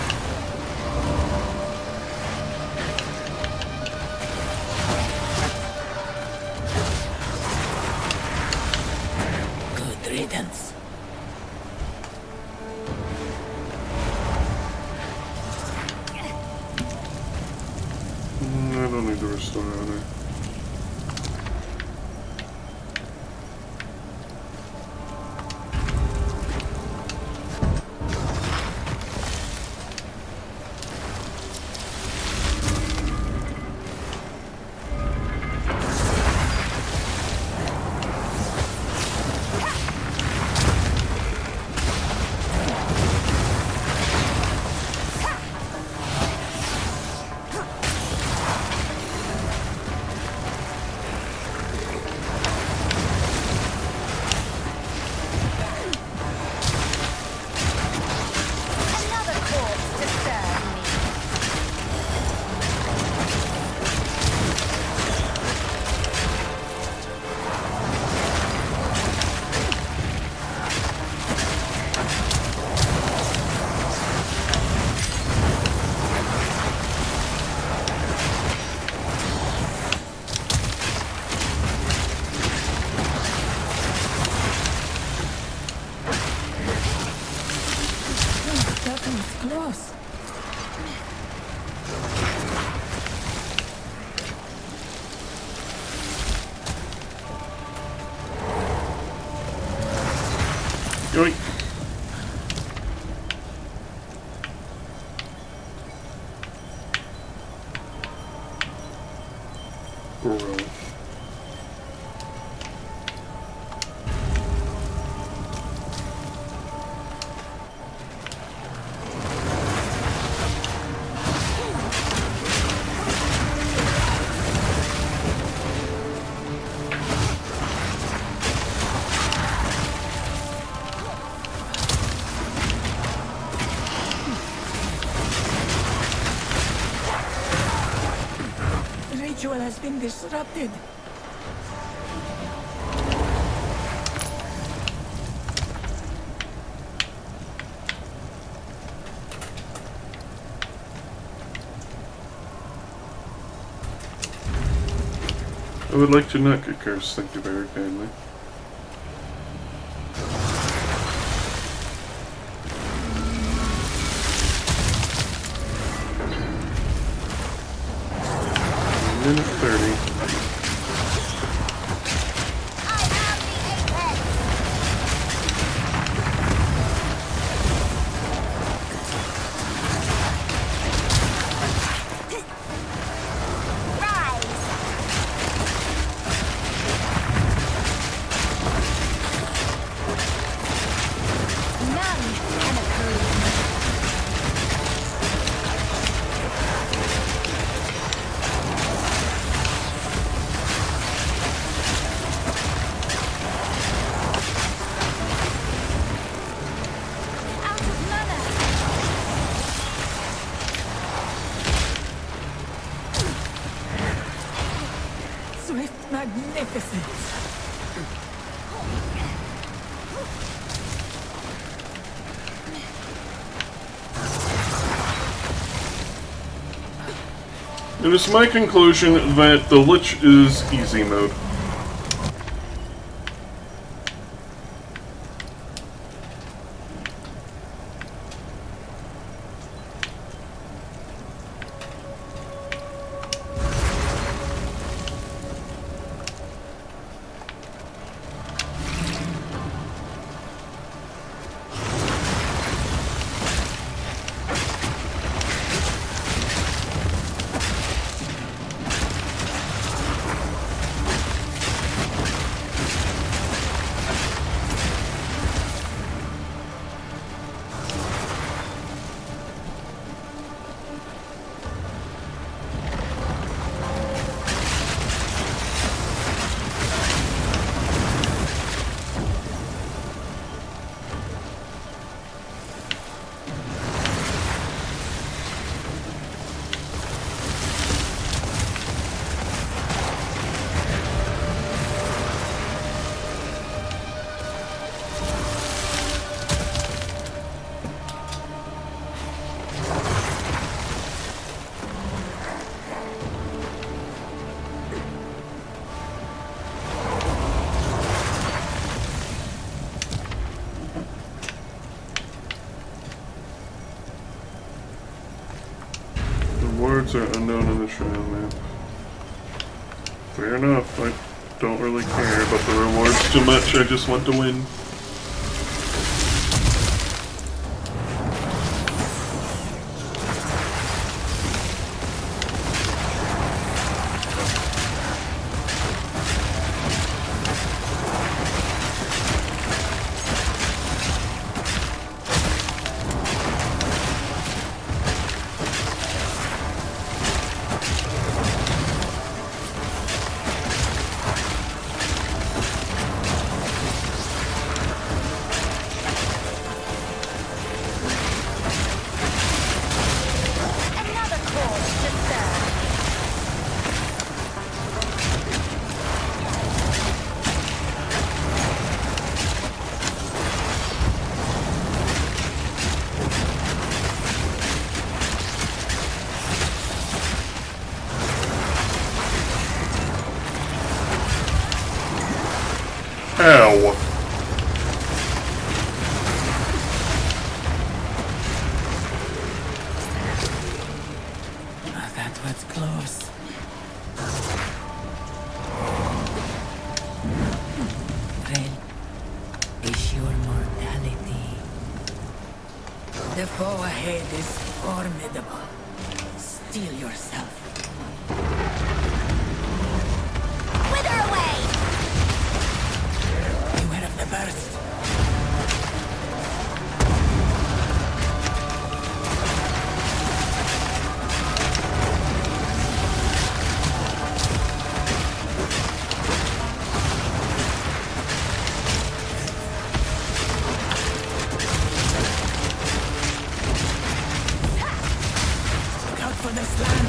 Good riddance. I don't need to restore honor. Close. Yoink. Bro. Ritual has been disrupted. I would like to not get cursed, thank you very kindly. Minute 30. Swift magnificence. It is my conclusion that the Lich is easy mode. Rewards are unknown on the trail map. Fair enough. I don't really care about the rewards too much. I just want to win. Ow. That was close. Relish your mortality. The foe ahead is formidable. Steel yourself. Wither away! Beware of the burst. Look out for this land.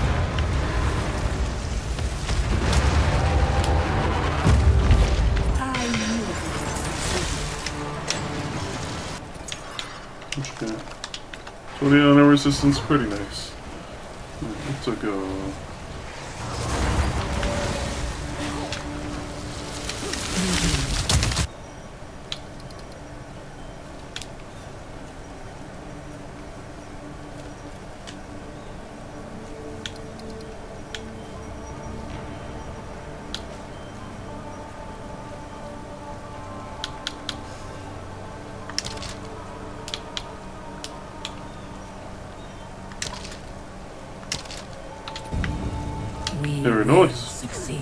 Okay. 20 honor resistance, pretty nice. Let's go. Very nice. Succeed.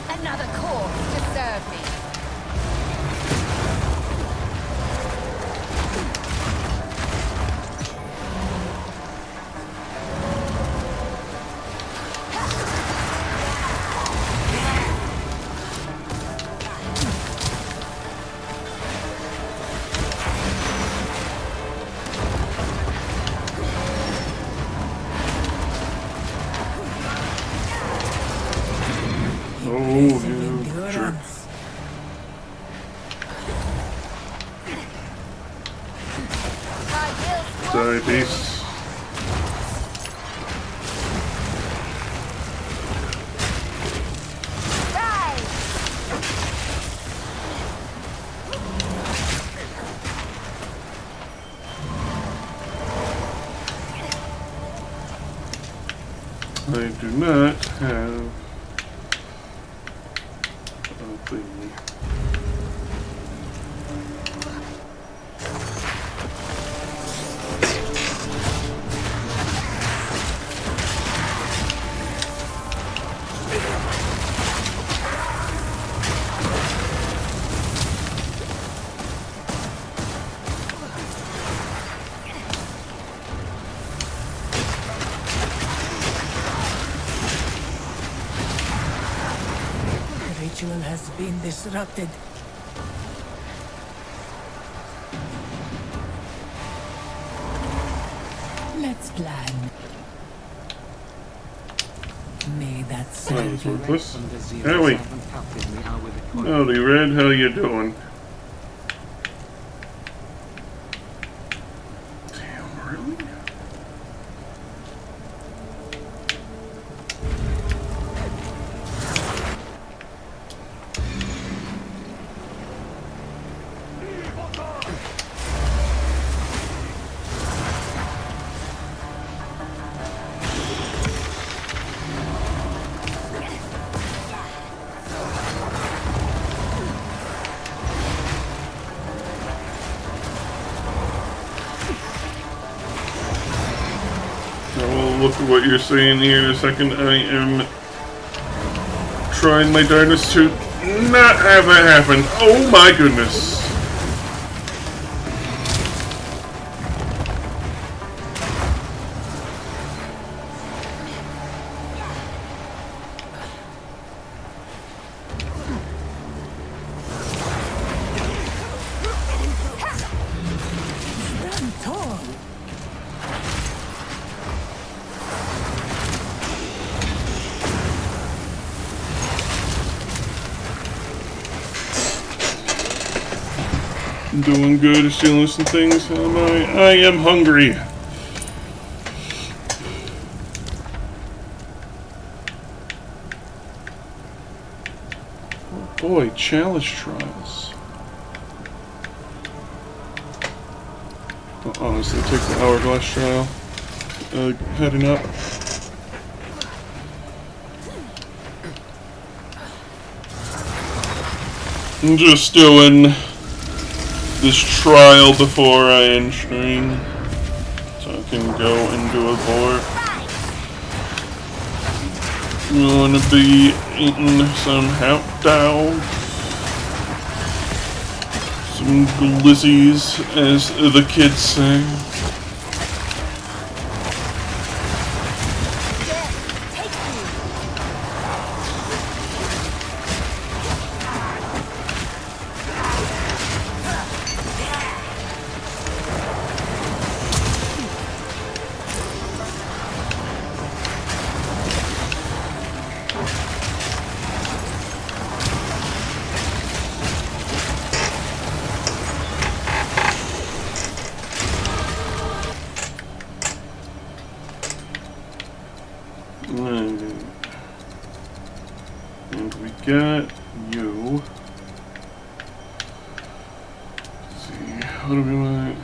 Another corpse to serve me. Oh, you jerk. Die, beast. I do not have thing. The ritual has been disrupted. Let's plan. May that serve you. Howie. Howdy, Red. How you doing? Damn, really? Look at what you're saying here in a second. I am trying my darndest to not have that happen. Oh my goodness. Stand tall. I'm doing good, stealing some things. How am I? I am hungry. Oh boy, chalice trials. I'll honestly take the hourglass trial. Heading up. I'm just doing this trial before I end stream, so I can go and do a vor. I'm going to be eating some hot dogs, some glizzies, as the kids say. And we got you. Let's see, what do we want?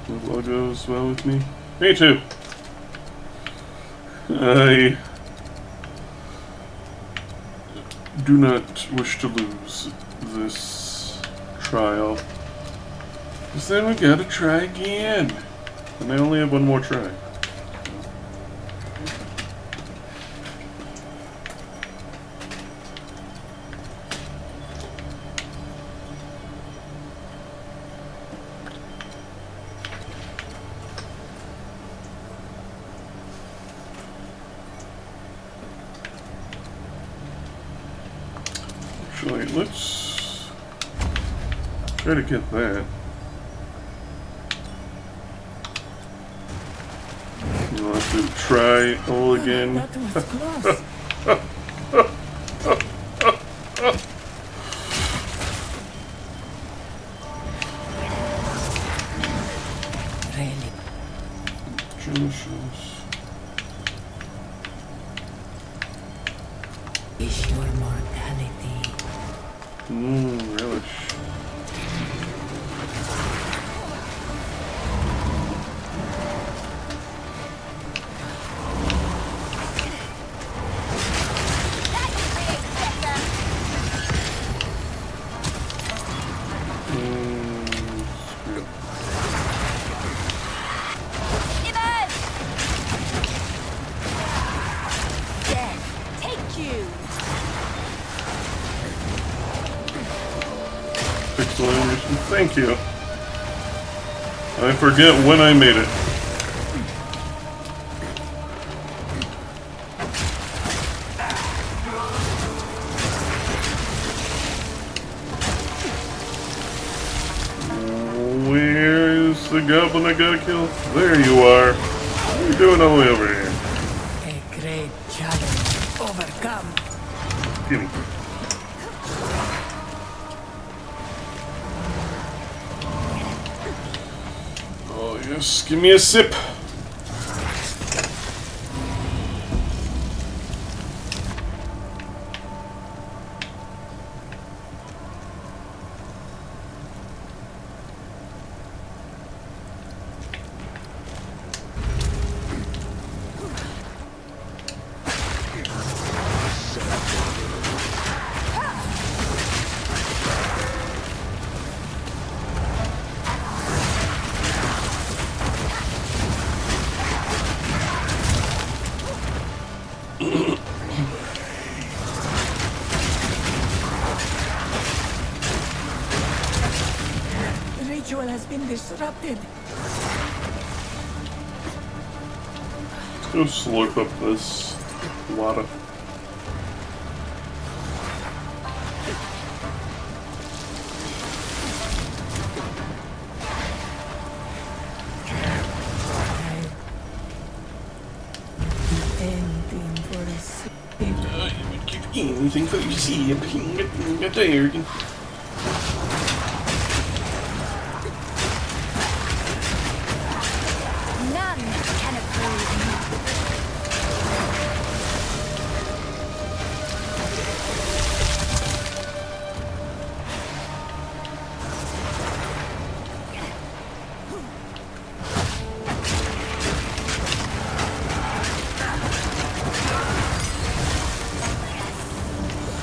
The all goes well with me. Me too. I do not wish to lose this trial. Because then we gotta try again. And I only have one more try. Actually, let's try to get that. You'll have to try all again. That was close. Really? Genesis. Is your mortality. Relish. Thank you. I forget when I made it. Where's the goblin I gotta kill? There you are. What are you doing all the way over here? A great challenge overcome. Gimme. Yes, give me a sip. Has been disrupted. Let's go slurp up this water. Anything for a sip. Get there.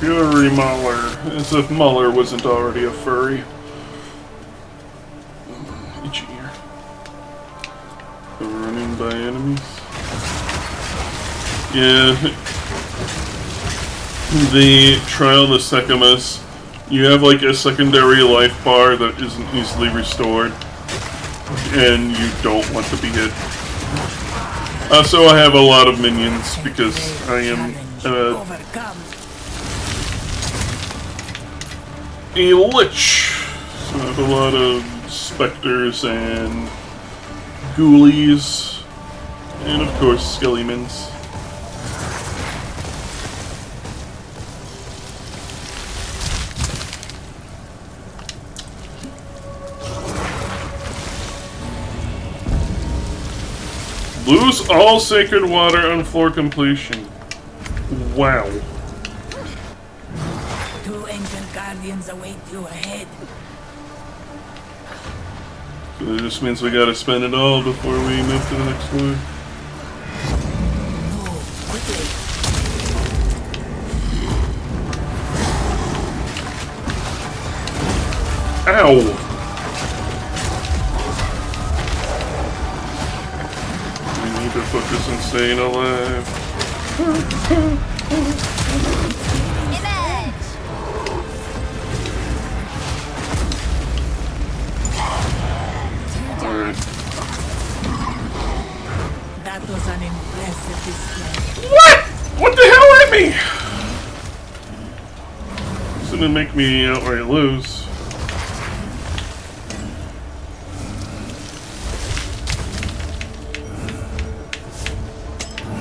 Fury Mauler, as if Muller wasn't already a furry. Itchy ear. Running by enemies. Yeah. The Trial of the Secamus, you have like a secondary life bar that isn't easily restored. And you don't want to be hit. So I have a lot of minions because I am a lich. So I have a lot of specters and ghoulies, and of course skellimans. Lose all sacred water on floor completion. Wow. Two ancient guardians await you ahead. So it just means we gotta spend it all before we move to the next floor. Move quickly. Ow! To focus on staying alive. Alright. That was an impressive display. What? What the hell at me? Is it gonna make me outright lose.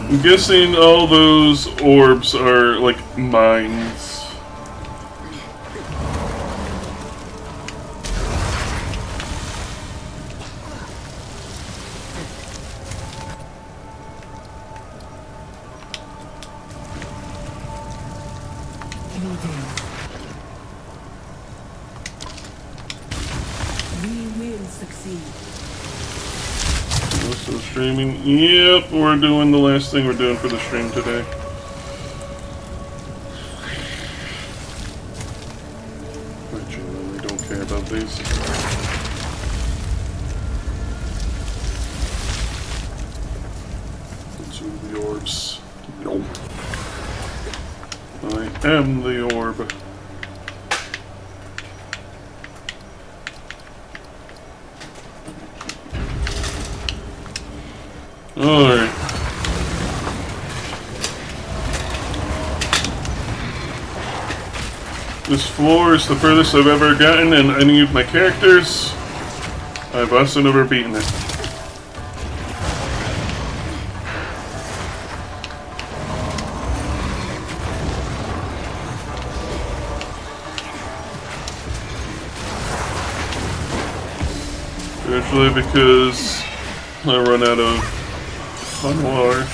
I'm guessing all those orbs are like mines. Also streaming. Yep, we're doing the last thing we're doing for the stream today. I genuinely don't care about these. Into the orbs. Nope. I am the orb. Alright. This floor is the furthest I've ever gotten in any of my characters. I've also never beaten it. Usually because I run out of fun water.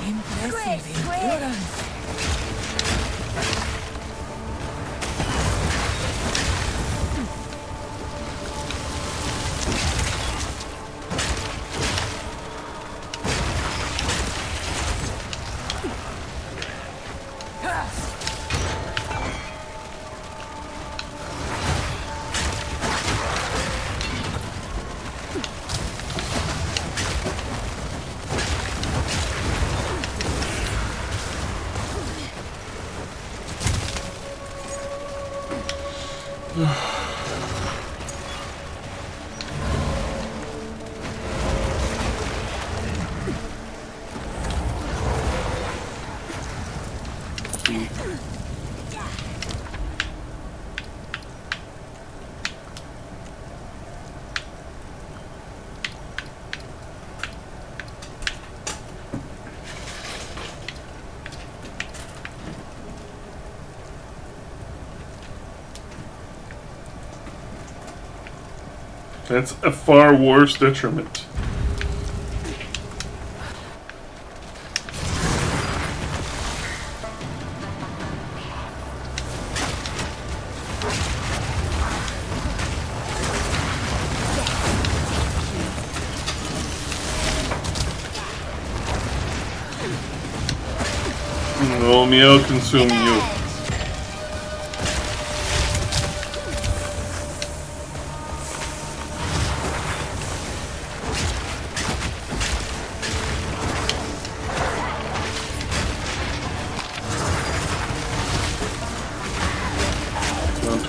Impressive endurance. That's a far worse detriment. Roll me out, consume you.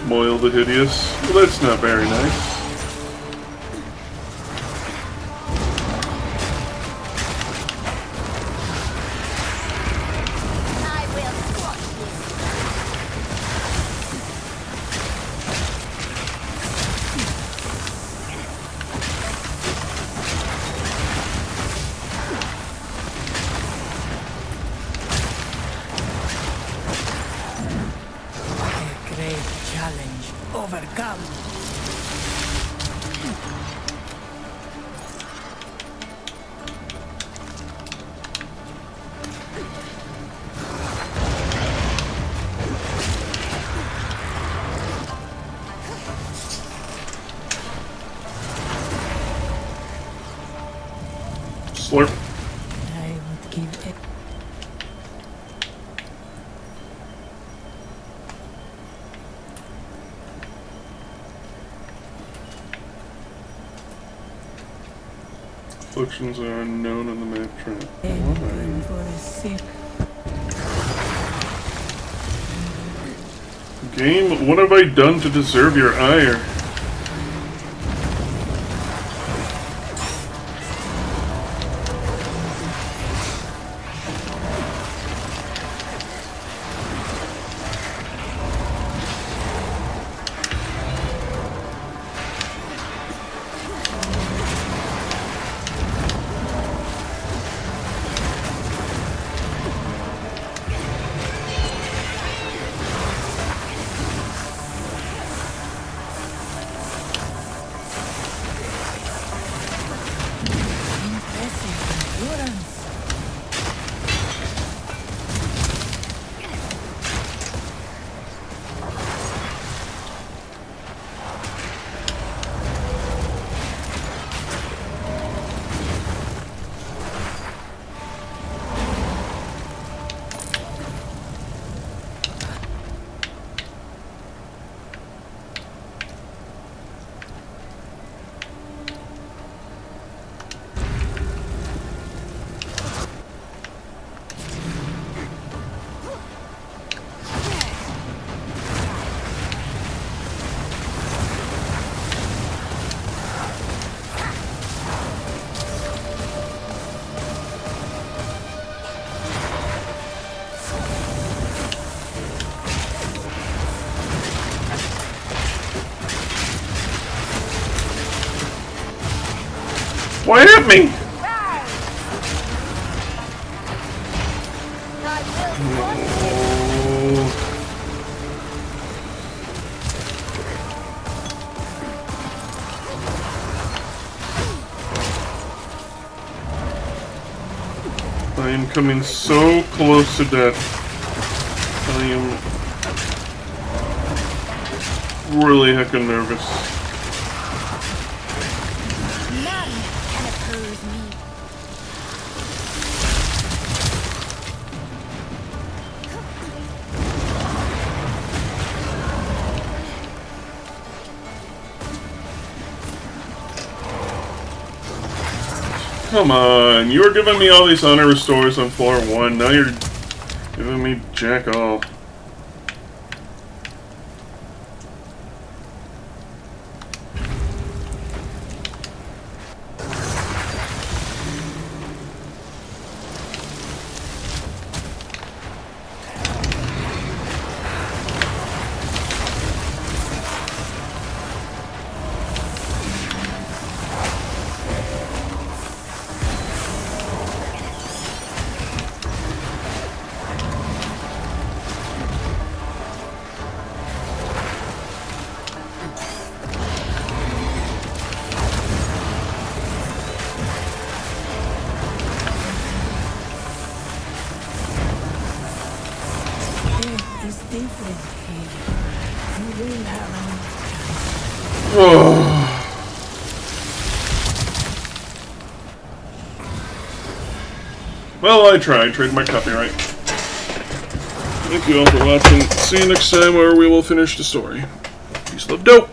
Moil the Hideous. Well, that's not very nice. Slurp. I would give it. Afflictions are unknown on the map trap. Anything for the sick. Game, what have I done to deserve your ire? Why hit me? I am coming so close to death. I am really heckin' nervous. None can oppose me. Come on, you were giving me all these honor restores on floor 1, now you're giving me jack all. Well, I tried. Trademark copyright. Thank you all for watching. See you next time where we will finish the story. Peace, love, dope!